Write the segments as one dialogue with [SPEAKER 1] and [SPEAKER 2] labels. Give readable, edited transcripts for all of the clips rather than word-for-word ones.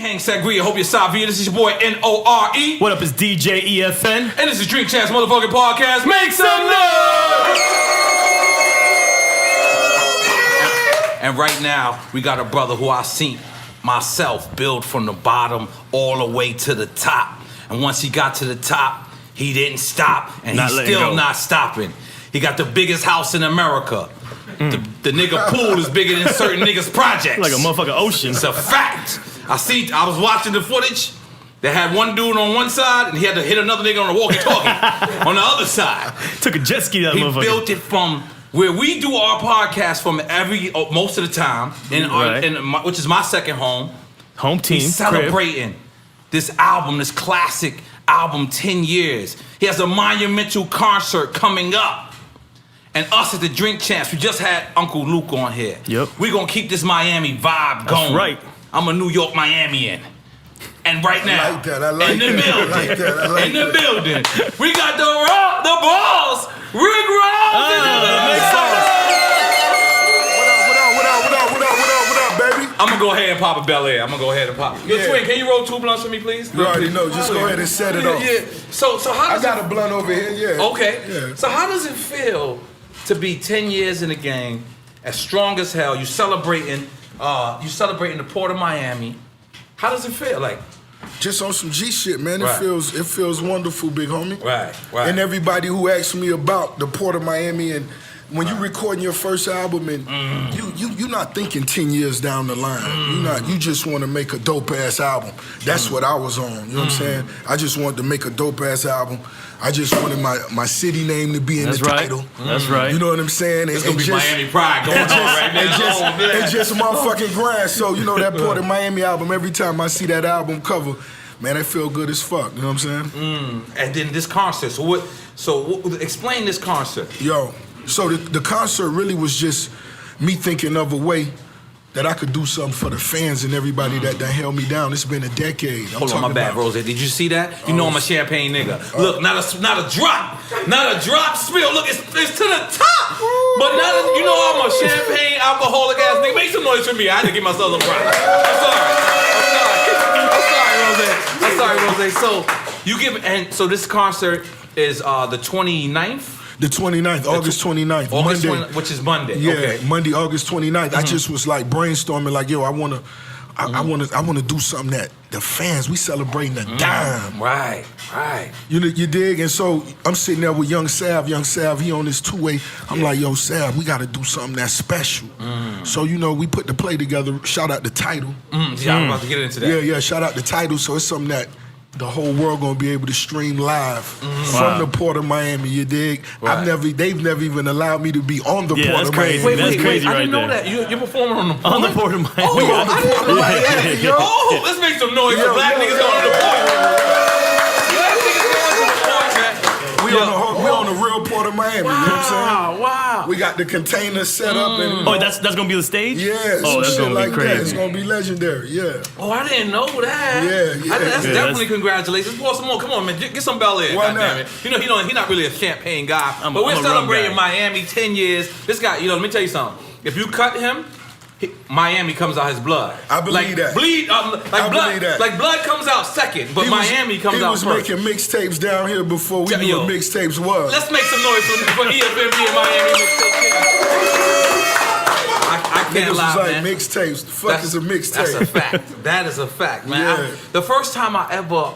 [SPEAKER 1] Hang Sangria, hope you're Savia. This is your boy N.O.R.E.
[SPEAKER 2] What up, it's DJ EFN.
[SPEAKER 1] And this is Drink Champs motherfucking podcast. Make some noise! And right now, we got a brother who I seen myself build from the bottom all the way to the top. And once he got to the top, he didn't stop, and he's still not stopping. He got the biggest house in America. The nigga pool is bigger than certain niggas' projects.
[SPEAKER 2] Like a motherfucking ocean.
[SPEAKER 1] It's a fact. I was watching the footage. They had one dude on one side, and he had to hit another nigga on a walkie-talkie on the other side.
[SPEAKER 2] Took a jet ski that motherfucker. He
[SPEAKER 1] built it from where we do our podcast from most of the time, which is my second home.
[SPEAKER 2] Home team.
[SPEAKER 1] He's celebrating this album, this classic album, 10 years. He has a monumental concert coming up. And us at the Drink Champs, we just had Uncle Luke on here.
[SPEAKER 2] Yep.
[SPEAKER 1] We're going to keep this Miami vibe going.
[SPEAKER 2] That's right.
[SPEAKER 1] I'm a New York Miamian. And right now,
[SPEAKER 3] I like that.
[SPEAKER 1] in the building, we got the balls, Rick Rozay.
[SPEAKER 3] What up, baby?
[SPEAKER 1] I'm going to go ahead and pop a Bel Air. Yo, Twin, can you roll 2 blunts for me, please?
[SPEAKER 3] You already know. Just go ahead and set it off.
[SPEAKER 1] Yeah. So how does
[SPEAKER 3] I got a blunt over here, yeah.
[SPEAKER 1] Okay.
[SPEAKER 3] Yeah.
[SPEAKER 1] So how does it feel to be 10 years in the game, as strong as hell? You celebrating the Port of Miami. How does it feel? Like,
[SPEAKER 3] just on some G shit, man.
[SPEAKER 1] Right.
[SPEAKER 3] It feels wonderful, big homie.
[SPEAKER 1] Right.
[SPEAKER 3] And everybody who asked me about the Port of Miami, and when you recording your first album, and you're not thinking 10 years down the line. You just want to make a dope ass album. That's what I was on. You know what I'm saying? I just wanted to make a dope ass album. I just wanted my city name to be in the title.
[SPEAKER 2] That's right.
[SPEAKER 3] You know what I'm saying?
[SPEAKER 1] It's gonna be Miami Pride going on right now.
[SPEAKER 3] And just motherfucking grind. So you know that Port of Miami album. Every time I see that album cover, man, I feel good as fuck. You know what I'm saying?
[SPEAKER 1] And then this concert. So explain this concert.
[SPEAKER 3] Yo, so the concert really was just me thinking of a way that I could do something for the fans and everybody that held me down. It's been a decade.
[SPEAKER 1] Hold on, my bad, Rose. Did you see that? You know I'm a champagne nigga. Look, not a drop spill. Look, it's to the top. But you know I'm a champagne alcoholic ass nigga. Make some noise for me. I had to give myself some props. I'm sorry, Rose. So this concert is the 29th.
[SPEAKER 3] The 29th, August 29th, Monday.
[SPEAKER 1] Which is Monday.
[SPEAKER 3] Yeah,
[SPEAKER 1] okay.
[SPEAKER 3] Monday, August 29th. I just was like brainstorming, like, yo, I wanna do something that the fans, we celebrating a dime.
[SPEAKER 1] Right.
[SPEAKER 3] You dig? And so I'm sitting there with Young Sav, he on his two-way. I'm like, yo, Sav, we gotta do something that's special. So, we put the play together, shout out the title.
[SPEAKER 1] Yeah, I'm about to get into that.
[SPEAKER 3] Yeah, shout out the title. So it's something that the whole world gonna be able to stream live from the Port of Miami. You dig?
[SPEAKER 1] Right.
[SPEAKER 3] they've never even allowed me to be on the Port of Miami.
[SPEAKER 1] Wait,
[SPEAKER 2] crazy
[SPEAKER 1] I didn't know
[SPEAKER 2] there.
[SPEAKER 1] that. You're performing on the Port?
[SPEAKER 2] On the Port of Miami.
[SPEAKER 3] Oh, on the Port of Miami, yo.
[SPEAKER 1] Oh, let's make some noise for black niggas going to the Port.
[SPEAKER 3] We on the real Port of Miami.
[SPEAKER 1] Wow,
[SPEAKER 3] you know what I'm saying?
[SPEAKER 1] Wow.
[SPEAKER 3] We got the containers set up and
[SPEAKER 2] that's gonna be the stage?
[SPEAKER 3] yeah,
[SPEAKER 2] Oh, that's
[SPEAKER 3] shit
[SPEAKER 2] gonna be
[SPEAKER 3] like
[SPEAKER 2] crazy.
[SPEAKER 3] that. It's gonna be legendary. Yeah.
[SPEAKER 1] Oh, I didn't know that.
[SPEAKER 3] Yeah.
[SPEAKER 1] That's definitely congratulations. Pour some more. Come on, man. Get some Bel Air.
[SPEAKER 3] Why
[SPEAKER 1] Goddammit. He's not really a champagne guy. But we're
[SPEAKER 2] I'm a rum
[SPEAKER 1] celebrating
[SPEAKER 2] guy.
[SPEAKER 1] Miami 10 years. This guy, let me tell you something. If you cut him, Miami comes out his blood.
[SPEAKER 3] I believe that.
[SPEAKER 1] Believe that. Like blood comes out second, but Miami comes out first.
[SPEAKER 3] He was making mixtapes down here before we knew what mixtapes was.
[SPEAKER 1] Let's make some noise for EFN being Miami mixtape. I can't lie,
[SPEAKER 3] was like
[SPEAKER 1] man.
[SPEAKER 3] mixtapes. The fuck is a mixtape?
[SPEAKER 1] That's a fact. That is a fact, man.
[SPEAKER 3] Yeah.
[SPEAKER 1] The first time I ever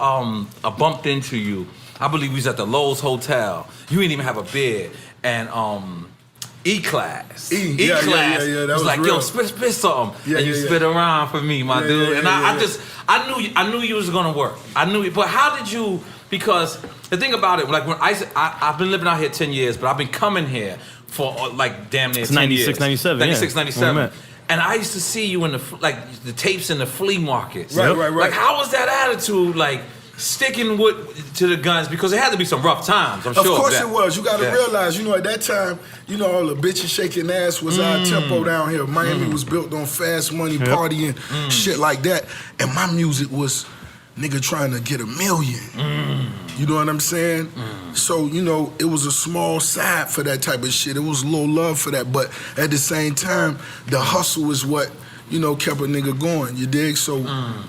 [SPEAKER 1] bumped into you, I believe we was at the Lowe's Hotel. You didn't even have a beard, and E-Class. E-Class
[SPEAKER 3] that
[SPEAKER 1] was like,
[SPEAKER 3] real.
[SPEAKER 1] yo, spit something.
[SPEAKER 3] Yeah,
[SPEAKER 1] and you spit around for me, my dude. And I knew you was gonna work. I knew it. But how did you, because the thing about it, like when I've been living out here 10 years, but I've been coming here for like damn near 10 years.
[SPEAKER 2] 96, 97.
[SPEAKER 1] 96,
[SPEAKER 2] yeah.
[SPEAKER 1] 97. And I used to see you in the tapes in the flea markets.
[SPEAKER 3] Right.
[SPEAKER 1] Like, how was that attitude, like, sticking to the guns? Because it had to be some rough times, I'm sure.
[SPEAKER 3] Of course it was. You got to realize, at that time, all the bitches shaking ass was our tempo down here. Miami was built on fast money, partying, shit like that. And my music was nigga trying to get $1 million. You know what I'm saying? So, it was a small side for that type of shit. It was a little love for that. But at the same time, the hustle is what you know, kept a nigga going, you dig? So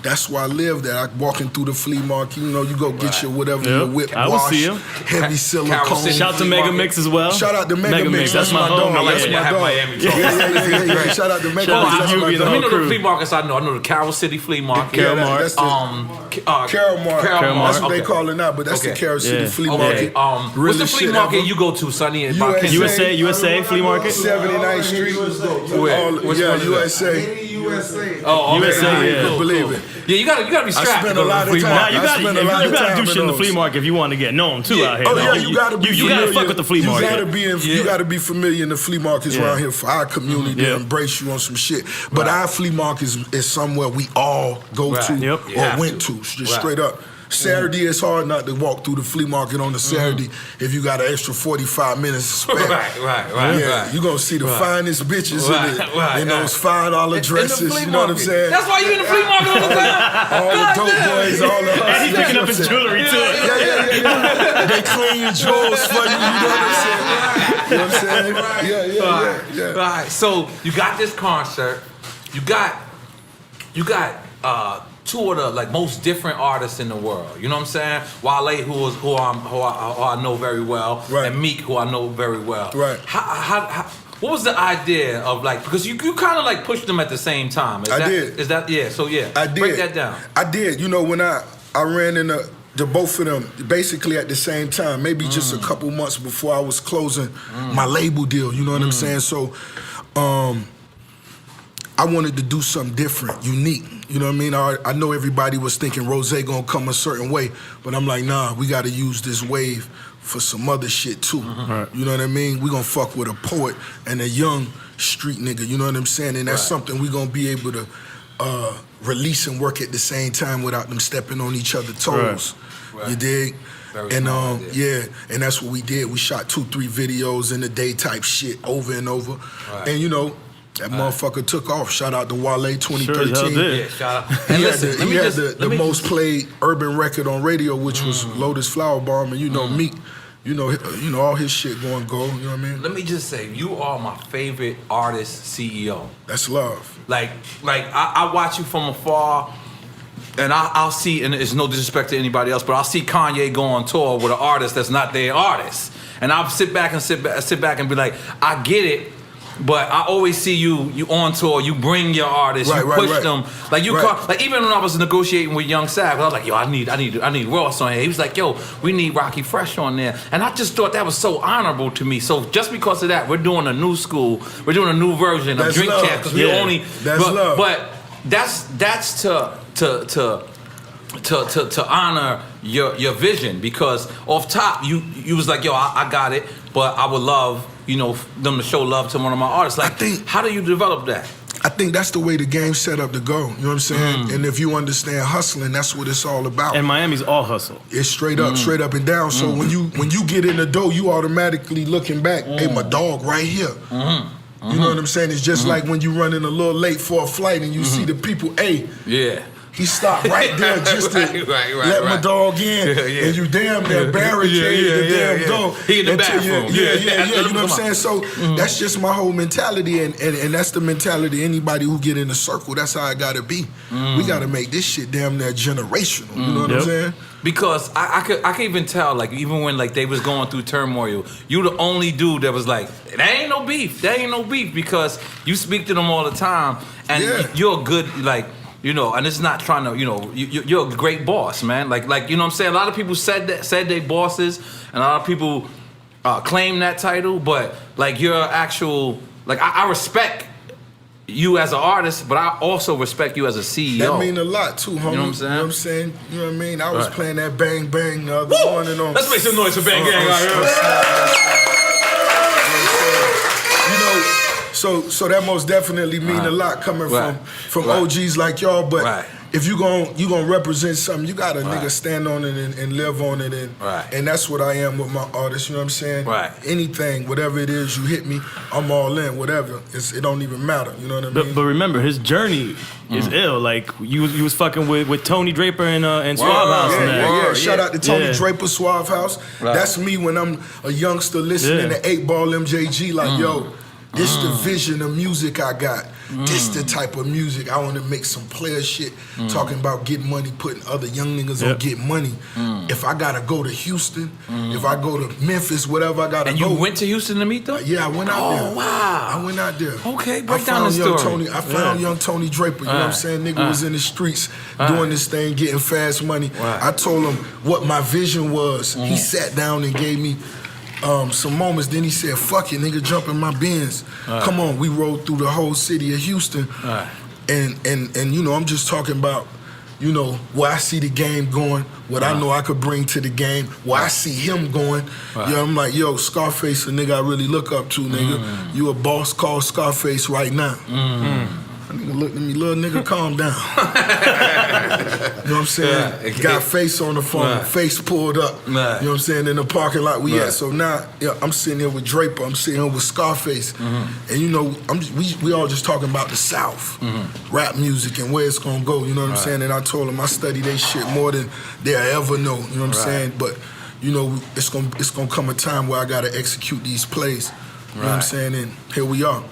[SPEAKER 3] that's why I lived there. I walking through the flea market, you know, you go get your whatever, your whip
[SPEAKER 2] I will
[SPEAKER 3] wash,
[SPEAKER 2] see him.
[SPEAKER 3] heavy silicone.
[SPEAKER 2] Shout out to Mega Mix as well.
[SPEAKER 3] Shout out to Mega Mix, that's my dog. That's my dog. Yeah. Shout out to Mega Mix, that's my dog.
[SPEAKER 1] Let me know the flea markets I know. I know the Carroll City Flea Market.
[SPEAKER 3] Carroll Mart. Carroll Mart. That's what they call it now, but that's the Carroll City Flea Market.
[SPEAKER 1] What's the flea market you go to, Sonny?
[SPEAKER 2] USA Flea Market?
[SPEAKER 3] 79th Street. USA.
[SPEAKER 1] Oh,
[SPEAKER 2] USA, yeah.
[SPEAKER 3] Believe it.
[SPEAKER 1] Yeah, you gotta be strapped.
[SPEAKER 3] I spend a lot of time.
[SPEAKER 2] You gotta do shit in the flea market if you want to get known too out here.
[SPEAKER 3] Oh yeah, you gotta be.
[SPEAKER 2] You gotta fuck with the flea market.
[SPEAKER 3] You gotta be familiar in the flea markets around here for our community to embrace you on some shit. But our flea market is somewhere we all go to or went to, just straight up. Saturday, it's hard not to walk through the flea market on a Saturday if you got an extra 45 minutes to spare.
[SPEAKER 1] Right.
[SPEAKER 3] You're gonna see the finest bitches in those $5 dresses. You know what I'm saying?
[SPEAKER 1] That's why you in the flea market all the time.
[SPEAKER 3] All the dope boys, all the
[SPEAKER 2] And he's picking up his jewelry too.
[SPEAKER 3] Yeah. They clean your drawers for you. You know what I'm saying? You know what I'm saying? Yeah.
[SPEAKER 1] Right. So you got this concert. You got two of the like most different artists in the world. You know what I'm saying? Wale, who I know very well, and Meek, who I know very well.
[SPEAKER 3] Right.
[SPEAKER 1] How what was the idea of like, because you kind of like pushed them at the same time?
[SPEAKER 3] I did.
[SPEAKER 1] Is that yeah? So yeah.
[SPEAKER 3] I did.
[SPEAKER 1] Break that down.
[SPEAKER 3] I did. You know, when I ran into the both of them basically at the same time, maybe just a couple months before I was closing my label deal. You know what I'm saying? So. I wanted to do something different, unique. You know what I mean? I know everybody was thinking Rozay gonna come a certain way, but I'm like, nah, we gotta use this wave for some other shit too. You know what I mean? We gonna fuck with a poet and a young street nigga, you know what I'm saying? And that's something we gonna be able to release and work at the same time without them stepping on each other's toes. You dig? And and that's what we did. We shot 2-3 videos in the day type shit over and over. And you know, that motherfucker took off. Shout out to Wale 2013.
[SPEAKER 2] Sure did.
[SPEAKER 1] Yeah, shout out.
[SPEAKER 3] And he had the most played urban record on radio, which was Lotus Flower Bomb, and you know Meek, you know all his shit going gold. You know what I mean?
[SPEAKER 1] Let me just say, you are my favorite artist CEO.
[SPEAKER 3] That's love.
[SPEAKER 1] Like I watch you from afar. And I'll see, and it's no disrespect to anybody else, but I'll see Kanye go on tour with an artist that's not their artist, and I'll sit back and be like, I get it. But I always see you on tour. You bring your artists. You push them. Like like even when I was negotiating with Young Sav, I was like, yo, I need Ross on here. He was like, yo, we need Rocky Fresh on there. And I just thought that was so honorable to me. So just because of that, we're doing a new school. We're doing a new version of Drink Champs because we only. But that's to honor your vision, because off top you was like, yo, I got it, but I would love, you know, them to show love to one of my artists. Like, how do you develop that?
[SPEAKER 3] I think that's the way the game's set up to go. You know what I'm saying? And if you understand hustling, that's what it's all about.
[SPEAKER 2] And Miami's all hustle.
[SPEAKER 3] It's straight up and down. So when you get in the door, you automatically looking back, hey, my dog right here. You know what I'm saying? It's just like when you running a little late for a flight and you see the people, hey, he stopped right there just to let my dog in, and you damn near barricade the damn door.
[SPEAKER 1] He in the bathroom.
[SPEAKER 3] You know what I'm saying? So that's just my whole mentality, and that's the mentality of anybody who get in the circle. That's how it gotta be. We gotta make this shit damn near generational. You know what I'm saying?
[SPEAKER 1] Because I could even tell, like, even when like they was going through turmoil, you the only dude that was like, that ain't no beef. That ain't no beef, because you speak to them all the time, and you're a good, like, you know, and it's not trying to, you know, you're a great boss, man. Like, you know what I'm saying? A lot of people said they bosses, and a lot of people claim that title, but like you're actual, like I respect you as an artist, but I also respect you as a CEO.
[SPEAKER 3] That mean a lot too, homie.
[SPEAKER 1] You know what I'm saying?
[SPEAKER 3] You know what I'm saying? You know what I mean? I was playing that Bang Bang the other morning on.
[SPEAKER 1] Let's make some noise for Bang Gang out here.
[SPEAKER 3] You know, so that most definitely mean a lot coming from OGs like y'all, but if you gonna represent something, you got a nigga stand on it and live on it, and that's what I am with my artists. You know what I'm saying? Anything, whatever it is, you hit me, I'm all in. Whatever, it don't even matter. You know what I mean?
[SPEAKER 2] But remember, his journey is ill. Like you was fucking with Tony Draper and Suave House.
[SPEAKER 3] Shout out to Tony Draper, Suave House. That's me when I'm a youngster listening to 8 Ball MJG. Like yo. This the vision of music I got. This the type of music I want to make some player shit. Talking about getting money, putting other young niggas on get money. If I gotta go to Houston, if I go to Memphis, whatever I gotta
[SPEAKER 1] go. And you went to Houston to meet them?
[SPEAKER 3] Yeah, I went out there.
[SPEAKER 1] Oh wow!
[SPEAKER 3] I went out there.
[SPEAKER 1] Okay, break down the story.
[SPEAKER 3] I found young Tony Draper. You know what I'm saying? Nigga was in the streets doing this thing, getting fast money. I told him what my vision was. He sat down and gave me some moments. Then he said, fuck it, nigga, jump in my Benz. Come on, we rode through the whole city of Houston. And you know, I'm just talking about, you know, where I see the game going, what I know I could bring to the game, where I see him going. Yeah, I'm like, yo, Scarface, a nigga I really look up to, nigga. You a boss, call Scarface right now. That nigga looked at me, little nigga, calm down. You know what I'm saying? Got face on the phone, face pulled up. You know what I'm saying? In the parking lot we at. So now, I'm sitting here with Draper, I'm sitting here with Scarface. And you know, we all just talking about the South, rap music and where it's gonna go, you know what I'm saying? And I told him I study they shit more than they'll ever know, you know what I'm saying? But, you know, it's gonna come a time where I gotta execute these plays. You know what I'm saying? And here we are.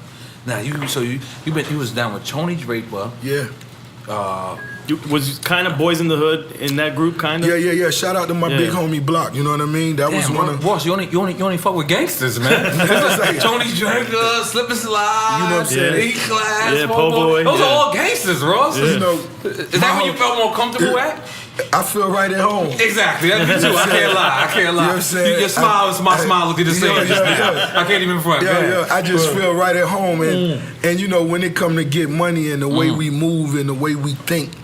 [SPEAKER 1] Now you was down with Tony Draper.
[SPEAKER 3] Yeah.
[SPEAKER 2] You was kind of Boys in the Hood in that group, kind of.
[SPEAKER 3] Yeah. Shout out to my big homie Block. You know what I mean? That was one of.
[SPEAKER 1] Boss, you only fuck with gangsters, man. Like Tony Draper, Slip and Slide.
[SPEAKER 3] You know what I'm saying?
[SPEAKER 1] E-Class,
[SPEAKER 2] Po' Boy.
[SPEAKER 1] Those are all gangsters, Ross.
[SPEAKER 3] You know,
[SPEAKER 1] is that where you felt more comfortable at?
[SPEAKER 3] I feel right at home.
[SPEAKER 1] Exactly, that's me too. I can't lie.
[SPEAKER 3] You know what I'm saying?
[SPEAKER 1] Your smile is my smile. Look at the same. I can't even front.
[SPEAKER 3] Yeah. I just feel right at home, and you know, when it come to get money and the way we move and the way we think,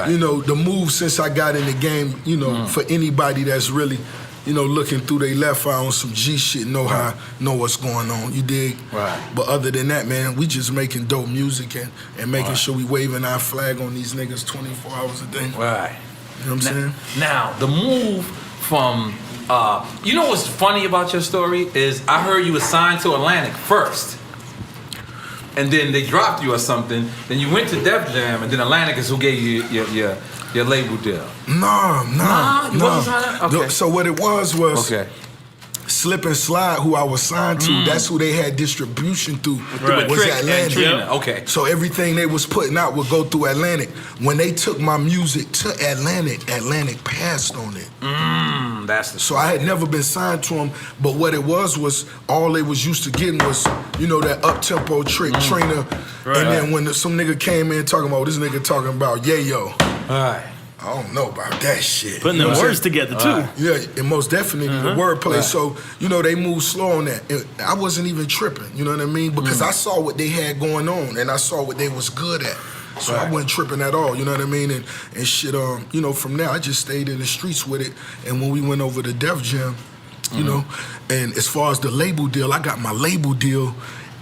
[SPEAKER 3] you know, the move since I got in the game, you know, for anybody that's really, you know, looking through their left eye on some G shit, know what's going on. You dig? Right. But other than that, man, we just making dope music and making sure we waving our flag on these niggas 24 hours a day.
[SPEAKER 1] Right.
[SPEAKER 3] You know what I'm saying?
[SPEAKER 1] Now, the move from, you know what's funny about your story is I heard you were signed to Atlantic first. And then they dropped you or something. Then you went to Def Jam, and then Atlantic is who gave you your label deal.
[SPEAKER 3] Nah.
[SPEAKER 1] You wasn't signed? Okay.
[SPEAKER 3] So what it was Slip and Slide, who I was signed to, that's who they had distribution through. Was Atlantic.
[SPEAKER 1] Okay.
[SPEAKER 3] So everything they was putting out would go through Atlantic. When they took my music to Atlantic passed on it. So I had never been signed to them, but what it was all they was used to getting was, you know, that up-tempo trick trainer. And then when some nigga came in talking about, this nigga talking about Yayo. I don't know about that shit.
[SPEAKER 2] Putting the words together too.
[SPEAKER 3] Yeah, and most definitely the wordplay. So, you know, they moved slow on that. And I wasn't even tripping, you know what I mean? Because I saw what they had going on and I saw what they was good at. So I wasn't tripping at all, you know what I mean? And shit, you know, from there I just stayed in the streets with it. And when we went over to Def Jam, you know, and as far as the label deal, I got my label deal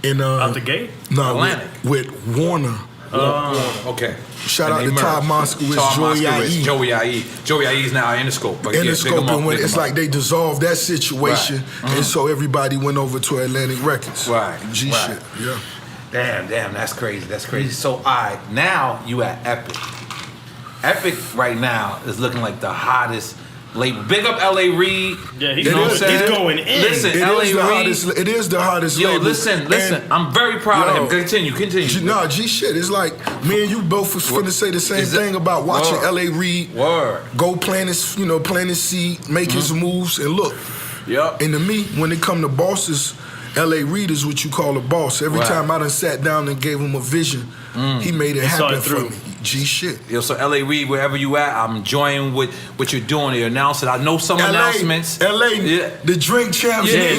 [SPEAKER 3] in
[SPEAKER 2] out the gate?
[SPEAKER 3] No, with Warner.
[SPEAKER 1] Okay.
[SPEAKER 3] Shout out to Todd Moskowitz,
[SPEAKER 1] Joey IE. Joey IE is now Interscope.
[SPEAKER 3] And when it's like they dissolved that situation, and so everybody went over to Atlantic Records. G shit. Yeah.
[SPEAKER 1] Damn, that's crazy. So, all right, now you at Epic. Epic right now is looking like the hottest label. Big up L.A. Reid.
[SPEAKER 2] Yeah, he's going in.
[SPEAKER 1] Listen, L.A. Reid.
[SPEAKER 3] It is the hottest label.
[SPEAKER 1] Yo, listen. I'm very proud of him. Continue.
[SPEAKER 3] Nah, G shit. It's like me and you both was finna say the same thing about watching L.A. Reid go plant his seed, make his moves, and look. Yep. And to me, when it come to bosses, L.A. Reid is what you call a boss. Every time I done sat down and gave him a vision, he made it happen for me. G shit.
[SPEAKER 1] Yo, so L.A. Reid, wherever you at, I'm enjoying what you're doing. You announced it. I know some announcements.
[SPEAKER 3] L.A. The Drink Champs.
[SPEAKER 2] The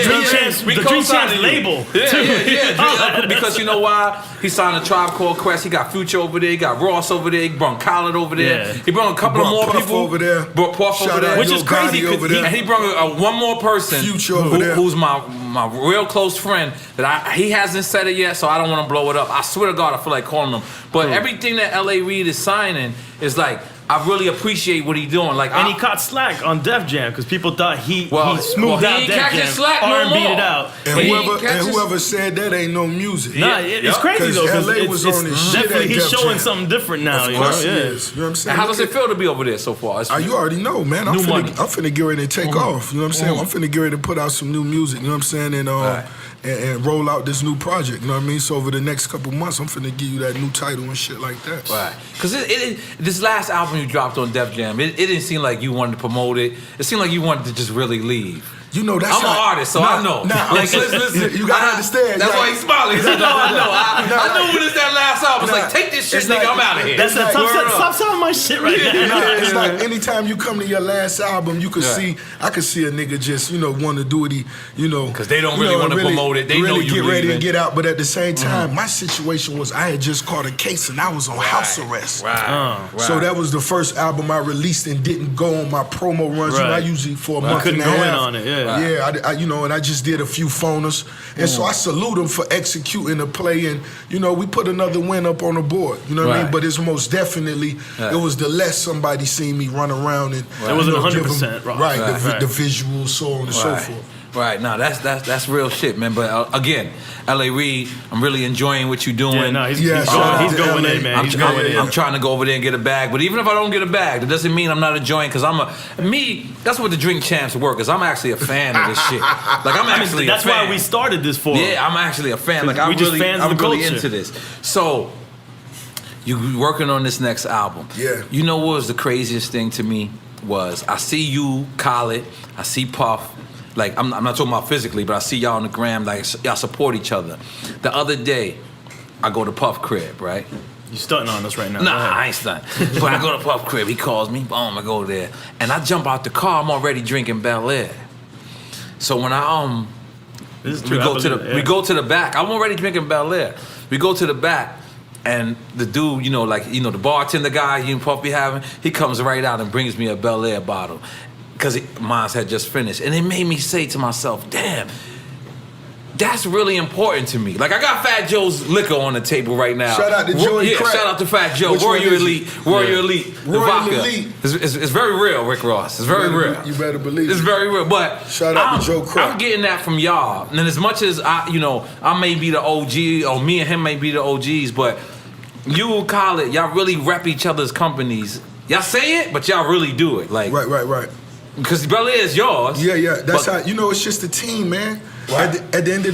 [SPEAKER 2] Drink Champs label.
[SPEAKER 1] Yeah. Because you know why? He signed a Tribe Called Quest. He got Future over there. He got Ross over there. He brought Khaled over there. He brought a couple of more
[SPEAKER 3] Puff
[SPEAKER 1] people
[SPEAKER 3] over there.
[SPEAKER 1] Brought Puff over there.
[SPEAKER 2] Which is crazy.
[SPEAKER 3] And
[SPEAKER 1] he brought one more person.
[SPEAKER 3] Future over there.
[SPEAKER 1] Who's my real close friend that he hasn't said it yet, so I don't want to blow it up. I swear to God, I feel like calling him. But everything that L.A. Reid is signing is like I really appreciate what he's doing. Like,
[SPEAKER 2] And he caught slack on Def Jam because people thought he smoothed out
[SPEAKER 1] ain't
[SPEAKER 2] Def
[SPEAKER 1] catching
[SPEAKER 2] Jam,
[SPEAKER 1] slack no
[SPEAKER 2] R&B'd
[SPEAKER 1] more.
[SPEAKER 2] it out.
[SPEAKER 3] And whoever said that ain't no music.
[SPEAKER 2] Nah, it's crazy though because
[SPEAKER 3] LA was on his shit
[SPEAKER 2] definitely
[SPEAKER 3] at
[SPEAKER 2] he's
[SPEAKER 3] Def
[SPEAKER 2] showing
[SPEAKER 3] Jam.
[SPEAKER 2] something different now.
[SPEAKER 3] Of
[SPEAKER 2] You know,
[SPEAKER 3] course he is. You know what I'm saying?
[SPEAKER 1] And how does it feel to be over there so far?
[SPEAKER 3] You already know, man. I'm finna get ready to take off. You know what I'm saying? I'm finna get ready to put out some new music. You know what I'm saying? And roll out this new project. You know what I mean? So over the next couple months, I'm finna give you that new title and shit like that.
[SPEAKER 1] Right. Because this last album you dropped on Def Jam, it didn't seem like you wanted to promote it. It seemed like you wanted to just really leave.
[SPEAKER 3] You know, that's
[SPEAKER 1] I'm an artist, so I know.
[SPEAKER 3] Like, listen, you gotta understand.
[SPEAKER 1] That's why he's smiling. He said, no, I know. I knew when it's that last album. It's like, take this shit, nigga, I'm out of here.
[SPEAKER 2] Stop selling my shit right now.
[SPEAKER 3] It's like anytime you come to your last album, you could see, I could see a nigga just, want to do it,
[SPEAKER 1] because they don't really want to promote it. They know you
[SPEAKER 3] get ready
[SPEAKER 1] leaving.
[SPEAKER 3] to get out, but at the same time, my situation was I had just caught a case and I was on house arrest.
[SPEAKER 1] Right.
[SPEAKER 3] So that was the first album I released and didn't go on my promo runs. You know, I usually for a month and a half.
[SPEAKER 2] Couldn't go in on it.
[SPEAKER 3] Yeah, and I just did a few phoners. And so I salute them for executing the play. And, we put another win up on the board. You know what I mean? But it's most definitely, it was the less somebody seen me run around and,
[SPEAKER 2] it wasn't 100% wrong.
[SPEAKER 3] The visuals, so on and so forth.
[SPEAKER 1] Right, no, that's real shit, man. But again, L.A. Reid, I'm really enjoying what you're doing.
[SPEAKER 2] Yeah, no, he's going in, man.
[SPEAKER 1] I'm trying to go over there and get a bag. But even if I don't get a bag, that doesn't mean I'm not enjoying. Because that's what the Drink Champs work. Is I'm actually a fan of this shit. Like I'm actually.
[SPEAKER 2] That's
[SPEAKER 1] a fan.
[SPEAKER 2] why we started this for.
[SPEAKER 1] Yeah, I'm actually a fan. Like I'm really into this. So you working on this next album.
[SPEAKER 3] Yeah.
[SPEAKER 1] You know what was the craziest thing to me was I see you, Khaled, I see Puff. Like, I'm not talking about physically, but I see y'all on the gram, like, y'all support each other. The other day, I go to Puff crib, right?
[SPEAKER 2] You stunting on us right now.
[SPEAKER 1] Nah, I ain't stunting. But I go to Puff crib, he calls me, boom, I go there. And I jump out the car, I'm already drinking Bel Air. So when we go to the back, I'm already drinking Bel Air. We go to the back, and the dude, the bartender guy Puff be having, he comes right out and brings me a Bel Air bottle. Because mine had just finished. And it made me say to myself, damn, that's really important to me. Like, I got Fat Joe's liquor on the table right now.
[SPEAKER 3] Shout out to Joey Crack.
[SPEAKER 1] Shout out to Fat Joe. Warrior Elite. Warrior Elite. The vodka. It's very real, Rick Ross. It's very real.
[SPEAKER 3] You better believe it.
[SPEAKER 1] It's very real. But
[SPEAKER 3] shout out to Joe Crack.
[SPEAKER 1] I'm getting that from y'all. And as much as I may be the OG, or me and him may be the OGs, but you, Khaled, y'all really rep each other's companies. Y'all say it, but y'all really do it. Like
[SPEAKER 3] Right.
[SPEAKER 1] Because Bel Air is yours.
[SPEAKER 3] Yeah. That's how it's just a team, man. Right. At the end of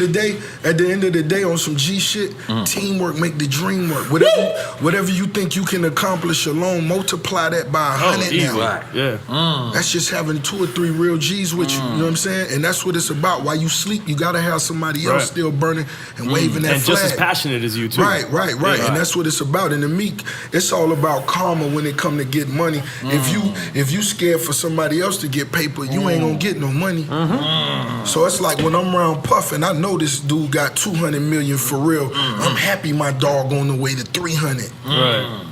[SPEAKER 3] the day, on some G shit, teamwork make the dream work. Whatever you think you can accomplish alone, multiply that by 100 now.
[SPEAKER 1] Right.
[SPEAKER 2] Yeah.
[SPEAKER 3] That's just having 2 or 3 real G's with you. You know what I'm saying? And that's what it's about. While you sleep, you gotta have somebody else still burning and waving that
[SPEAKER 2] and
[SPEAKER 3] flag.
[SPEAKER 2] just as passionate as you too.
[SPEAKER 3] Right. And that's what it's about. And to me, it's all about karma when it come to get money. If you scared for somebody else to get paper, you ain't gonna get no money. So it's like when I'm around Puff and I know this dude got 200 million for real. I'm happy my dog on the way to 300.
[SPEAKER 2] Right.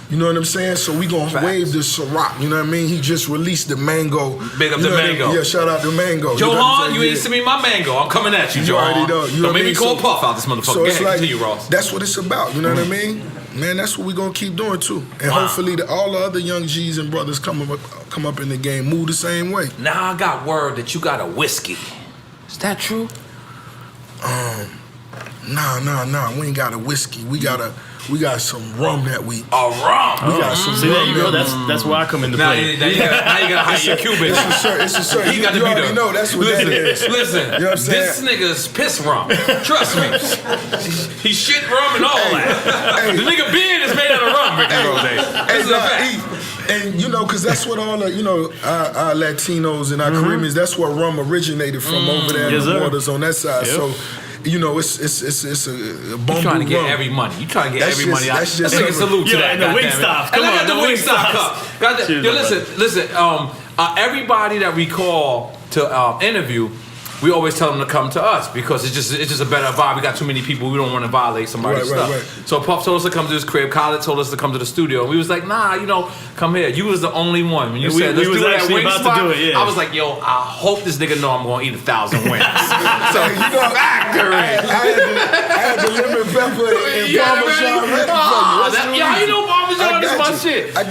[SPEAKER 3] You know what I'm saying? So we gonna wave the Ciroc. You know what I mean? He just released the Mango.
[SPEAKER 1] Big up the Mango.
[SPEAKER 3] Yeah, shout out to Mango.
[SPEAKER 1] Joe Hahn, you ain't seen me my Mango. I'm coming at you, Joe Hahn. Don't make me call Puff out this motherfucker.
[SPEAKER 3] So it's like,
[SPEAKER 1] continue, Ross.
[SPEAKER 3] that's what it's about. You know what I mean? Man, that's what we gonna keep doing too. And hopefully all the other young G's and brothers come up in the game, move the same way.
[SPEAKER 1] Now I got word that you got a whiskey. Is that true?
[SPEAKER 3] Nah. We ain't got a whiskey. We got some rum that we.
[SPEAKER 1] A rum.
[SPEAKER 3] We got some
[SPEAKER 2] See,
[SPEAKER 3] rum.
[SPEAKER 2] there you go. That's where I come into play.
[SPEAKER 1] Now you gotta hire your Cuban.
[SPEAKER 3] It's a shirt.
[SPEAKER 1] He got to
[SPEAKER 3] you
[SPEAKER 1] be
[SPEAKER 3] already know that's what that is.
[SPEAKER 1] Listen,
[SPEAKER 3] You know what I'm saying?
[SPEAKER 1] this nigga's piss rum. Trust me. He shit rum and all that. The nigga beard is made out of rum, Ricky Rozay. This is a fact.
[SPEAKER 3] And because that's what all our Latinos and our Caribbeans, that's where rum originated from over there in the waters on that side.
[SPEAKER 2] Yep.
[SPEAKER 3] So, it's a bumble.
[SPEAKER 1] You trying to get
[SPEAKER 3] rum.
[SPEAKER 1] every money. You trying to get every money out.
[SPEAKER 3] That's
[SPEAKER 1] Let's
[SPEAKER 3] just
[SPEAKER 1] take a salute to that.
[SPEAKER 2] And the Wingstop.
[SPEAKER 1] And I got the Wingstop cup. Yo, listen. Everybody that we call to interview, we always tell them to come to us because it's just a better vibe. We got too many people. We don't want to violate somebody's stuff.
[SPEAKER 3] Right.
[SPEAKER 1] So Puff told us to come to his crib. Khaled told us to come to the studio. And we was like, nah, come here. You was the only one. When you said, let's do that wing spot, I was like, yo, I hope this nigga know I'm going to eat 1,000 wings. So factory.
[SPEAKER 3] I had the lemon pepper and Parmesan ready for you.
[SPEAKER 1] How you know Parmesan is my shit?
[SPEAKER 3] I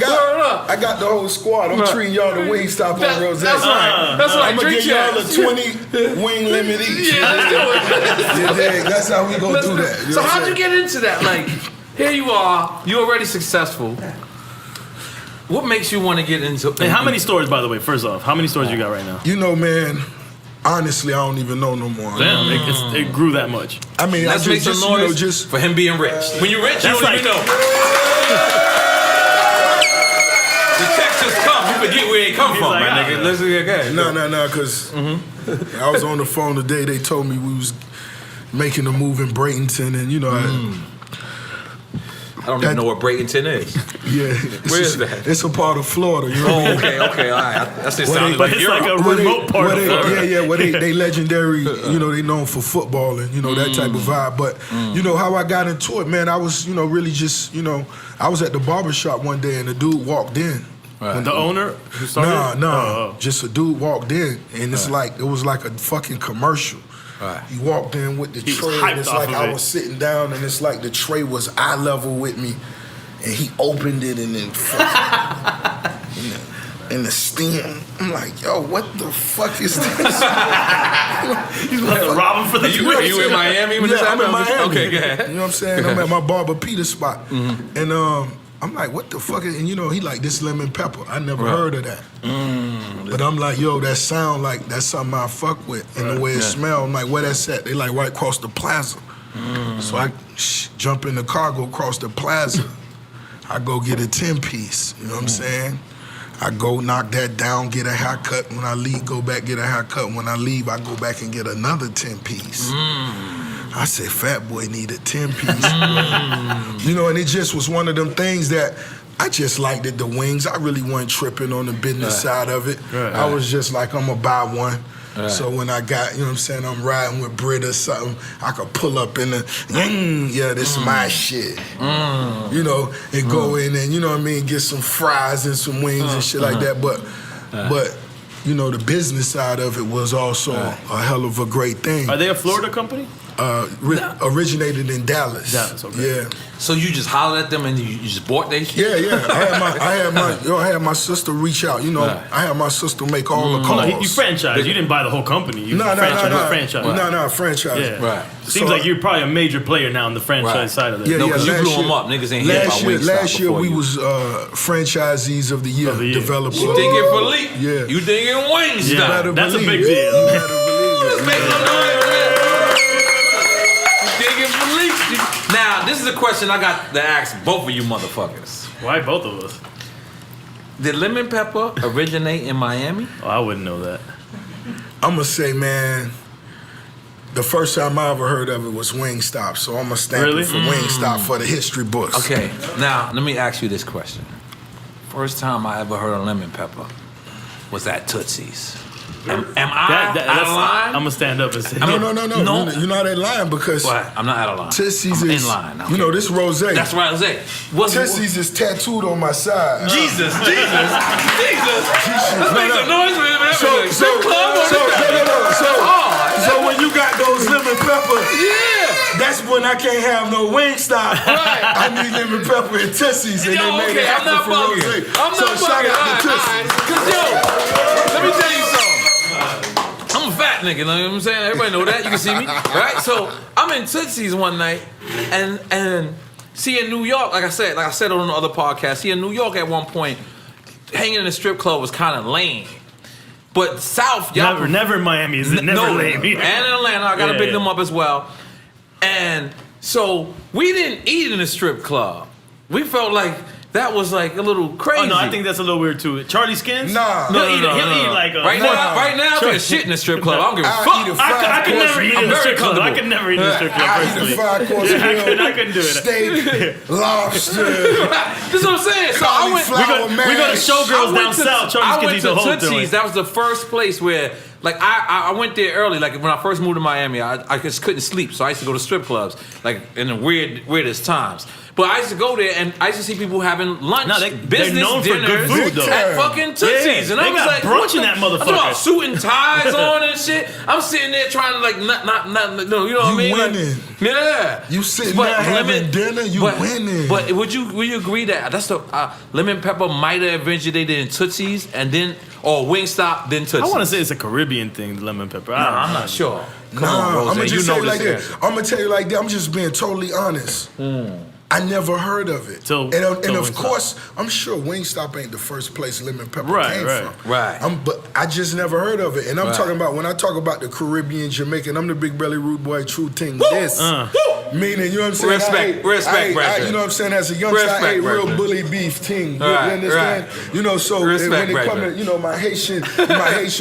[SPEAKER 3] got the whole squad. I'm treating y'all to Wingstop on Rosé.
[SPEAKER 1] That's right. That's right.
[SPEAKER 3] I'm going to give y'all a 20 wing limit each.
[SPEAKER 1] Yeah, let's do it.
[SPEAKER 3] That's how we going to do that.
[SPEAKER 1] So how'd you get into that? Like, here you are. You're already successful. What makes you want to get into it?
[SPEAKER 2] And how many stores, by the way, first off? How many stores you got right now?
[SPEAKER 3] You know, man, honestly, I don't even know no more.
[SPEAKER 2] Damn, it grew that much.
[SPEAKER 3] I mean,
[SPEAKER 1] let's make some noise for him being rich. When you're rich, you don't even know. The checks just come. You forget where it come from, like, man, nigga. Listen again.
[SPEAKER 3] No, because I was on the phone today. They told me we was making a move in Bradenton, and
[SPEAKER 1] I don't even know what Bradenton is.
[SPEAKER 3] Yeah.
[SPEAKER 1] Where is that?
[SPEAKER 3] It's a part of Florida. You know what I mean?
[SPEAKER 1] Okay, all right. That's just sounded
[SPEAKER 2] but
[SPEAKER 1] like
[SPEAKER 2] it's
[SPEAKER 1] Europe.
[SPEAKER 2] like a remote part of Florida.
[SPEAKER 3] Yeah, well, they legendary, they known for football and, that type of vibe. But, how I got into it, man, I was, really just, I was at the barbershop one day and a dude walked in.
[SPEAKER 2] Right. The owner who started?
[SPEAKER 3] No. Just a dude walked in and it's like, it was like a fucking commercial.
[SPEAKER 1] Right.
[SPEAKER 3] He walked in with the tray, and it's like I was sitting down, and it's like the tray was eye level with me, and he opened it, and then in the steam, I'm like, yo, what the fuck is this?
[SPEAKER 2] He's about to rob him for the
[SPEAKER 1] You in Miami when this happened?
[SPEAKER 3] I'm in Miami.
[SPEAKER 1] Okay, go ahead.
[SPEAKER 3] You know what I'm saying? I'm at my Barber Peter spot, and I'm like, what the fuck is, and he like, this lemon pepper. I never heard of that. But I'm like, yo, that sound like that's something I fuck with. And the way it smell, I'm like, where that's at? They like right across the plaza. So I jump in the car, go across the plaza. I go get a 10-piece, you know what I'm saying? I go knock that down, get a haircut. When I leave, go back, get a haircut. When I leave, I go back and get another 10-piece. I said, Fat Boy need a 10-piece. And it just was one of them things that I just liked it, the wings. I really wasn't tripping on the business side of it. I was just like, I'm going to buy one. So when I got, I'm riding with Brit or something, I could pull up in the, this is my shit. And go in and, get some fries and some wings and shit like that. But the business side of it was also a hell of a great thing.
[SPEAKER 2] Are they a Florida company?
[SPEAKER 3] Originated in Dallas.
[SPEAKER 2] Okay.
[SPEAKER 3] Yeah.
[SPEAKER 1] So you just hollered at them and you just bought their shit?
[SPEAKER 3] Yeah. I had my sister reach out. I had my sister make all the calls.
[SPEAKER 2] No, you franchised. You didn't buy the whole company. You
[SPEAKER 3] franchise.
[SPEAKER 2] Yeah. Right. Seems like you're probably a major player now on the franchise side of it.
[SPEAKER 1] Yeah, because you blew them up. Niggas ain't hear about Wingstop.
[SPEAKER 3] Last year we was franchisees of the year. Developers.
[SPEAKER 1] You thinking Philippe?
[SPEAKER 3] Yeah.
[SPEAKER 1] You thinking Wingstop?
[SPEAKER 2] Yeah, that's a big deal.
[SPEAKER 3] You better believe it.
[SPEAKER 1] Make some noise. Now, this is a question I got to ask both of you motherfuckers.
[SPEAKER 2] Why both of us?
[SPEAKER 1] Did lemon pepper originate in Miami?
[SPEAKER 2] Oh, I wouldn't know that.
[SPEAKER 3] I'm going to say, man, the first time I ever heard of it was Wingstop, so I'm going to stamp it for Wingstop for the history books.
[SPEAKER 1] Okay, now, let me ask you this question. First time I ever heard of lemon pepper was at Tootsie's. Am I out of line?
[SPEAKER 2] I'm going to stand up and say
[SPEAKER 3] No. You're not in line because...
[SPEAKER 1] What? I'm not out of line.
[SPEAKER 3] Tootsie's
[SPEAKER 1] I'm
[SPEAKER 3] is...
[SPEAKER 1] in line. Okay.
[SPEAKER 3] This Rosé.
[SPEAKER 1] That's Rosé.
[SPEAKER 3] Tootsie's is tattooed on my side.
[SPEAKER 1] Jesus. Let's make some noise with it.
[SPEAKER 3] So when you got those lemon peppers, that's when I can't have no Wingstop. Right. I need lemon pepper and Tootsie's, and they made it happen for Rosé. So shout out to Tootsie's.
[SPEAKER 1] Because let me tell you something. I'm a fat nigga, you know what I'm saying? Everybody know that. You can see me, right? So I'm in Tootsie's one night, and see in New York, like I said on the other podcast, see in New York at one point, hanging in a strip club was kind of lame. But South, y'all
[SPEAKER 2] never in Miami is it never lame.
[SPEAKER 1] And in Atlanta, I gotta pick them up as well. And so we didn't eat in a strip club. We felt like that was like a little crazy.
[SPEAKER 2] Oh no, I think that's a little weird too. Charlie Skins?
[SPEAKER 3] Nah.
[SPEAKER 2] He'll eat like a...
[SPEAKER 1] Right now, I take a shit in the strip club. I don't give a fuck.
[SPEAKER 2] I could never eat in the strip club. I could never eat in the strip club personally.
[SPEAKER 3] I eat a 5-course meal.
[SPEAKER 2] I couldn't do it.
[SPEAKER 3] Steak, lobster.
[SPEAKER 1] This is what I'm saying. So
[SPEAKER 3] we
[SPEAKER 2] go to Showgirls down south. Charlie Skins eat the whole
[SPEAKER 1] Tootsie's.
[SPEAKER 2] thing.
[SPEAKER 1] That was the first place where
[SPEAKER 4] Like I went there early. Like when I first moved to Miami, I just couldn't sleep, so I used to go to strip clubs, like in the weirdest times. But I used to go there and I used to see people having lunch, business dinners at fucking Tootsie's, and I was like,
[SPEAKER 2] brunch in that motherfucker.
[SPEAKER 4] I'm talking about suit and ties on and shit. I'm sitting there trying to like not you know what I mean?
[SPEAKER 3] Winning.
[SPEAKER 4] Like, yeah.
[SPEAKER 3] You sitting there having dinner, you winning.
[SPEAKER 4] But would you agree that that's the lemon pepper might have originated in Tootsie's and then or Wingstop then Tootsie's?
[SPEAKER 2] I want to say it's a Caribbean thing, the lemon pepper.
[SPEAKER 4] I'm not sure. Come on, Rose.
[SPEAKER 3] I'm gonna just tell you like
[SPEAKER 4] this.
[SPEAKER 3] that. I'm gonna tell you like that. I'm just being totally honest. I never heard of it. And of course, I'm sure Wingstop ain't the first place lemon pepper came from.
[SPEAKER 4] Right.
[SPEAKER 3] But I just never heard of it. And I'm talking about, when I talk about the Caribbean, Jamaican, I'm the big belly rude boy, true ting. Meaning, you know what I'm saying?
[SPEAKER 4] Respect,
[SPEAKER 3] you know what I'm saying? As a youngster, I ate real bully beef ting. You understand? You know, so when it comes to, you know, my Haitian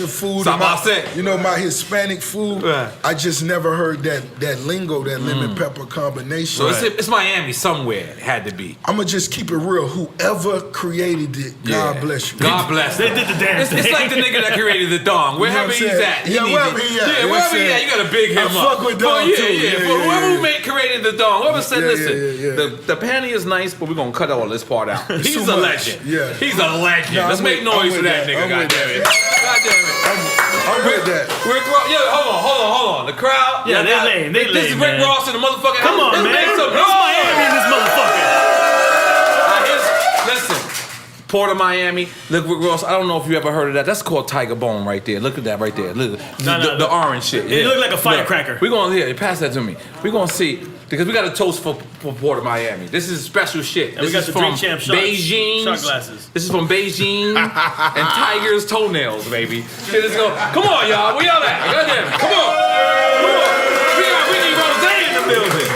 [SPEAKER 3] food, my Hispanic food, I just never heard that lingo, that lemon pepper combination.
[SPEAKER 4] So it's Miami somewhere. It had to be.
[SPEAKER 3] I'm gonna just keep it real. Whoever created it, God bless you.
[SPEAKER 4] God bless
[SPEAKER 2] them. They did the damn thing.
[SPEAKER 4] It's like the nigga that created the dong. Wherever he's at.
[SPEAKER 3] Wherever he at.
[SPEAKER 4] Wherever he at, you gotta big him up.
[SPEAKER 3] Fuck with dong too.
[SPEAKER 4] Whoever created the dong, whoever said, listen, the panty is nice, but we're gonna cut all this part out. He's a legend.
[SPEAKER 3] Yeah.
[SPEAKER 4] He's a legend. Let's make noise for that nigga. God damn it.
[SPEAKER 3] I'm with that.
[SPEAKER 4] Hold on. The crowd.
[SPEAKER 2] Yeah, they lame.
[SPEAKER 4] This is Rick Ross and the motherfucker.
[SPEAKER 2] Come on, man.
[SPEAKER 4] Make some
[SPEAKER 2] It's Miami in this motherfucker.
[SPEAKER 4] Listen, Port of Miami. Look, Rick Ross. I don't know if you ever heard of that. That's called Tiger Bone right there. Look at that right there. Look, the orange shit.
[SPEAKER 2] It looked like a firecracker.
[SPEAKER 4] We're gonna pass that to me. We're gonna see. Because we got a toast for Port of Miami. This is special shit.
[SPEAKER 2] And
[SPEAKER 4] this
[SPEAKER 2] we got
[SPEAKER 4] is
[SPEAKER 2] the
[SPEAKER 4] from
[SPEAKER 2] Drink Champs
[SPEAKER 4] Beijing.
[SPEAKER 2] shot glasses.
[SPEAKER 4] This is from Beijing and Tiger's toenails, baby. Okay, let's go. Come on, y'all. Where y'all at? Goddamn it. Come on. We got Ricky Rozay in the building.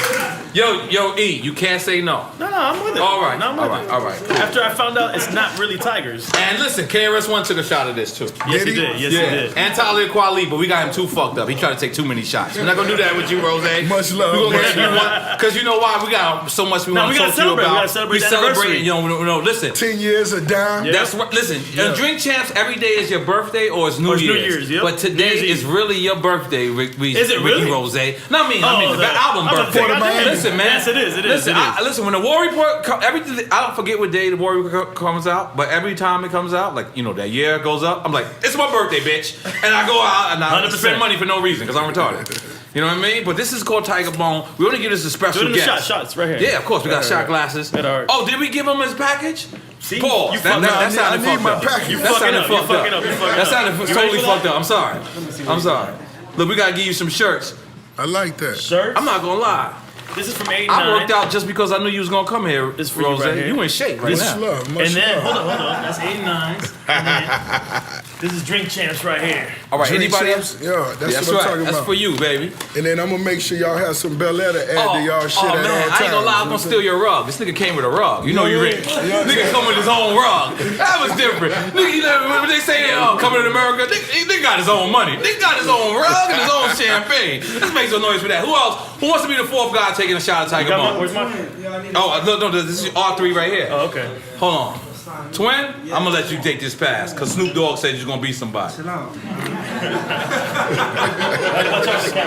[SPEAKER 4] Yo, E, you can't say no.
[SPEAKER 2] No, I'm with it.
[SPEAKER 4] All right.
[SPEAKER 2] No,
[SPEAKER 4] All right. Cool.
[SPEAKER 2] After I found out it's not really tigers.
[SPEAKER 4] And listen, KRS-One took a shot of this too.
[SPEAKER 2] Yes, he did. Yes, he did.
[SPEAKER 4] And Talib Kweli, but we got him too fucked up. He tried to take too many shots. We're not gonna do that with you, Rozay.
[SPEAKER 3] Much love.
[SPEAKER 4] We're gonna get you one, because you know why? We got so much we want to talk to you about.
[SPEAKER 2] We gotta celebrate.
[SPEAKER 4] We celebrating. No, listen.
[SPEAKER 3] 10 years of down.
[SPEAKER 4] Yeah. That's right. Listen, Drink Champs, every day is your birthday or it's New Year's.
[SPEAKER 2] Yep.
[SPEAKER 4] But today is really your birthday, Ricky Rozay. No, I mean the album birthday. Listen, man.
[SPEAKER 2] Yes, it is.
[SPEAKER 4] Listen, when the War Report, everything, I don't forget what day the War Report comes out, but every time it comes out, like, you know, that year goes up, I'm like, it's my birthday, bitch. And I go out and I
[SPEAKER 2] 100%.
[SPEAKER 4] spend money for no reason, because I'm retarded. You know what I mean? But this is called Tiger Bone. We want to give this a special guest.
[SPEAKER 2] Shots right here.
[SPEAKER 4] Yeah, of course. We got shot glasses. Oh, did we give him his package?
[SPEAKER 2] See?
[SPEAKER 4] Pause. That sounded fucked up. That sounded fucked up. That sounded totally fucked up. I'm sorry. Look, we got to give you some shirts.
[SPEAKER 3] I like that.
[SPEAKER 2] Shirts?
[SPEAKER 4] I'm not going to lie.
[SPEAKER 2] This is from 89.
[SPEAKER 4] I worked out just because I knew you was gonna come here,
[SPEAKER 2] This for
[SPEAKER 4] Rozay.
[SPEAKER 2] you right here.
[SPEAKER 4] You in shape right now.
[SPEAKER 3] Love,
[SPEAKER 2] and then, hold on. That's 89s. And then, this is Drink Champs right here.
[SPEAKER 4] All right,
[SPEAKER 3] Drink
[SPEAKER 4] anybody
[SPEAKER 3] Champs?
[SPEAKER 4] else?
[SPEAKER 3] Yeah, that's what I'm
[SPEAKER 4] right.
[SPEAKER 3] talking
[SPEAKER 4] That's
[SPEAKER 3] about.
[SPEAKER 4] for you, baby.
[SPEAKER 3] And then I'm gonna make sure y'all have some Bel Air to add to y'all shit at all times.
[SPEAKER 4] I ain't gonna lie, I'm gonna steal your rug. This nigga came with a rug. You know you rich. Nigga come with his own rug. That was different. Nigga, you know, when they say coming to America, nigga got his own money. Nigga got his own rug and his own champagne. Let's make some noise for that. Who else? Who wants to be the fourth guy taking a shot at Tiger Bone?
[SPEAKER 2] Where's mine?
[SPEAKER 4] Oh, no, this is R3 right here.
[SPEAKER 2] Oh, okay.
[SPEAKER 4] Hold on. Twin, I'm gonna let you take this pass, cause Snoop Dogg said you're gonna be somebody.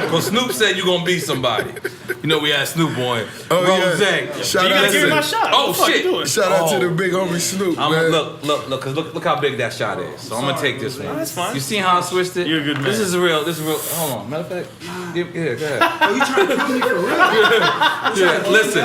[SPEAKER 4] Cause Snoop said you're gonna be somebody. You know we had Snoop on. Rozay.
[SPEAKER 3] Yeah. Shout
[SPEAKER 2] You
[SPEAKER 3] out
[SPEAKER 2] gotta give me my
[SPEAKER 3] to
[SPEAKER 2] shot.
[SPEAKER 4] Oh,
[SPEAKER 2] What the fuck
[SPEAKER 4] shit.
[SPEAKER 2] you doing?
[SPEAKER 3] shout out to the big homie Snoop, man.
[SPEAKER 4] Look how big that shot is. So I'm gonna take this one.
[SPEAKER 2] That's fine.
[SPEAKER 4] You see how I switched it?
[SPEAKER 2] You're a good man.
[SPEAKER 4] This is real. Hold on. Matter of fact, go ahead.
[SPEAKER 5] Oh, you trying to kill me for real?
[SPEAKER 4] Yeah, listen.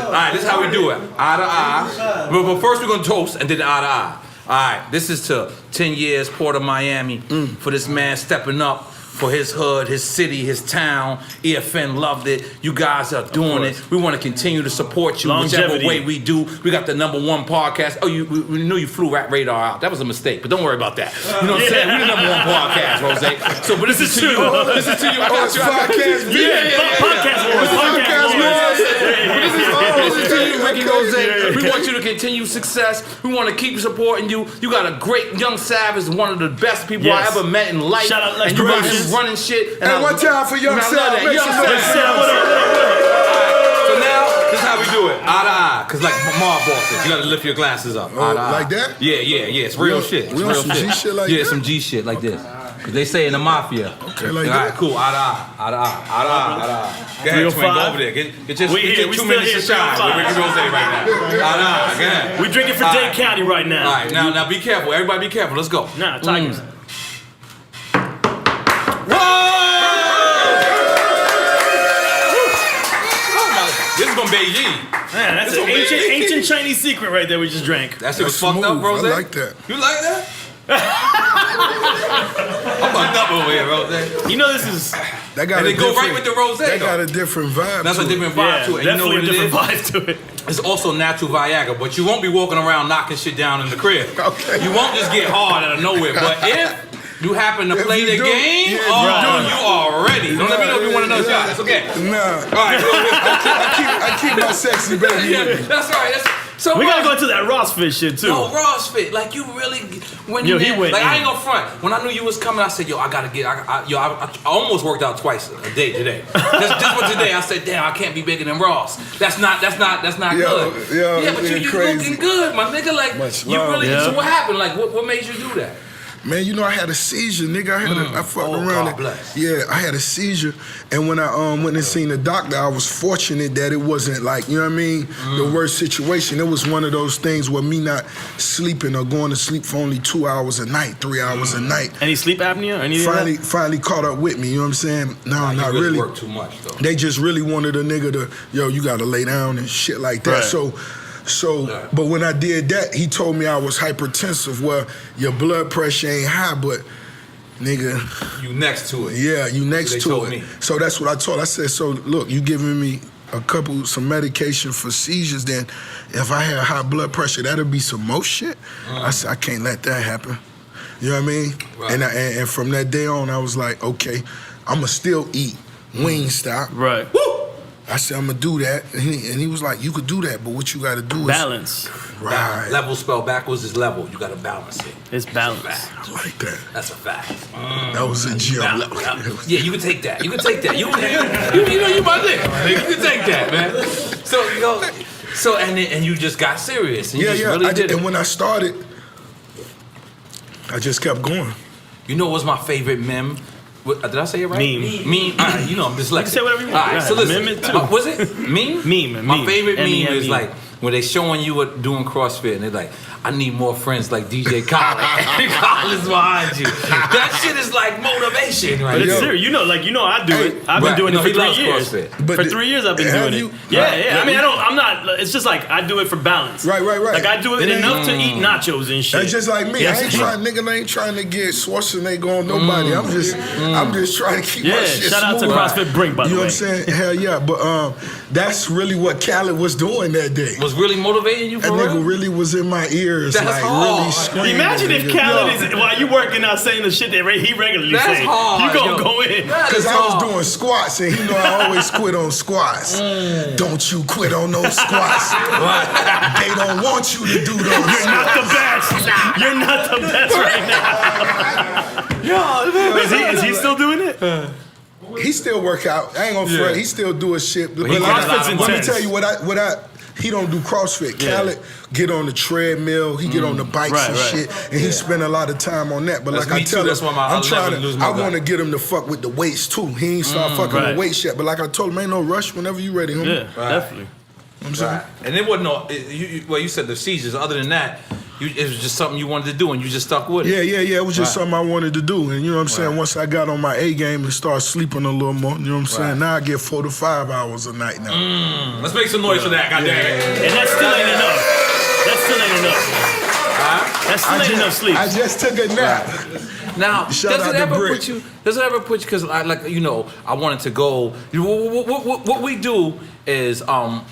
[SPEAKER 4] All right, this is how we do it. Eye to eye. But first we're gonna toast and then eye to eye. All right, this is to 10 years Port of Miami for this man stepping up for his hood, his city, his town. EFN loved it. You guys are doing it. We want to continue to support you whichever way we do. We got the #1 podcast. Oh, we knew you flew Rat Radar out. That was a mistake, but don't worry about that. You know what I'm saying? We're the #1 podcast, Rozay. So, but this is to you. This is to you. I got you.
[SPEAKER 3] Podcast
[SPEAKER 4] This is to you, Ricky Rozay. We want you to continue success. We want to keep supporting you. You got a great young Savage, one of the best people I ever met in life.
[SPEAKER 2] Shout out,
[SPEAKER 4] and you got him running shit.
[SPEAKER 3] And one time for young Savage.
[SPEAKER 4] So now, this is how we do it. Eye to eye. Cause like Marv boss said, you gotta lift your glasses up. Eye to eye.
[SPEAKER 3] Like that?
[SPEAKER 4] Yeah. It's real shit. It's
[SPEAKER 3] we on
[SPEAKER 4] real
[SPEAKER 3] some G shit like
[SPEAKER 4] yeah,
[SPEAKER 3] that?
[SPEAKER 4] some G shit like this. They say in the mafia.
[SPEAKER 3] Okay, like
[SPEAKER 4] all
[SPEAKER 3] that.
[SPEAKER 4] right, cool. Eye to eye. Go ahead, Twin, go over there. Get your 2 minutes to shine with Ricky Rozay right now. Eye to eye. Go ahead.
[SPEAKER 2] We drinking for Dade County right now.
[SPEAKER 4] All right, now be careful. Everybody be careful. Let's go.
[SPEAKER 2] Nah, Tigers.
[SPEAKER 4] This is from Beijing.
[SPEAKER 2] Man, that's an ancient Chinese secret right there we just drank.
[SPEAKER 4] That shit was fucked up, Rozay.
[SPEAKER 3] I like that.
[SPEAKER 4] You like that? I'm fucked up over here, Rozay.
[SPEAKER 2] You know this is...
[SPEAKER 3] That got
[SPEAKER 4] And
[SPEAKER 3] a
[SPEAKER 4] they go right
[SPEAKER 3] different-
[SPEAKER 4] with the Rozay,
[SPEAKER 3] That got
[SPEAKER 4] though.
[SPEAKER 3] a different vibe.
[SPEAKER 4] That's a
[SPEAKER 3] to it.
[SPEAKER 4] different vibe to it. And you know
[SPEAKER 2] definitely
[SPEAKER 4] what
[SPEAKER 2] a
[SPEAKER 4] it
[SPEAKER 2] different
[SPEAKER 4] is?
[SPEAKER 2] vibe to it.
[SPEAKER 4] It's also natural Viagra, but you won't be walking around knocking shit down in the crib.
[SPEAKER 3] Okay.
[SPEAKER 4] You won't just get hard out of nowhere. But if you happen to play
[SPEAKER 3] you
[SPEAKER 4] the
[SPEAKER 3] do,
[SPEAKER 4] game,
[SPEAKER 3] yeah,
[SPEAKER 4] you are ready. Don't let me know if you want another shot. It's okay.
[SPEAKER 3] Nah.
[SPEAKER 4] All right.
[SPEAKER 3] I keep my sexy baby with me.
[SPEAKER 4] That's right. So
[SPEAKER 2] We gotta go to that Ross Fit shit too.
[SPEAKER 4] No, Ross Fit. Like you really, when
[SPEAKER 2] Yo,
[SPEAKER 4] you
[SPEAKER 2] he went
[SPEAKER 4] like
[SPEAKER 2] in.
[SPEAKER 4] I ain't gonna front. When I knew you was coming, I said, yo, I gotta get. I almost worked out twice a day today. just for today, I said, damn, I can't be bigger than Ross. That's not good. Yeah, but you looking good, my nigga. Like
[SPEAKER 3] Much
[SPEAKER 4] you
[SPEAKER 3] love.
[SPEAKER 4] really.
[SPEAKER 2] Yeah.
[SPEAKER 4] So what happened? Like what made you do that?
[SPEAKER 3] Man, you know I had a seizure, nigga. I fucked
[SPEAKER 4] Oh,
[SPEAKER 3] around.
[SPEAKER 4] God bless.
[SPEAKER 3] Yeah, I had a seizure, and when I went and seen the doctor, I was fortunate that it wasn't like, you know what I mean, the worst situation. It was one of those things where me not sleeping or going to sleep for only 2 hours a night, 3 hours a night.
[SPEAKER 2] Any sleep apnea or anything?
[SPEAKER 3] Finally caught up with me. You know what I'm saying? No,
[SPEAKER 4] You
[SPEAKER 3] not
[SPEAKER 4] really
[SPEAKER 3] really.
[SPEAKER 4] work too much though.
[SPEAKER 3] They just really wanted a nigga to, yo, you gotta lay down and shit like that.
[SPEAKER 2] Right.
[SPEAKER 3] So, but when I did that, he told me I was hypertensive. Well, your blood pressure ain't high, but nigga,
[SPEAKER 4] You next to it.
[SPEAKER 3] yeah, you next
[SPEAKER 4] They
[SPEAKER 3] to
[SPEAKER 4] told
[SPEAKER 3] it.
[SPEAKER 4] me.
[SPEAKER 3] So that's what I told. I said, so look, you giving me some medication for seizures, then if I had high blood pressure, that'll be some more shit. I said, I can't let that happen. You know what I mean?
[SPEAKER 4] Right.
[SPEAKER 3] And from that day on, I was like, okay, I'ma still eat Wingstop.
[SPEAKER 2] Right.
[SPEAKER 3] I said, I'm gonna do that. And he was like, you could do that, but what you gotta do is
[SPEAKER 2] Balance.
[SPEAKER 3] Right.
[SPEAKER 4] Level spelled backwards is level. You gotta balance it.
[SPEAKER 2] It's balance.
[SPEAKER 3] I like that.
[SPEAKER 4] That's a fact.
[SPEAKER 3] That was a gym.
[SPEAKER 4] Yeah, you can take that. You can take that. You know you my nigga. You can take that, man. So you know, and you just got serious. And you just really did it.
[SPEAKER 3] And when I started, I just kept going.
[SPEAKER 4] You know what was my favorite meme? Did I say it right?
[SPEAKER 2] Meme.
[SPEAKER 4] All right, you know I'm dyslexic.
[SPEAKER 2] You can say whatever you want.
[SPEAKER 4] All right,
[SPEAKER 2] Yeah,
[SPEAKER 4] so listen.
[SPEAKER 2] meme it too.
[SPEAKER 4] Was it meme?
[SPEAKER 2] Meme.
[SPEAKER 4] My favorite meme
[SPEAKER 2] M-E-M-E.
[SPEAKER 4] is like when they showing you what doing CrossFit and they're like, I need more friends like DJ Khaled. Khaled's behind you. That shit is like motivation, right?
[SPEAKER 2] But it's
[SPEAKER 3] Yo.
[SPEAKER 2] serious. You know I do it. I've been
[SPEAKER 4] Right.
[SPEAKER 2] doing
[SPEAKER 4] No,
[SPEAKER 2] it for
[SPEAKER 4] he
[SPEAKER 2] 3
[SPEAKER 4] loves
[SPEAKER 2] years.
[SPEAKER 4] CrossFit.
[SPEAKER 3] But
[SPEAKER 2] For 3 years I've been
[SPEAKER 3] have
[SPEAKER 2] doing
[SPEAKER 3] you?
[SPEAKER 2] it. Yeah,
[SPEAKER 3] Right.
[SPEAKER 2] yeah. I mean, I'm not. It's just like I do it for balance.
[SPEAKER 3] Right.
[SPEAKER 2] Like I do it enough to eat nachos and shit.
[SPEAKER 3] That's just like me.
[SPEAKER 2] Yes.
[SPEAKER 3] I ain't trying to get Schwarzenegger on nobody. I'm just trying to keep my
[SPEAKER 2] Yeah.
[SPEAKER 3] shit
[SPEAKER 2] Shout out to
[SPEAKER 3] smooth.
[SPEAKER 2] CrossFit Brink, by the
[SPEAKER 3] You know
[SPEAKER 2] way.
[SPEAKER 3] what I'm saying? Hell yeah. But that's really what Khaled was doing that day.
[SPEAKER 4] Was really motivating you
[SPEAKER 3] That
[SPEAKER 4] for
[SPEAKER 3] nigga
[SPEAKER 4] real?
[SPEAKER 3] really was in my ears,
[SPEAKER 4] That's
[SPEAKER 3] like
[SPEAKER 4] hard.
[SPEAKER 3] really screaming.
[SPEAKER 2] Imagine if
[SPEAKER 3] nigga.
[SPEAKER 2] Khaled is while you working out saying the shit that he regularly
[SPEAKER 4] That's
[SPEAKER 2] say.
[SPEAKER 4] hard,
[SPEAKER 2] You gonna
[SPEAKER 4] yo.
[SPEAKER 2] go in.
[SPEAKER 4] That
[SPEAKER 3] Cause
[SPEAKER 4] is
[SPEAKER 3] I was
[SPEAKER 4] hard.
[SPEAKER 3] doing squats and he know I always quit on squats. Don't you quit on those squats. They don't want you to do those.
[SPEAKER 2] You're not the best. You're not the best right now. Is he still doing it?
[SPEAKER 3] He still work out. I ain't gonna fret. He still do his shit. But
[SPEAKER 4] he
[SPEAKER 3] like,
[SPEAKER 4] got a lot of
[SPEAKER 3] let me
[SPEAKER 2] intense.
[SPEAKER 3] tell you what I he don't do CrossFit.
[SPEAKER 2] Yeah.
[SPEAKER 3] Khaled get on the treadmill. He get on the bikes
[SPEAKER 2] Right,
[SPEAKER 3] and
[SPEAKER 2] right.
[SPEAKER 3] shit, and he spend a lot of time on that. But
[SPEAKER 4] That's
[SPEAKER 3] like
[SPEAKER 4] me
[SPEAKER 3] I tell
[SPEAKER 4] too. That's
[SPEAKER 3] him,
[SPEAKER 4] why I'll
[SPEAKER 3] I'm trying
[SPEAKER 4] never lose
[SPEAKER 3] to.
[SPEAKER 4] my
[SPEAKER 3] I
[SPEAKER 4] gut.
[SPEAKER 3] want to get him to fuck with the weights too. He ain't start fucking
[SPEAKER 2] right.
[SPEAKER 3] with weights yet. But like I told him, ain't no rush. Whenever you ready, homie.
[SPEAKER 2] Yeah, definitely.
[SPEAKER 3] I'm saying.
[SPEAKER 4] Right. And it wasn't no. You said the seizures. Other than that, it was just something you wanted to do, and you just stuck with it.
[SPEAKER 3] Yeah. It was just
[SPEAKER 4] Right.
[SPEAKER 3] something I wanted to do. And you know what I'm saying?
[SPEAKER 4] Right.
[SPEAKER 3] Once I got on my A game and started sleeping a little more, you know what I'm saying?
[SPEAKER 4] Right.
[SPEAKER 3] Now I get 4 to 5 hours a night now.
[SPEAKER 4] Let's make some noise for that, goddamn it.
[SPEAKER 2] And that still ain't enough. That still ain't enough. That still ain't enough sleep.
[SPEAKER 3] I just took a nap.
[SPEAKER 4] Now,
[SPEAKER 3] Shout
[SPEAKER 4] does
[SPEAKER 3] out
[SPEAKER 4] it
[SPEAKER 3] to
[SPEAKER 4] ever
[SPEAKER 3] Brick.
[SPEAKER 4] put you? Does it ever put you? Because I wanted to go. What we do is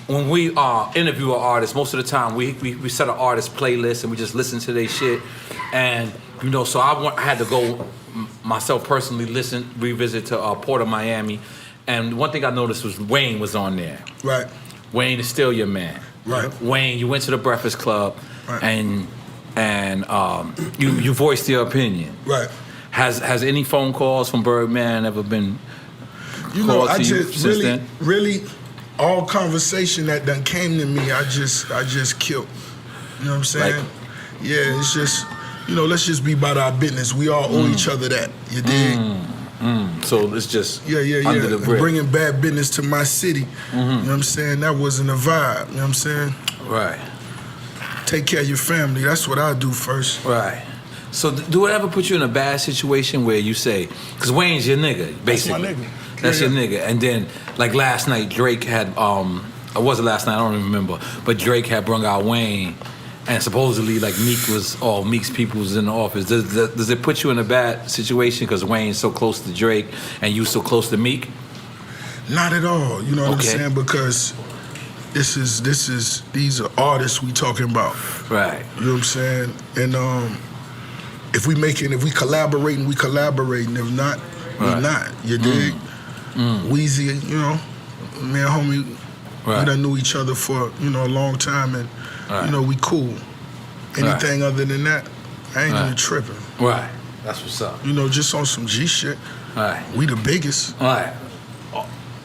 [SPEAKER 4] when we interview an artist, most of the time we set an artist playlist and we just listen to their shit, and so I had to go myself personally revisit to Port of Miami, and one thing I noticed was Wayne was on there.
[SPEAKER 3] Right.
[SPEAKER 4] Wayne is still your man.
[SPEAKER 3] Right.
[SPEAKER 4] Wayne, you went to the Breakfast Club,
[SPEAKER 3] Right.
[SPEAKER 4] and you voiced your opinion.
[SPEAKER 3] Right.
[SPEAKER 4] Has any phone calls from Birdman ever been
[SPEAKER 3] You know,
[SPEAKER 4] called
[SPEAKER 3] I
[SPEAKER 4] to you
[SPEAKER 3] just
[SPEAKER 4] since then?
[SPEAKER 3] really, all conversation that done came to me, I just killed. You know what I'm saying?
[SPEAKER 4] Like-
[SPEAKER 3] Yeah, it's just you know, let's just be about our business. We all owe each other that. You dig?
[SPEAKER 4] So it's just
[SPEAKER 3] Yeah.
[SPEAKER 4] under the brick.
[SPEAKER 3] Bringing bad business to my city. You know what I'm saying? That wasn't a vibe. You know what I'm saying?
[SPEAKER 4] Right.
[SPEAKER 3] Take care of your family. That's what I do first.
[SPEAKER 4] Right. So do it ever put you in a bad situation where you say, because Wayne's your nigga, basically.
[SPEAKER 3] That's my nigga.
[SPEAKER 4] That's
[SPEAKER 3] Yeah,
[SPEAKER 4] your
[SPEAKER 3] yeah.
[SPEAKER 4] nigga. And then, like last night, Drake had, or was it last night? I don't even remember. But Drake had brung out Wayne, and supposedly, like, Meek's people was in the office. Does it put you in a bad situation because Wayne's so close to Drake and you so close to Meek?
[SPEAKER 3] Not at all. You know what I'm
[SPEAKER 4] Okay.
[SPEAKER 3] saying? Because these are artists we talking about.
[SPEAKER 4] Right.
[SPEAKER 3] You know what I'm saying? And if we collaborating, we collaborating. If not, we
[SPEAKER 4] Right.
[SPEAKER 3] not. You dig? Weezy, you know, me and homie,
[SPEAKER 4] Right.
[SPEAKER 3] we done knew each other for, you know, a long time, and
[SPEAKER 4] Right.
[SPEAKER 3] you know, we cool. Anything other than that, I ain't
[SPEAKER 4] Right.
[SPEAKER 3] even tripping.
[SPEAKER 4] Right. That's what's up.
[SPEAKER 3] You know, just on some G shit.
[SPEAKER 4] Right.
[SPEAKER 3] We the biggest.
[SPEAKER 4] Right.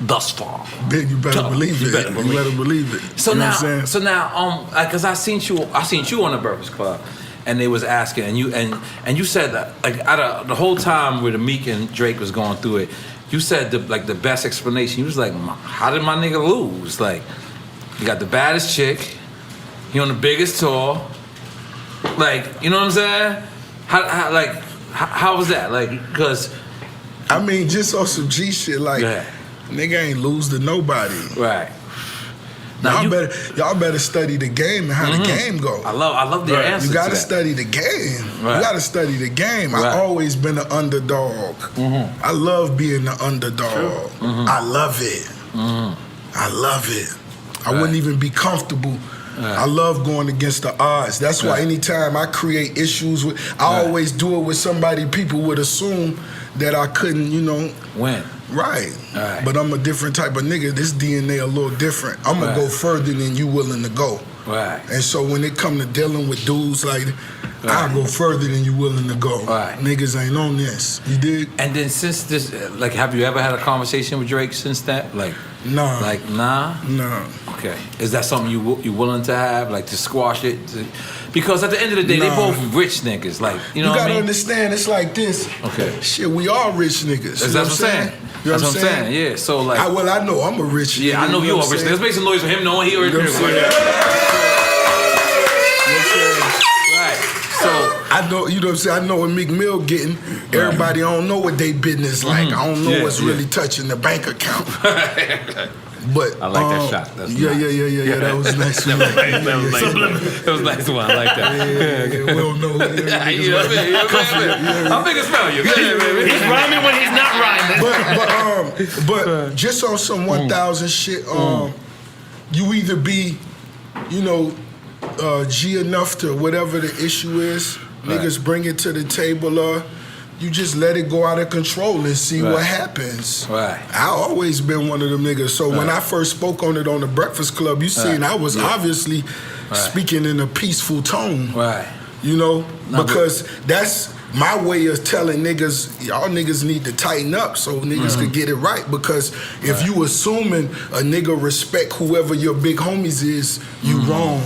[SPEAKER 4] Thus far.
[SPEAKER 3] Big, you better believe
[SPEAKER 4] You
[SPEAKER 3] it.
[SPEAKER 4] better believe it.
[SPEAKER 3] it.
[SPEAKER 4] So
[SPEAKER 3] you know
[SPEAKER 4] now,
[SPEAKER 3] what I'm saying?
[SPEAKER 4] because I seen you on the Breakfast Club, and they was asking, and you said that, like, out of the whole time where the Meek and Drake was going through it, you said the best explanation. You was like, how did my nigga lose? Like, you got the baddest chick, he on the biggest tour, like, you know what I'm saying? How was that? Like, because
[SPEAKER 3] I mean, just on some G shit, like,
[SPEAKER 4] Yeah.
[SPEAKER 3] nigga ain't lose to nobody.
[SPEAKER 4] right. Now
[SPEAKER 3] Y'all better study the game and how the game go.
[SPEAKER 4] I love their answer.
[SPEAKER 3] You gotta
[SPEAKER 4] to that.
[SPEAKER 3] study the game.
[SPEAKER 4] Right.
[SPEAKER 3] You gotta study the game.
[SPEAKER 4] Right.
[SPEAKER 3] I always been an underdog. I love being the underdog. I love it. I love it. I wouldn't even be comfortable. I love going against the odds. That's why anytime I create issues with, I always do it with somebody people would assume that I couldn't, you know.
[SPEAKER 4] Win.
[SPEAKER 3] Right.
[SPEAKER 4] Right.
[SPEAKER 3] But I'm a different type of nigga. This DNA a little different. I'm gonna
[SPEAKER 4] Right.
[SPEAKER 3] go further than you willing to go.
[SPEAKER 4] Right.
[SPEAKER 3] And so when it come to dealing with dudes like, I'll go further than you willing to go.
[SPEAKER 4] Right.
[SPEAKER 3] Niggas ain't on this. You dig?
[SPEAKER 4] And then since this, like, have you ever had a conversation with Drake since that? Like,
[SPEAKER 3] Nah.
[SPEAKER 4] like, nah?
[SPEAKER 3] Nah.
[SPEAKER 4] Okay. Is that something you willing to have, like, to squash it? Because at the end of the day, they
[SPEAKER 3] Nah.
[SPEAKER 4] both rich niggas. Like, you know
[SPEAKER 3] You
[SPEAKER 4] what I
[SPEAKER 3] gotta
[SPEAKER 4] mean?
[SPEAKER 3] understand, it's like this.
[SPEAKER 4] Okay.
[SPEAKER 3] Shit, we all rich niggas.
[SPEAKER 4] That's what I'm saying.
[SPEAKER 3] You know
[SPEAKER 4] That's what I'm saying. Yeah. So, like,
[SPEAKER 3] I know I'm a rich nigga.
[SPEAKER 4] yeah, I know
[SPEAKER 3] you
[SPEAKER 4] you
[SPEAKER 3] what
[SPEAKER 4] are
[SPEAKER 3] I'm
[SPEAKER 4] rich.
[SPEAKER 3] saying?
[SPEAKER 4] Let's make some noise for him knowing he already
[SPEAKER 3] You know
[SPEAKER 4] rich.
[SPEAKER 3] what I'm saying?
[SPEAKER 4] Right. So,
[SPEAKER 3] I know, you know what I'm saying? I know what Meek Mill getting. Everybody don't know what they business like. I don't know
[SPEAKER 4] Yeah,
[SPEAKER 3] what's
[SPEAKER 4] yeah.
[SPEAKER 3] really touching the bank account. But
[SPEAKER 4] I like that shot. That's
[SPEAKER 3] yeah,
[SPEAKER 4] nice.
[SPEAKER 3] yeah. That was nice.
[SPEAKER 4] That was nice. That was nice one. I like that.
[SPEAKER 3] Yeah, we don't know.
[SPEAKER 4] You know what I mean? I'm big as hell. You.
[SPEAKER 2] He's rhyming when he's not rhyming.
[SPEAKER 3] But just on some 1,000 shit, you either be, you know, G enough to whatever the issue is, niggas bring it to the table, or you just let it go out of control and see what happens.
[SPEAKER 4] Right.
[SPEAKER 3] I always been one of them niggas. So when I first spoke on it on the Breakfast Club, you seen I was obviously speaking in a peaceful tone.
[SPEAKER 4] Right.
[SPEAKER 3] You know,
[SPEAKER 4] No,
[SPEAKER 3] because that's my way of telling niggas, y'all niggas need to tighten up so niggas could get it right. Because if you assuming a nigga respect whoever your big homies is, you wrong.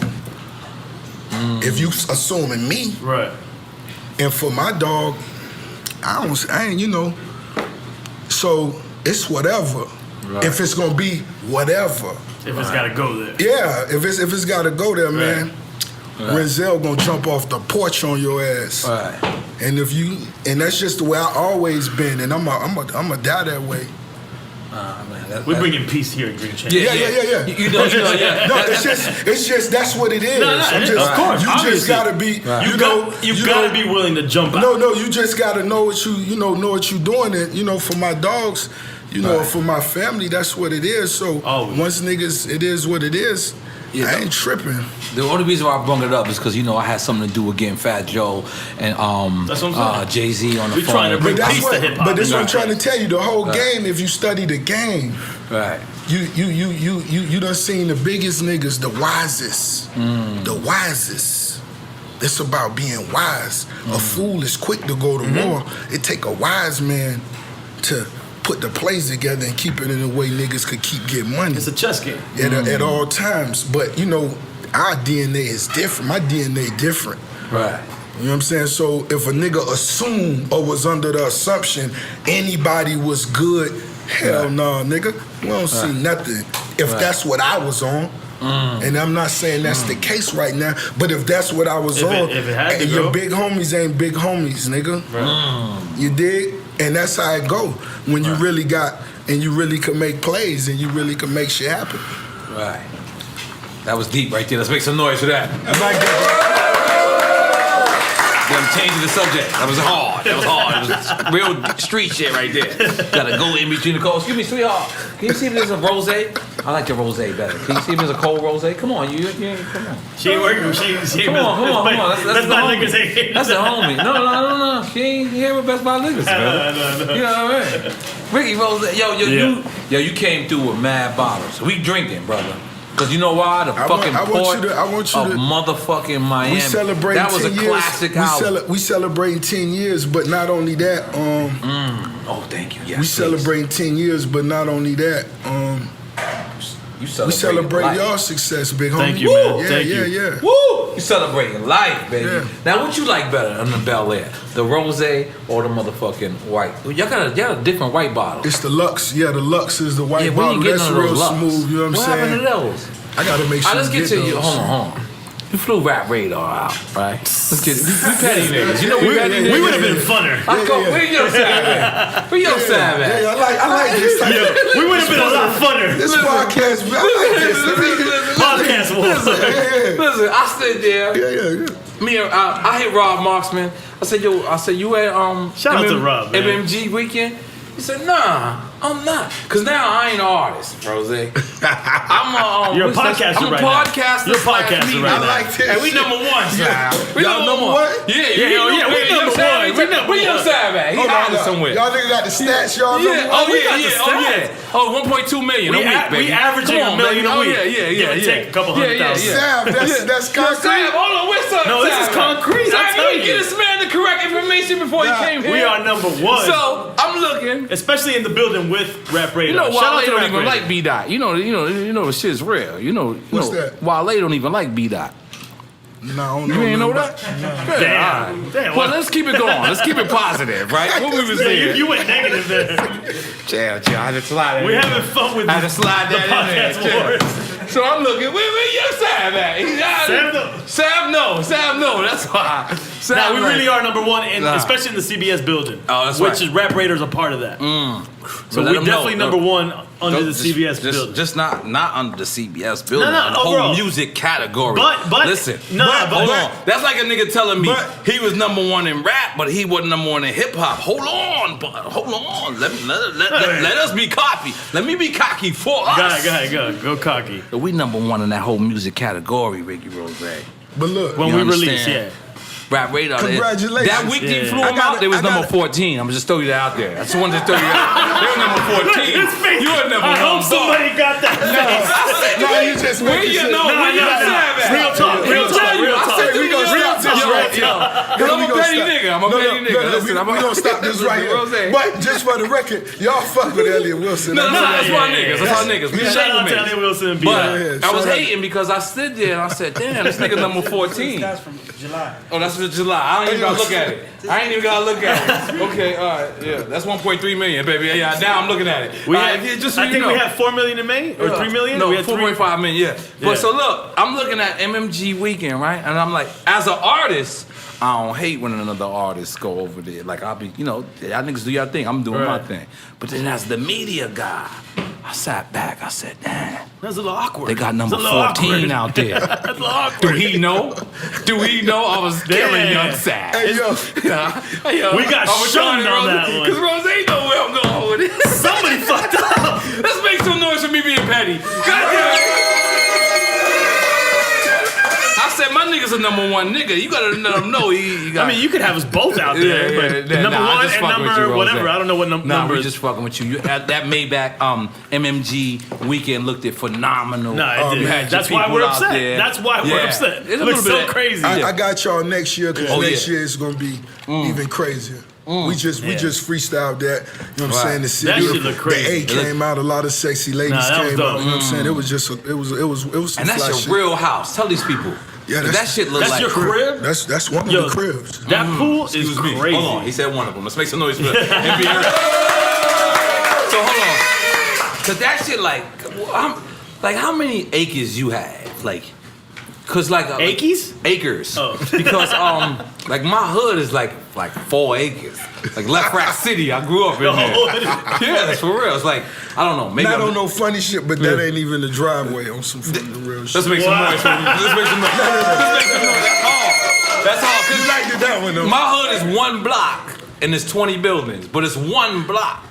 [SPEAKER 3] If you assuming me,
[SPEAKER 2] Right.
[SPEAKER 3] and for my dog, I ain't, you know. So it's whatever.
[SPEAKER 4] Right.
[SPEAKER 3] If it's gonna be whatever.
[SPEAKER 2] If it's gotta go there.
[SPEAKER 3] Yeah, if it's gotta go there, man. Renzel gonna jump off the porch on your ass.
[SPEAKER 4] Right.
[SPEAKER 3] And that's just the way I always been, and I'm a die that way.
[SPEAKER 4] Man,
[SPEAKER 2] We're bringing peace here at Green Chain.
[SPEAKER 3] Yeah.
[SPEAKER 4] You know, yeah.
[SPEAKER 3] No, it's just that's what it is.
[SPEAKER 2] No,
[SPEAKER 3] I'm just,
[SPEAKER 2] of course,
[SPEAKER 3] you
[SPEAKER 2] obviously.
[SPEAKER 3] just gotta be,
[SPEAKER 2] You gotta be willing to jump out.
[SPEAKER 3] No, you just gotta know what know what you doing. And you know, for my dogs, you know, for my family, that's what it is. So once niggas, it is what it is.
[SPEAKER 4] Yeah,
[SPEAKER 3] I ain't tripping.
[SPEAKER 4] The only reason why I brought it up is because, you know, I had something to do with getting Fat Joe and
[SPEAKER 2] That's what I'm saying.
[SPEAKER 4] Jay-Z on the
[SPEAKER 2] We
[SPEAKER 4] phone.
[SPEAKER 2] trying to bring
[SPEAKER 3] But that's
[SPEAKER 2] peace
[SPEAKER 3] what.
[SPEAKER 2] to hip hop.
[SPEAKER 3] But this is what I'm
[SPEAKER 4] Right.
[SPEAKER 3] trying to tell you. The whole game. If you study the game,
[SPEAKER 4] Right.
[SPEAKER 3] you done seen the biggest niggas, the wisest, the wisest. It's about being wise. A fool is quick to go to war. It take a wise man to put the plays together and keep it in a way niggas could keep getting money.
[SPEAKER 2] It's a chess game.
[SPEAKER 3] At all times. But you know, our DNA is different. My DNA different.
[SPEAKER 4] Right.
[SPEAKER 3] You know what I'm saying? So if a nigga assumed or was under the assumption anybody was good, hell no, nigga. We don't see nothing. If that's what I was on. And I'm not saying that's the case right now, but if that's what I was on, and your big homies ain't big homies, nigga. You dig? And that's how it go when you really got, and you really can make plays, and you really can make shit happen.
[SPEAKER 4] Right. That was deep right there. Let's make some noise for that.
[SPEAKER 3] I like that.
[SPEAKER 4] I'm changing the subject. That was hard. That was hard. It was real street shit right there. Gotta go in between the cold. Excuse me, sweetheart. Can you see if there's a rosé? I like the rosé better. Can you see if there's a cold rosé? Come on, you come on.
[SPEAKER 2] She ain't working. She
[SPEAKER 4] come on. That's the homie. That's the homie. No. She ain't here with Best Buy niggas, man. No. You know what I mean? Ricky Rozay, you came through with mad bottles. We drinking, brother. Cause you know why? The fucking port of motherfucking Miami.
[SPEAKER 3] We celebrate
[SPEAKER 4] that was
[SPEAKER 3] 10
[SPEAKER 4] a
[SPEAKER 3] years.
[SPEAKER 4] classic album.
[SPEAKER 3] We celebrating 10 years, but not only that.
[SPEAKER 4] Oh, thank you. Yes,
[SPEAKER 3] we celebrating 10 years, but not only that. We celebrate y'all success, big homie.
[SPEAKER 2] Thank you, man.
[SPEAKER 3] Yeah,
[SPEAKER 2] Thank you.
[SPEAKER 3] Yeah.
[SPEAKER 4] Woo! You celebrating life, baby.
[SPEAKER 3] Yeah.
[SPEAKER 4] Now, what you like better on the Bel Air? The rosé or the motherfucking white? Y'all got a different white bottle.
[SPEAKER 3] It's the Lux. Yeah, the Lux is the white
[SPEAKER 4] when
[SPEAKER 3] bottle.
[SPEAKER 4] You
[SPEAKER 3] That's real smooth. You know what I'm saying?
[SPEAKER 4] What happened to those?
[SPEAKER 3] I gotta make sure.
[SPEAKER 4] Let's get to you. Hold on. You flew Rap Radar out, right? Let's get it. We petty niggas. You know we petty niggas.
[SPEAKER 2] We would have been funner.
[SPEAKER 4] Where your side at? Where your side at?
[SPEAKER 3] Yeah, I like this.
[SPEAKER 2] We would have been a lot funner.
[SPEAKER 3] This podcast, I like this.
[SPEAKER 2] Podcast wars.
[SPEAKER 4] Listen, I stood there.
[SPEAKER 3] Yeah.
[SPEAKER 4] Me and I hit Rob Marksman. I said, you at
[SPEAKER 2] Shout out to Rob, man.
[SPEAKER 4] MMG weekend? He said, nah, I'm not. Cause now I ain't an artist, Rozay.
[SPEAKER 2] You're a podcaster right now.
[SPEAKER 4] I'm a podcaster.
[SPEAKER 2] You're a podcaster right now.
[SPEAKER 3] I like this.
[SPEAKER 4] And we number one, Sal. We
[SPEAKER 3] number one?
[SPEAKER 4] Yeah, we number one. Where your Sal at? He hiding somewhere.
[SPEAKER 3] Y'all niggas got the stats, y'all number one?
[SPEAKER 4] Oh, 1.2 million a week, baby.
[SPEAKER 2] We averaging $1 million a week.
[SPEAKER 4] Yeah.
[SPEAKER 2] Take a couple $100,000.
[SPEAKER 3] Sam, that's concrete.
[SPEAKER 4] Sam, hold on, where's up?
[SPEAKER 2] No, this is concrete.
[SPEAKER 4] I tell you. Get this man the correct information before he came here.
[SPEAKER 2] We are number one.
[SPEAKER 4] So, I'm looking.
[SPEAKER 2] Especially in the building with Rap Radar.
[SPEAKER 4] You know,
[SPEAKER 2] Shout out
[SPEAKER 4] Wale
[SPEAKER 2] to
[SPEAKER 4] don't
[SPEAKER 2] Rap
[SPEAKER 4] even
[SPEAKER 2] Radar.
[SPEAKER 4] like B-Dot. You know the shit's real.
[SPEAKER 3] What's that?
[SPEAKER 4] Wale don't even like B-Dot.
[SPEAKER 3] No, I don't know.
[SPEAKER 4] You ain't know that?
[SPEAKER 2] Damn.
[SPEAKER 4] Well, let's keep it going. Let's keep it positive, right? What we was saying?
[SPEAKER 2] You went negative there.
[SPEAKER 4] Chill. I had to slide that.
[SPEAKER 2] We're having fun with
[SPEAKER 4] I had to slide
[SPEAKER 2] the
[SPEAKER 4] that in there.
[SPEAKER 2] podcast wars.
[SPEAKER 4] So I'm looking. Where your Sam at? Sam no. That's why.
[SPEAKER 2] Now we really are number one, especially in the CBS building.
[SPEAKER 4] Oh, that's
[SPEAKER 2] which is Rap Radar's a part of that. So we're definitely number one under the CBS building.
[SPEAKER 4] Just not under the CBS building.
[SPEAKER 2] No,
[SPEAKER 4] the whole music category.
[SPEAKER 2] But
[SPEAKER 4] listen, hold on. That's like a nigga telling me he was number one in rap, but he wasn't number one in hip hop. Hold on. Let us be cocky. Let me be cocky for us.
[SPEAKER 2] Go cocky.
[SPEAKER 4] We number one in that whole music category, Ricky Rozay.
[SPEAKER 3] But look,
[SPEAKER 2] when we release,
[SPEAKER 4] Rap Radar.
[SPEAKER 3] Congratulations.
[SPEAKER 4] That week they flew them out, they was number 14. I'm just throw you that out there. I just wanted to throw you out. They were number 14. You were number one.
[SPEAKER 2] I hope somebody got that.
[SPEAKER 3] No, you just
[SPEAKER 4] where you know? Where you at?
[SPEAKER 2] Real talk.
[SPEAKER 3] I said we gonna stop this right here.
[SPEAKER 4] Cause I'm a petty nigga. Listen,
[SPEAKER 3] we gonna stop this right here. But just for the record, y'all fuck with Elliot Wilson.
[SPEAKER 4] No, that's my niggas. That's our niggas. We
[SPEAKER 2] Shout out to
[SPEAKER 4] shake
[SPEAKER 2] Elliot Wilson.
[SPEAKER 4] But I was hating because I stood there and I said, damn, this nigga number 14.
[SPEAKER 5] That's from July.
[SPEAKER 4] Oh, that's for July. I ain't even gotta look at it. Okay, all right, yeah, that's 1.3 million, baby. Yeah, now I'm looking at it.
[SPEAKER 2] I think we had 4 million in May or 3 million.
[SPEAKER 4] No,
[SPEAKER 2] we had
[SPEAKER 4] 4.5 million. Yeah. But so look, I'm looking at MMG weekend, right? And I'm like, as an artist, I don't hate when another artist go over there. Like I'll be, y'all niggas do your thing. I'm doing my thing. But then as the media guy, I sat back. I said, damn.
[SPEAKER 2] That's a little awkward.
[SPEAKER 4] They got number 14 out there.
[SPEAKER 2] That's a little awkward.
[SPEAKER 4] Do he know I was killing Young Sad?
[SPEAKER 3] Hey, yo.
[SPEAKER 2] We got shunned on that one.
[SPEAKER 4] Because Rozay know where I'm going with it.
[SPEAKER 2] Somebody fucked up.
[SPEAKER 4] Let's make some noise for me being petty. Goddamn. I said my nigga's a number one nigga. You gotta let him know he got.
[SPEAKER 2] I mean, you could have us both out there, but number one and number whatever. I don't know what number.
[SPEAKER 4] Nah, we just fucking with you. That Maybach MMG weekend looked it phenomenal.
[SPEAKER 2] No, it did. That's why we're upset. That's why we're upset. It looks so crazy.
[SPEAKER 3] I got y'all next year because next year it's gonna be even crazier. We just freestyled that. You know what I'm saying? The city,
[SPEAKER 2] that shit look crazy.
[SPEAKER 3] The A came out. A lot of sexy ladies came out. You know what I'm saying? It was just it was some
[SPEAKER 4] and that's
[SPEAKER 3] fly
[SPEAKER 4] your
[SPEAKER 3] shit.
[SPEAKER 4] real house. Tell these people.
[SPEAKER 3] Yeah,
[SPEAKER 1] that shit look
[SPEAKER 2] That's
[SPEAKER 1] like
[SPEAKER 2] your crib?
[SPEAKER 3] That's one of the cribs.
[SPEAKER 2] That pool is
[SPEAKER 4] Excuse me.
[SPEAKER 2] crazy.
[SPEAKER 4] Hold on. He said one of them. Let's make some noise for it. So hold on.
[SPEAKER 1] Cause that shit like how many acres you have? Like, cause like
[SPEAKER 2] Acres?
[SPEAKER 1] Acres.
[SPEAKER 2] Oh.
[SPEAKER 1] Because like my hood is like 4 acres. Like Left Rack City, I grew up in there. Yeah, that's for real. It's like I don't know. Maybe
[SPEAKER 3] Not on no funny shit, but that ain't even the driveway on some fucking real shit.
[SPEAKER 4] Let's make some noise. Let's make some noise. Let's make some noise. That's all. Cause
[SPEAKER 3] like that one though.
[SPEAKER 1] my hood is 1 block and there's 20 buildings, but it's 1 block.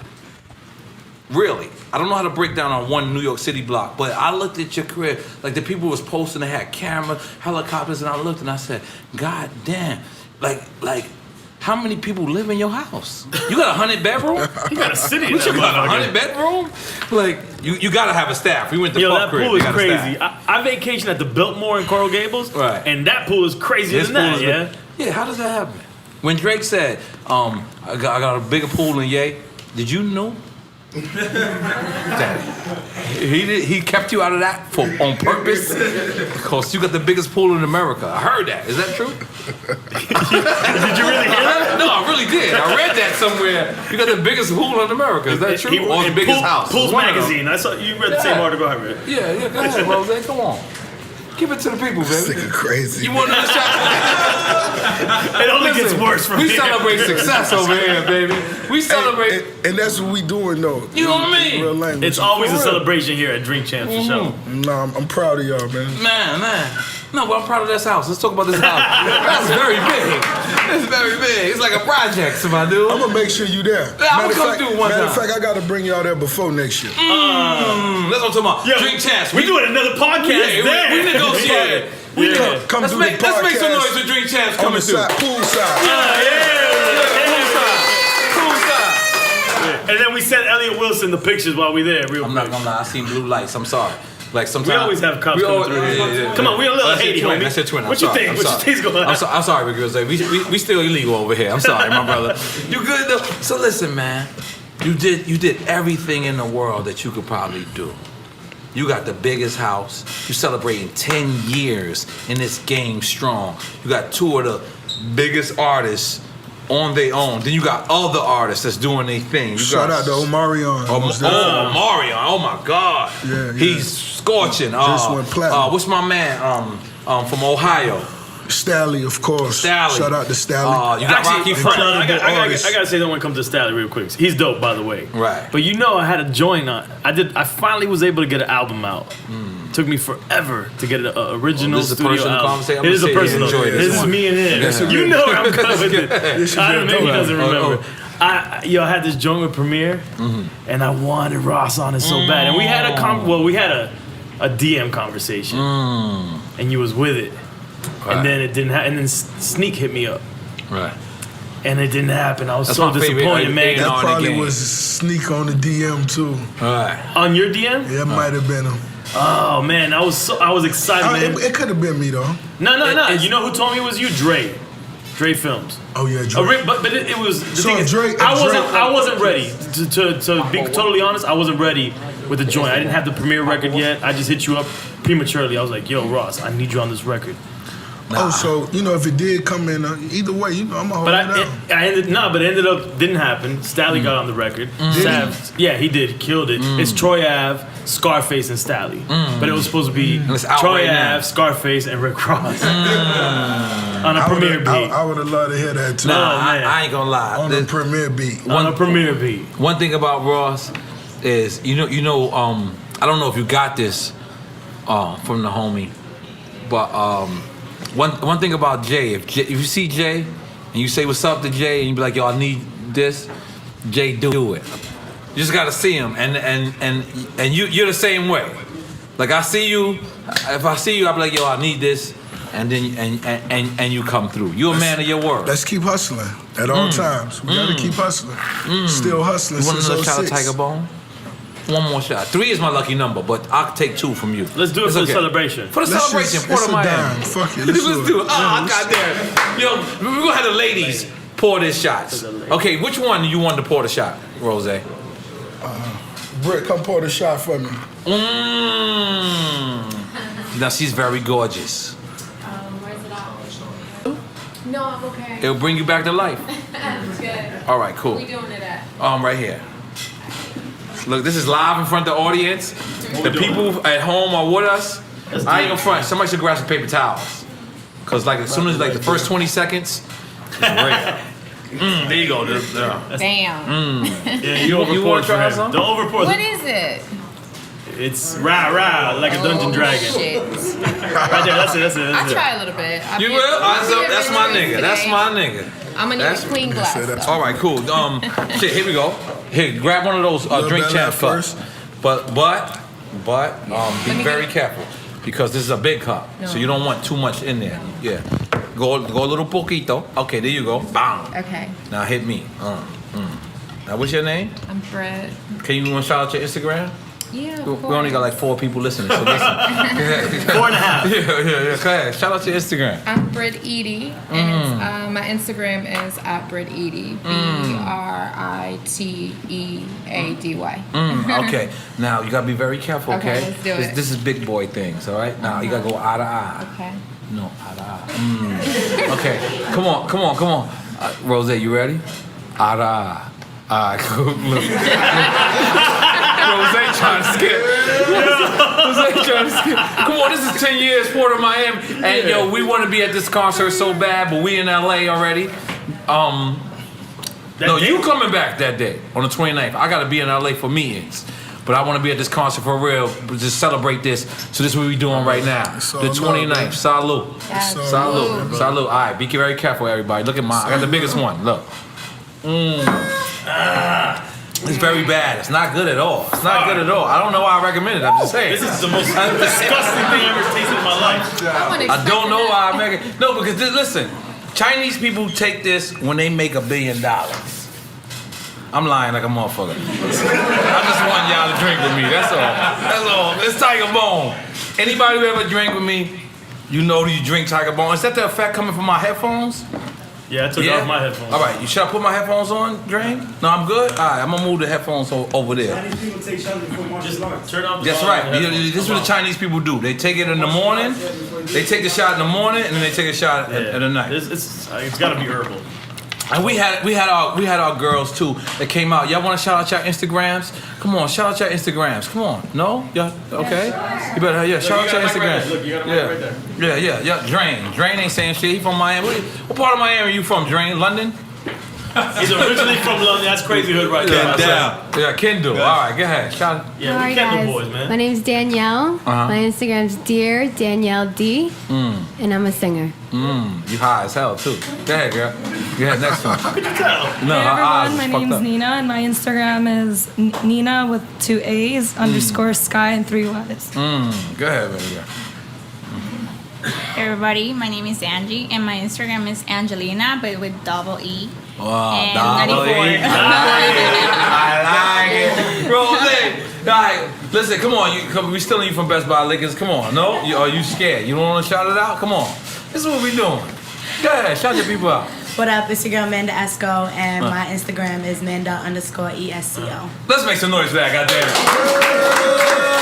[SPEAKER 1] Really. I don't know how to break down on 1 New York City block, but I looked at your crib, like the people was posting, they had cameras, helicopters, and I looked and I said, God damn, like, how many people live in your house? You got 100 bedroom?
[SPEAKER 2] You got a city in
[SPEAKER 1] What
[SPEAKER 2] that
[SPEAKER 1] you got,
[SPEAKER 2] motherfucker.
[SPEAKER 1] 100 bedroom? Like, you gotta have a staff. We went to
[SPEAKER 2] Yo,
[SPEAKER 1] Puff
[SPEAKER 2] that
[SPEAKER 1] crib,
[SPEAKER 2] pool
[SPEAKER 1] they
[SPEAKER 2] is
[SPEAKER 1] got a
[SPEAKER 2] crazy.
[SPEAKER 1] staff.
[SPEAKER 2] I vacationed at the Biltmore in Coral Gables,
[SPEAKER 1] Right.
[SPEAKER 2] and that pool is crazier
[SPEAKER 1] This
[SPEAKER 2] than that,
[SPEAKER 1] pool is- Yeah, how does that happen? When Drake said, I got a bigger pool than Ye, did you know? That he kept you out of that on purpose because you got the biggest pool in America. I heard that. Is that true?
[SPEAKER 2] Did you really hear that?
[SPEAKER 1] No, I really did. I read that somewhere. You got the biggest pool in America. Is that true? Or the biggest house?
[SPEAKER 2] Pools
[SPEAKER 1] One of them.
[SPEAKER 2] magazine. I saw you read the same article I read.
[SPEAKER 1] Yeah, go ahead, Rose. Come on. Give it to the people, baby.
[SPEAKER 3] Sick of crazy.
[SPEAKER 1] You want another shot?
[SPEAKER 2] It only gets worse from
[SPEAKER 1] We
[SPEAKER 2] here.
[SPEAKER 1] celebrate success over here, baby. We celebrate.
[SPEAKER 3] And that's what we doing though.
[SPEAKER 1] You know what I mean?
[SPEAKER 3] Real language.
[SPEAKER 2] It's always a
[SPEAKER 3] For real.
[SPEAKER 2] celebration here at Drink Champs for sure.
[SPEAKER 3] Nah, I'm proud of y'all, man.
[SPEAKER 1] Man. No, but I'm proud of this house. Let's talk about this house. That's very big. It's very big. It's like a project, so my dude.
[SPEAKER 3] I'm gonna make sure you there.
[SPEAKER 1] I'm gonna come through one
[SPEAKER 3] Matter of
[SPEAKER 1] time.
[SPEAKER 3] fact, I gotta bring y'all there before next year.
[SPEAKER 1] That's what I'm talking about.
[SPEAKER 2] Yo,
[SPEAKER 1] Drink Champs.
[SPEAKER 2] We doing another podcast
[SPEAKER 1] Yeah,
[SPEAKER 2] there.
[SPEAKER 1] we negotiated.
[SPEAKER 3] Come
[SPEAKER 1] Let's
[SPEAKER 3] do
[SPEAKER 1] make
[SPEAKER 3] the podcast
[SPEAKER 1] some noise for Drink Champs
[SPEAKER 3] on
[SPEAKER 1] coming
[SPEAKER 3] the
[SPEAKER 1] through.
[SPEAKER 3] side, pool side.
[SPEAKER 1] Cool side.
[SPEAKER 2] And then we sent Elliot Wilson the pictures while we there. Real
[SPEAKER 1] I'm
[SPEAKER 2] quick.
[SPEAKER 1] not gonna lie. I seen blue lights. I'm sorry. Like sometimes
[SPEAKER 2] We always have cops coming through.
[SPEAKER 1] Yeah.
[SPEAKER 2] Come on, we a little
[SPEAKER 1] That's your
[SPEAKER 2] Haiti,
[SPEAKER 1] twin.
[SPEAKER 2] homie.
[SPEAKER 1] That's your twin.
[SPEAKER 2] What you think? What you think's going on?
[SPEAKER 1] I'm sorry, Ricky Rozay. We still illegal over here. I'm sorry, my brother. You good though? So listen, man. You did everything in the world that you could probably do. You got the biggest house. You celebrating 10 years in this game strong. You got 2 of the biggest artists on their own. Then you got other artists that's doing their thing. You
[SPEAKER 3] Shout
[SPEAKER 1] got
[SPEAKER 3] out to Omarion.
[SPEAKER 1] Mario. Oh my God.
[SPEAKER 3] Yeah.
[SPEAKER 1] He's scorching.
[SPEAKER 3] Just went platinum.
[SPEAKER 1] What's my man? From Ohio.
[SPEAKER 3] Stally, of course.
[SPEAKER 1] Stally.
[SPEAKER 3] Shout out to Stally.
[SPEAKER 1] You got Rocky Front.
[SPEAKER 2] I
[SPEAKER 3] artists.
[SPEAKER 2] gotta say that when it comes to Stally real quick. He's dope, by the way.
[SPEAKER 1] Right.
[SPEAKER 2] But you know I had a joint on. I finally was able to get an album out. Took me forever to get an original
[SPEAKER 1] This is a
[SPEAKER 2] studio
[SPEAKER 1] personal
[SPEAKER 2] album.
[SPEAKER 1] conversation. I'm
[SPEAKER 2] It is a
[SPEAKER 1] gonna say
[SPEAKER 2] personal.
[SPEAKER 1] enjoy this
[SPEAKER 2] This is
[SPEAKER 1] one.
[SPEAKER 2] me and him.
[SPEAKER 1] Yeah.
[SPEAKER 2] You know where I'm coming with it.
[SPEAKER 3] This
[SPEAKER 2] I don't know if he doesn't remember.
[SPEAKER 1] Oh.
[SPEAKER 2] I had this joint with Premier, and I wanted Ross on it so bad. And we had a a DM conversation, and you was with it.
[SPEAKER 1] Right.
[SPEAKER 2] And then it didn't happen. And then Sneak hit me up.
[SPEAKER 1] Right.
[SPEAKER 2] And it didn't happen. I was
[SPEAKER 1] That's
[SPEAKER 2] so
[SPEAKER 1] my favorite,
[SPEAKER 2] disappointed, man.
[SPEAKER 3] That
[SPEAKER 1] on the
[SPEAKER 3] probably
[SPEAKER 1] game.
[SPEAKER 3] was Sneak on the DM too.
[SPEAKER 1] Right.
[SPEAKER 2] On your DM?
[SPEAKER 3] Yeah, it might have been him.
[SPEAKER 2] Oh man, I was excited, man.
[SPEAKER 3] It could have been me though.
[SPEAKER 2] No. You know who told me it was you? Dre Films.
[SPEAKER 3] Oh yeah, Drake.
[SPEAKER 2] But it was the
[SPEAKER 3] So
[SPEAKER 2] thing is,
[SPEAKER 3] Drake-
[SPEAKER 2] I
[SPEAKER 3] Drake-
[SPEAKER 2] wasn't ready to be totally honest. I wasn't ready with the joint. I didn't have the premiere record yet. I just hit you up prematurely. I was like, "Yo, Ross, I need you on this record."
[SPEAKER 3] Oh, so if it did come in, either way, I'm gonna hold
[SPEAKER 2] But
[SPEAKER 3] it down.
[SPEAKER 2] it ended up didn't happen. Stally got on the record. Sav, yeah, he did. He killed it. It's Troy Ave, Scarface, and Stally. But it was supposed to be
[SPEAKER 1] it's out
[SPEAKER 2] Troy
[SPEAKER 1] right now.
[SPEAKER 2] Ave, Scarface, and Rick Ross on a premiere beat.
[SPEAKER 3] I would have loved to hear that too.
[SPEAKER 1] Nah,
[SPEAKER 2] man.
[SPEAKER 1] I ain't gonna lie.
[SPEAKER 3] On the premiere beat.
[SPEAKER 2] On a premiere beat.
[SPEAKER 1] One thing about Ross is I don't know if you got this from the homie, but one thing about Jay, if you see Jay and you say what's up to Jay and you be like, yo, I need this, Jay do it. You just gotta see him, and you're the same way. Like I see you, if I see you, I be like, yo, I need this, and then and you come through. You're a man of your word.
[SPEAKER 3] Let's keep hustling at all times. We gotta keep hustling. Still hustling
[SPEAKER 1] You want
[SPEAKER 3] since
[SPEAKER 1] another shot of
[SPEAKER 3] 06.
[SPEAKER 1] Tiger Bone? One more shot. 3 is my lucky number, but I'll take 2 from you.
[SPEAKER 2] Let's do it
[SPEAKER 1] It's
[SPEAKER 2] for the
[SPEAKER 1] okay.
[SPEAKER 2] celebration.
[SPEAKER 1] For the
[SPEAKER 3] Let's
[SPEAKER 1] celebration,
[SPEAKER 3] just-
[SPEAKER 1] Port
[SPEAKER 3] it's
[SPEAKER 1] of
[SPEAKER 3] a
[SPEAKER 1] Miami.
[SPEAKER 3] dime. Fuck it,
[SPEAKER 1] Let's
[SPEAKER 3] let's
[SPEAKER 1] do
[SPEAKER 3] do
[SPEAKER 1] it.
[SPEAKER 3] it.
[SPEAKER 1] Oh, goddamn. Yo, we're gonna have the ladies pour their shots. Okay, which one do you want to pour the shot, Rose?
[SPEAKER 3] Britt, come pour the shot for me.
[SPEAKER 1] Now she's very gorgeous.
[SPEAKER 5] No, I'm okay.
[SPEAKER 4] It'll bring you back to life.
[SPEAKER 5] I'm good.
[SPEAKER 4] All right, cool.
[SPEAKER 5] Where we doing it at?
[SPEAKER 4] Right here. Look, this is live in front of the audience. The people at home are with us. I ain't gonna front. Somebody should grab some paper towels. Cause like as soon as like the first 20 seconds, it's great. There you go.
[SPEAKER 5] Bam.
[SPEAKER 2] Yeah, you
[SPEAKER 4] wanna try some?
[SPEAKER 2] Don't overpour.
[SPEAKER 5] What is it?
[SPEAKER 2] It's rah like a dungeon dragon.
[SPEAKER 5] Shit.
[SPEAKER 2] Right there, that's it.
[SPEAKER 5] I'll try a little bit.
[SPEAKER 4] You will? That's my nigga. That's my nigga.
[SPEAKER 5] I'm gonna need a clean glass. Though.
[SPEAKER 4] All right, cool. Shit, here we go. Here, grab one of those drink champ cups. But be very careful because this is a big cup, so you don't want too much in there. Yeah, go a little poquito. Okay, there you go. Bang.
[SPEAKER 5] Okay.
[SPEAKER 4] Now hit me. Now what's your name?
[SPEAKER 5] I'm Fred.
[SPEAKER 4] Can you want to shout out your Instagram?
[SPEAKER 5] Yeah.
[SPEAKER 4] We only got like 4 people listening, so listen.
[SPEAKER 2] 4.5.
[SPEAKER 4] Yeah. Go ahead. Shout out to your Instagram.
[SPEAKER 5] I'm Brit Edie, and it's, my Instagram is @BritEady. BRITEADY.
[SPEAKER 4] Okay. Now you gotta be very careful. Okay.
[SPEAKER 5] Let's do it.
[SPEAKER 4] This is big boy things. All right. Now you gotta go eye to eye.
[SPEAKER 5] Okay.
[SPEAKER 4] No, eye to eye. Okay. Come on. Rozay, you ready? Eye to eye. All right. Look. Rozay trying to skip. Come on, this is 10 years Port of Miami, and yo, we want to be at this concert so bad, but we in LA already. No, you coming back that day on the 29th. I gotta be in LA for meetings, but I want to be at this concert for real. Just celebrate this. So this is what we doing right now. The 29th. Salute. Salute. All right, be very careful, everybody. Look at mine. I got the biggest one. Look. It's very bad. It's not good at all. I don't know why I recommend it. I'm just saying.
[SPEAKER 2] This is the most disgusting thing I ever tasted in my life.
[SPEAKER 4] I don't know why I make it. No, because listen, Chinese people take this when they make $1 billion. I'm lying like a motherfucker. I just want y'all to drink with me. That's all. It's Tiger Bone. Anybody who ever drank with me, you know you drink Tiger Bone. Is that the effect coming from my headphones?
[SPEAKER 2] Yeah, I took off my headphones.
[SPEAKER 4] All right, should I put my headphones on, Drain? No, I'm good? All right, I'm going to move the headphones over there.
[SPEAKER 6] Chinese people take shots before martial arts.
[SPEAKER 2] Turn off the
[SPEAKER 4] That's right. This is what the Chinese people do. They take it in the morning, they take the shot in the morning, and then they take a shot at the night.
[SPEAKER 2] It's got to be herbal.
[SPEAKER 4] And we had our girls too that came out. Y'all want to shout out your Instagrams? Come on, shout out your Instagrams. Come on. No? Y'all okay? You better shout out your Instagrams.
[SPEAKER 2] Look, you got a mic right there.
[SPEAKER 4] Yeah. Drain ain't saying shit. He from Miami. What part of Miami are you from, Drain? London?
[SPEAKER 2] He's originally from London. That's crazy hood right there.
[SPEAKER 4] Yeah, Kendall. All right, go ahead. Shout.
[SPEAKER 2] Yeah,
[SPEAKER 7] Hi
[SPEAKER 2] we Kendall
[SPEAKER 7] guys,
[SPEAKER 2] boys, man.
[SPEAKER 7] my name's Danielle. My Instagram's Dear Danielle D, and I'm a singer.
[SPEAKER 4] You high as hell too. Go ahead, girl. Go ahead, next one.
[SPEAKER 2] How could you tell?
[SPEAKER 4] No,
[SPEAKER 8] Hey
[SPEAKER 4] her eyes
[SPEAKER 8] everyone, my
[SPEAKER 4] is fucked
[SPEAKER 8] name's
[SPEAKER 4] up.
[SPEAKER 8] Nina and my Instagram is Nina with 2 A's _ Sky and 3 Y's.
[SPEAKER 4] Go ahead, baby girl.
[SPEAKER 9] Hey everybody, my name is Angie and my Instagram is Angelina but with double E. And
[SPEAKER 4] double
[SPEAKER 9] 94.
[SPEAKER 4] E. I like it. Rozay. All right, listen, come on. We stealing you from Best Buy Liquors. Come on. No? Are you scared? You don't want to shout it out? Come on. This is what we doing. Go ahead, shout your people out.
[SPEAKER 10] What up? It's your girl Manda Esco, and my Instagram is Manda_ESCO.
[SPEAKER 4] Let's make some noise for that, goddamn it.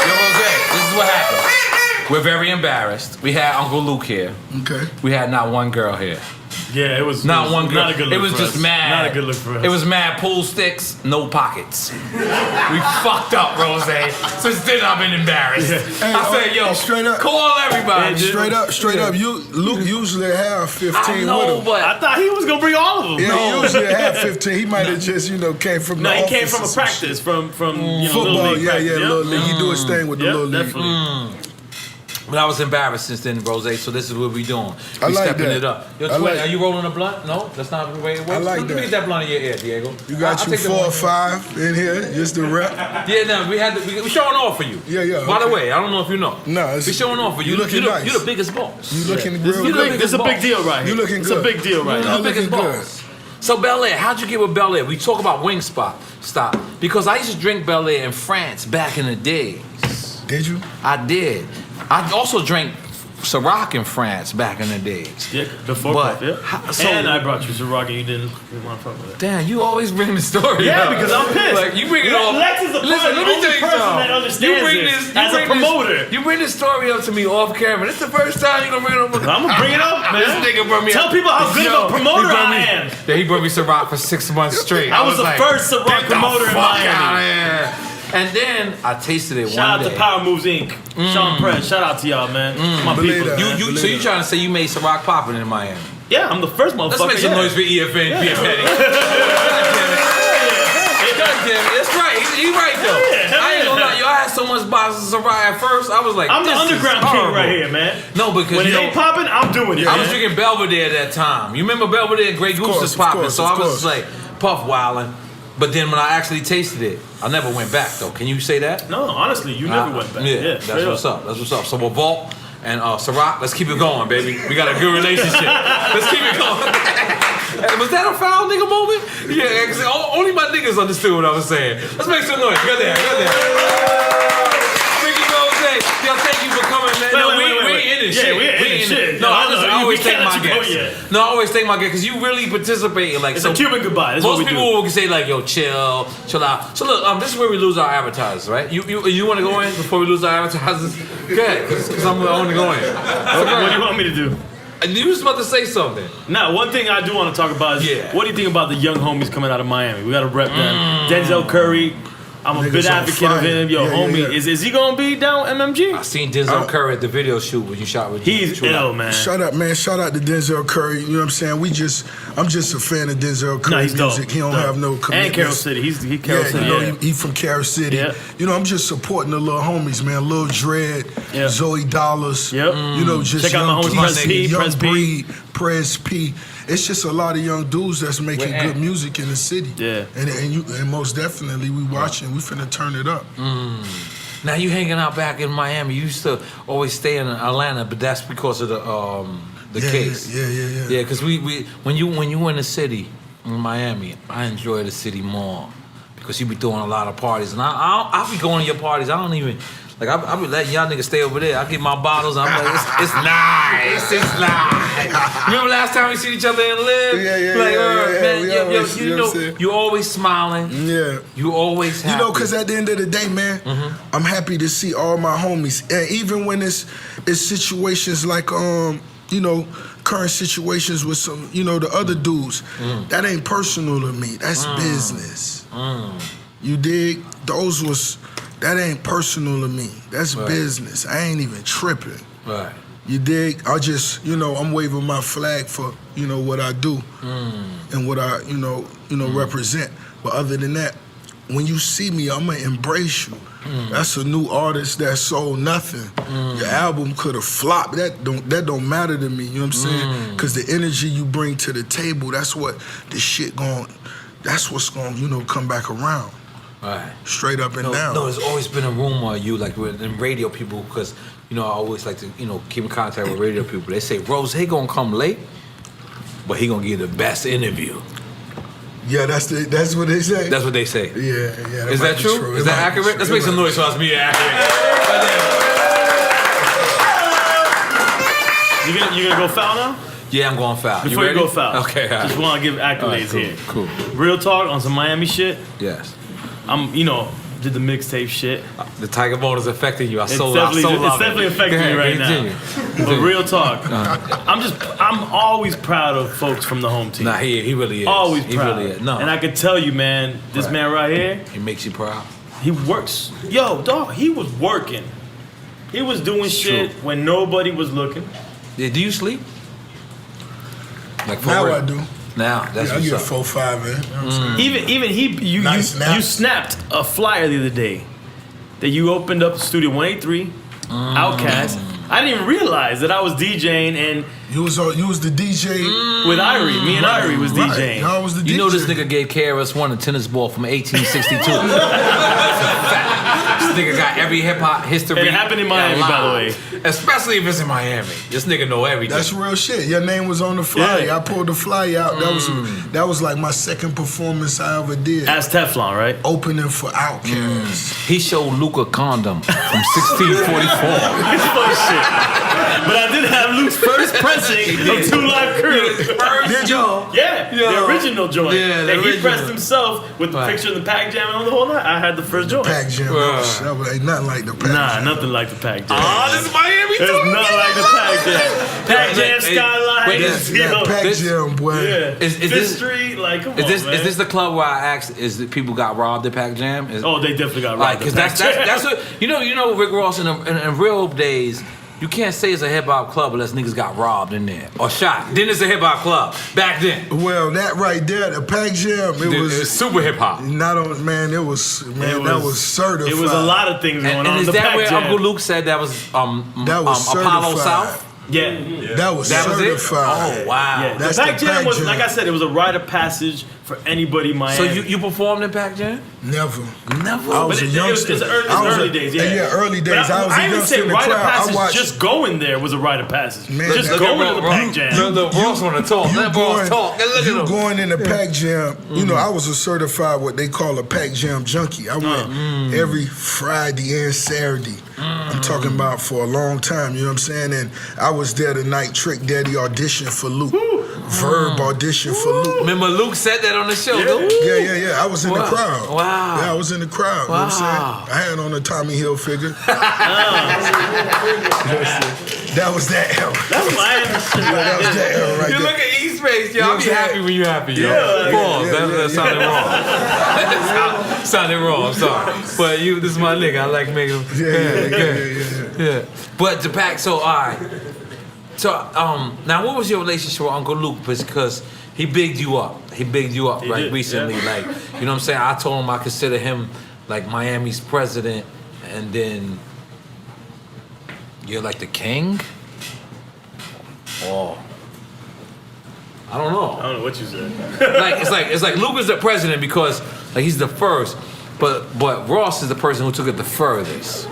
[SPEAKER 4] Yo, Rozay, this is what happened. We're very embarrassed. We had Uncle Luke here.
[SPEAKER 3] Okay.
[SPEAKER 4] We had not one girl here.
[SPEAKER 2] Yeah, it was
[SPEAKER 4] Not one girl.
[SPEAKER 2] Not a good look
[SPEAKER 4] It was
[SPEAKER 2] for
[SPEAKER 4] just
[SPEAKER 2] us.
[SPEAKER 4] mad.
[SPEAKER 2] Not a good look for us.
[SPEAKER 4] It was mad pool sticks, no pockets. We fucked up, Rozay. Since then I've been embarrassed.
[SPEAKER 3] Hey,
[SPEAKER 4] I said, yo,
[SPEAKER 3] straight up,
[SPEAKER 4] call everybody.
[SPEAKER 3] straight up. Luke usually have 15
[SPEAKER 4] I know,
[SPEAKER 3] with him.
[SPEAKER 4] but
[SPEAKER 2] I thought he was gonna bring all of them.
[SPEAKER 3] Yeah, he usually have 15. He might have just, came from
[SPEAKER 2] No,
[SPEAKER 3] the
[SPEAKER 2] he came
[SPEAKER 3] office
[SPEAKER 2] from
[SPEAKER 3] or
[SPEAKER 2] a
[SPEAKER 3] some
[SPEAKER 2] practice,
[SPEAKER 3] shit.
[SPEAKER 2] from
[SPEAKER 3] Football,
[SPEAKER 2] Little League practice.
[SPEAKER 3] Little League. He do his thing with the Little League.
[SPEAKER 2] Definitely.
[SPEAKER 4] But I was embarrassed since then, Rozay, so this is what we doing.
[SPEAKER 3] I
[SPEAKER 4] We
[SPEAKER 3] like
[SPEAKER 4] stepping
[SPEAKER 3] that.
[SPEAKER 4] it up. Yo,
[SPEAKER 3] I
[SPEAKER 4] Twin,
[SPEAKER 3] like-
[SPEAKER 4] are you rolling a blunt? No, that's not the way it works.
[SPEAKER 3] I like
[SPEAKER 4] Let me
[SPEAKER 3] that.
[SPEAKER 4] get that blunt in your ear, Diego.
[SPEAKER 3] You got
[SPEAKER 4] I'll
[SPEAKER 3] you
[SPEAKER 4] take the
[SPEAKER 3] 4 or
[SPEAKER 4] one.
[SPEAKER 3] 5 in here, just the rep.
[SPEAKER 4] Yeah, no, we showing off for you.
[SPEAKER 3] Yeah.
[SPEAKER 4] By the
[SPEAKER 3] okay.
[SPEAKER 4] way, I don't know if you know.
[SPEAKER 3] No, it's-
[SPEAKER 4] we showing off for you.
[SPEAKER 3] you looking nice.
[SPEAKER 4] You're the biggest boss.
[SPEAKER 3] You looking
[SPEAKER 2] This is
[SPEAKER 3] real good.
[SPEAKER 2] a big deal right here.
[SPEAKER 3] You looking
[SPEAKER 2] It's
[SPEAKER 3] good.
[SPEAKER 2] a big deal right
[SPEAKER 4] You're
[SPEAKER 2] now.
[SPEAKER 4] the biggest
[SPEAKER 3] looking good.
[SPEAKER 4] boss. So Bel Air, how'd you get with Bel Air? We talk about Wingstop. Stop. Because I used to drink Bel Air in France back in the days.
[SPEAKER 3] Did you?
[SPEAKER 4] I did. I also drank Ciroc in France back in the days.
[SPEAKER 2] Yeah, before
[SPEAKER 4] But,
[SPEAKER 2] Puff, yeah.
[SPEAKER 4] so-
[SPEAKER 2] and I brought you Ciroc and you didn't want to fuck with it.
[SPEAKER 4] Damn, you always bring the story.
[SPEAKER 2] Yeah,
[SPEAKER 4] up.
[SPEAKER 2] because I'm pissed.
[SPEAKER 4] Like you bring it all.
[SPEAKER 2] Lex is the
[SPEAKER 4] Listen, let me
[SPEAKER 2] only
[SPEAKER 4] tell you
[SPEAKER 2] person
[SPEAKER 4] something.
[SPEAKER 2] that understands this as a promoter.
[SPEAKER 4] You bring this story up to me off camera. This is the first time you gonna bring it up.
[SPEAKER 2] I'm gonna bring it up, man.
[SPEAKER 4] This nigga brought me.
[SPEAKER 2] Tell people how good of a promoter I am.
[SPEAKER 4] Yeah, he brought me Ciroc for 6 months straight.
[SPEAKER 2] I was the first Ciroc
[SPEAKER 4] "Get the
[SPEAKER 2] promoter in
[SPEAKER 4] fuck
[SPEAKER 2] Miami."
[SPEAKER 4] outta here." And then I tasted it
[SPEAKER 2] Shout out
[SPEAKER 4] one day.
[SPEAKER 2] to Power Moves Inc. Sean Press. Shout out to y'all, man. My
[SPEAKER 3] Believe
[SPEAKER 2] people.
[SPEAKER 3] that.
[SPEAKER 4] So you trying to say you made Ciroc popping in Miami?
[SPEAKER 2] Yeah, I'm the first motherfucker.
[SPEAKER 4] Let's make some
[SPEAKER 2] yeah.
[SPEAKER 4] noise for EFN. God damn it. That's right. He right though. I ain't gonna lie. Yo, I had so much boxes of Ciroc at first. I was like,
[SPEAKER 2] I'm the
[SPEAKER 4] this is
[SPEAKER 2] underground king
[SPEAKER 4] horrible.
[SPEAKER 2] right here, man.
[SPEAKER 4] No, because
[SPEAKER 2] When
[SPEAKER 4] you
[SPEAKER 2] it
[SPEAKER 4] know,
[SPEAKER 2] ain't popping, I'm doing it.
[SPEAKER 4] I was
[SPEAKER 2] man.
[SPEAKER 4] drinking Belvedere at that time. You remember Belvedere and Grey Goose
[SPEAKER 3] course,
[SPEAKER 4] was
[SPEAKER 3] of
[SPEAKER 4] popping,
[SPEAKER 3] course,
[SPEAKER 4] so
[SPEAKER 3] of
[SPEAKER 4] I was
[SPEAKER 3] course.
[SPEAKER 4] just like Puff wildin'. But then when I actually tasted it, I never went back though. Can you say that?
[SPEAKER 2] No, honestly, you never went back.
[SPEAKER 4] Yeah,
[SPEAKER 2] Straight
[SPEAKER 4] that's what's up. That's what's up. So we'll Vault and Ciroc, let's keep it going, baby. We got a good relationship. Let's keep it going. Was that a foul nigga moment? Yeah, 'cause only my niggas understood what I was saying. Let's make some noise. Go there, go there. Ricky Rozay, yo, thank you for coming, man. We ain't in this
[SPEAKER 2] Yeah,
[SPEAKER 4] shit.
[SPEAKER 2] we ain't in this shit.
[SPEAKER 4] No, I always
[SPEAKER 2] we
[SPEAKER 4] take
[SPEAKER 2] can't
[SPEAKER 4] my
[SPEAKER 2] let you go
[SPEAKER 4] guests.
[SPEAKER 2] yet.
[SPEAKER 4] No, I always take my guests because you really participate in like
[SPEAKER 2] It's a Cuban goodbye. That's what
[SPEAKER 4] most
[SPEAKER 2] we
[SPEAKER 4] people
[SPEAKER 2] do.
[SPEAKER 4] will say like, yo, chill out. So look, this is where we lose our advertisers, right? You want to go in before we lose our advertisers? Go ahead, because I want to go in.
[SPEAKER 2] What do you want me to do?
[SPEAKER 4] You was about to say something.
[SPEAKER 2] Now, one thing I do want to talk about is what do you think about the young homies coming out of Miami? We got to rep them. Denzel Curry. I'm a
[SPEAKER 3] Niggas
[SPEAKER 2] big
[SPEAKER 3] on
[SPEAKER 2] advocate of
[SPEAKER 3] fire.
[SPEAKER 2] him. Yo,
[SPEAKER 3] Yeah,
[SPEAKER 2] homie,
[SPEAKER 3] yeah.
[SPEAKER 2] Is he gonna be down MMG?
[SPEAKER 4] I seen Denzel Curry at the video shoot when you shot with
[SPEAKER 2] He's
[SPEAKER 4] True
[SPEAKER 2] ill,
[SPEAKER 4] Life.
[SPEAKER 2] man.
[SPEAKER 3] Shout out, man. Shout out to Denzel Curry. You know what I'm saying? I'm just a fan of Denzel Curry
[SPEAKER 2] he's dope.
[SPEAKER 3] music. He don't
[SPEAKER 2] Dope.
[SPEAKER 3] have no commitments.
[SPEAKER 2] And Carroll City. He Carroll
[SPEAKER 3] Yeah,
[SPEAKER 2] City.
[SPEAKER 3] you know,
[SPEAKER 2] Yeah.
[SPEAKER 3] he from Carroll City.
[SPEAKER 2] Yeah.
[SPEAKER 3] You know, I'm just supporting the little homies, man. Lil Dread,
[SPEAKER 2] Yeah.
[SPEAKER 3] Zoe Dollars.
[SPEAKER 2] Yep.
[SPEAKER 3] You know, just
[SPEAKER 2] Check out my
[SPEAKER 3] young
[SPEAKER 2] homies, Press
[SPEAKER 3] kids,
[SPEAKER 2] P,
[SPEAKER 3] young
[SPEAKER 2] Press P.
[SPEAKER 3] breed, Press P. It's just a lot of young dudes that's making
[SPEAKER 4] Where
[SPEAKER 3] good
[SPEAKER 4] at?
[SPEAKER 3] music in the city.
[SPEAKER 2] Yeah.
[SPEAKER 3] And most definitely we watching. We finna turn it up.
[SPEAKER 4] Now you hanging out back in Miami. You used to always stay in Atlanta, but that's because of the case.
[SPEAKER 3] Yeah.
[SPEAKER 4] Yeah, because we when you in the city in Miami, I enjoy the city more because you be doing a lot of parties, and I be going to your parties. I don't even like I be letting y'all niggas stay over there. I get my bottles. And I'm like, it's nice. It's nice. Remember last time we seen each other in Live?
[SPEAKER 3] Yeah.
[SPEAKER 4] Like, man,
[SPEAKER 3] We
[SPEAKER 4] yo,
[SPEAKER 3] always,
[SPEAKER 4] you
[SPEAKER 3] you know
[SPEAKER 4] know,
[SPEAKER 3] what I'm saying?
[SPEAKER 4] you always smiling.
[SPEAKER 3] Yeah.
[SPEAKER 4] You always happy.
[SPEAKER 3] You know, because at the end of the day, man, I'm happy to see all my homies. And even when it's situations like, you know, current situations with some, you know, the other dudes, that ain't personal to me. That's business. You dig? That ain't personal to me. That's business. I ain't even tripping.
[SPEAKER 4] Right.
[SPEAKER 3] You dig? I just, you know, I'm waving my flag for, you know, what I do and what I, you know, represent. But other than that, when you see me, I'm gonna embrace you. That's a new artist that sold nothing. Your album could have flopped. That don't matter to me. You know what I'm saying? Because the energy you bring to the table, that's what the shit that's what's gonna, you know, come back around.
[SPEAKER 4] Right.
[SPEAKER 3] Straight up and down.
[SPEAKER 4] No, there's always been a rumor of you, like in radio people, because, you know, I always like to, you know, keep in contact with radio people. They say, Rozay gonna come late, but he gonna give the best interview.
[SPEAKER 3] Yeah, that's what they say.
[SPEAKER 4] That's what they say.
[SPEAKER 3] Yeah.
[SPEAKER 4] Is that true? Is that accurate? Let's make some noise so it's me accurate.
[SPEAKER 2] You gonna go foul now?
[SPEAKER 4] Yeah, I'm going foul.
[SPEAKER 2] Before you
[SPEAKER 4] ready?
[SPEAKER 2] go foul.
[SPEAKER 4] Okay, all right.
[SPEAKER 2] Just want to give accolades
[SPEAKER 4] All right, cool,
[SPEAKER 2] here.
[SPEAKER 4] cool.
[SPEAKER 2] Real talk on some Miami shit.
[SPEAKER 4] Yes.
[SPEAKER 2] You know, did the mixtape shit.
[SPEAKER 4] The Tiger Bone is affecting you.
[SPEAKER 2] It's definitely affecting me right now. But real talk, I'm always proud of folks from the home team.
[SPEAKER 4] Nah, he really is.
[SPEAKER 2] Always
[SPEAKER 4] He
[SPEAKER 2] proud.
[SPEAKER 4] really is. No.
[SPEAKER 2] And I can tell you, man, this man right here,
[SPEAKER 4] He makes you proud.
[SPEAKER 2] he works. Yo, dog, he was working. He was doing shit when nobody was looking.
[SPEAKER 4] Yeah, do you sleep? Like for
[SPEAKER 3] Now
[SPEAKER 4] real?
[SPEAKER 3] I do.
[SPEAKER 4] Now, that's
[SPEAKER 3] Yeah, I
[SPEAKER 4] what's
[SPEAKER 3] get
[SPEAKER 4] up.
[SPEAKER 3] 4-5 in. You know what I'm saying?
[SPEAKER 2] Even you
[SPEAKER 3] Nice nap.
[SPEAKER 2] you snapped a flyer the other day that you opened up Studio 183, Outkast. I didn't even realize that I was DJing and
[SPEAKER 3] You was the DJ
[SPEAKER 2] with Irie. Me and Irie was DJing.
[SPEAKER 3] I was the DJ.
[SPEAKER 4] You know this nigga gave KRS-One a tennis ball from 1862. This nigga got every hip hop history.
[SPEAKER 2] And it happened in Miami, by the way.
[SPEAKER 4] Especially if it's in Miami. This nigga know everything.
[SPEAKER 3] That's real shit. Your name was on the flyer.
[SPEAKER 2] Yeah.
[SPEAKER 3] I pulled the flyer out. That was like my second performance I ever did.
[SPEAKER 2] As Teflon, right?
[SPEAKER 3] Opening for Outkast.
[SPEAKER 4] He showed Luke a condom from 1644.
[SPEAKER 2] Shit. But I did have Luke's first pressing of 2 Live Crew.
[SPEAKER 3] Did you?
[SPEAKER 2] Yeah, the original joint.
[SPEAKER 4] Yeah,
[SPEAKER 2] that he pressed himself with the picture of the Pac Jam on the whole night. I had the first joint.
[SPEAKER 3] Pac Jam. That was ain't nothing like the Pac Jam.
[SPEAKER 2] Nah, nothing like the Pac Jam.
[SPEAKER 4] Oh, this is Miami
[SPEAKER 2] There's
[SPEAKER 4] too.
[SPEAKER 2] nothing like the Pac Jam. Pac Jam, Skyline.
[SPEAKER 3] That Pac Jam, boy.
[SPEAKER 2] Yeah.
[SPEAKER 4] Is
[SPEAKER 2] Fifth
[SPEAKER 4] this
[SPEAKER 2] Street, like, come on,
[SPEAKER 4] is
[SPEAKER 2] man.
[SPEAKER 4] this the club where I asked? Is that people got robbed at Pac Jam?
[SPEAKER 2] Oh, they definitely got
[SPEAKER 4] like
[SPEAKER 2] robbed.
[SPEAKER 4] because that's what you know. Rick Ross in real days. You can't say it's a hip hop club unless niggas got robbed in there or shot. Then it's a hip hop club back then.
[SPEAKER 3] Well, that right there, the Pac Jam, it was
[SPEAKER 4] super hip hop.
[SPEAKER 3] Not on, man. That was certified.
[SPEAKER 2] It was a lot of things going on.
[SPEAKER 4] And is
[SPEAKER 2] the
[SPEAKER 4] that
[SPEAKER 2] Pac
[SPEAKER 4] where
[SPEAKER 2] Jam.
[SPEAKER 4] Uncle Luke said that was
[SPEAKER 3] Apollo
[SPEAKER 4] certified.
[SPEAKER 3] South?
[SPEAKER 2] Yeah.
[SPEAKER 3] That was certified.
[SPEAKER 4] Oh wow.
[SPEAKER 2] Yeah.
[SPEAKER 3] That's
[SPEAKER 2] the Pac
[SPEAKER 3] the
[SPEAKER 2] Jam
[SPEAKER 3] Pac
[SPEAKER 2] was,
[SPEAKER 3] Jam.
[SPEAKER 2] like I said, it was a rite of passage for anybody in Miami.
[SPEAKER 4] So you performed in Pac Jam?
[SPEAKER 3] Never.
[SPEAKER 4] Never.
[SPEAKER 3] I was a youngster.
[SPEAKER 2] It's early days, yeah.
[SPEAKER 3] Yeah, early days.
[SPEAKER 2] But
[SPEAKER 3] I was a
[SPEAKER 2] even
[SPEAKER 3] youngster
[SPEAKER 2] say
[SPEAKER 3] in the
[SPEAKER 2] rite of
[SPEAKER 3] crowd. I
[SPEAKER 2] passage,
[SPEAKER 3] watched.
[SPEAKER 2] just going there was a rite of passage.
[SPEAKER 3] Man,
[SPEAKER 2] just
[SPEAKER 3] look
[SPEAKER 2] going
[SPEAKER 3] at
[SPEAKER 2] to the Pac Jam.
[SPEAKER 4] The Ross want to talk. Let Ross talk. Look at
[SPEAKER 3] You
[SPEAKER 4] him.
[SPEAKER 3] going in the Pac Jam, you know, I was a certified what they call a Pac Jam junkie. I went every Friday and Saturday. I'm talking about for a long time, you know what I'm saying? And I was there the night Trick Daddy auditioned for Luke. Verb auditioned for Luke.
[SPEAKER 4] Remember Luke said that on the show,
[SPEAKER 3] Yeah. I was in the crowd.
[SPEAKER 4] Wow.
[SPEAKER 3] Yeah, I was in the crowd. You know what I'm saying? I had on a Tommy Hilfiger. That was that era.
[SPEAKER 2] That's Miami shit.
[SPEAKER 3] That was that era right
[SPEAKER 4] You
[SPEAKER 3] there.
[SPEAKER 4] look at East Face, yo.
[SPEAKER 3] You know
[SPEAKER 4] I'll
[SPEAKER 3] what
[SPEAKER 4] be
[SPEAKER 3] I'm
[SPEAKER 4] happy
[SPEAKER 3] saying?
[SPEAKER 4] when you're happy, yo.
[SPEAKER 2] Yeah,
[SPEAKER 4] Pause.
[SPEAKER 3] yeah,
[SPEAKER 4] That sounded wrong. That sounded wrong. I'm sorry. But this is my nigga. I like making him. Yeah. But the Pac, so all right. So now what was your relationship with Uncle Luke? Because he bigged you up. He bigged you up, right?
[SPEAKER 2] did,
[SPEAKER 4] Recently.
[SPEAKER 2] yeah.
[SPEAKER 4] Like, you know what I'm saying? I told him I consider him like Miami's president, and then you're like the king? Oh. I don't know.
[SPEAKER 2] I don't know what you said.
[SPEAKER 4] It's like Luke is the president because like he's the first, but Ross is the person who took it the furthest.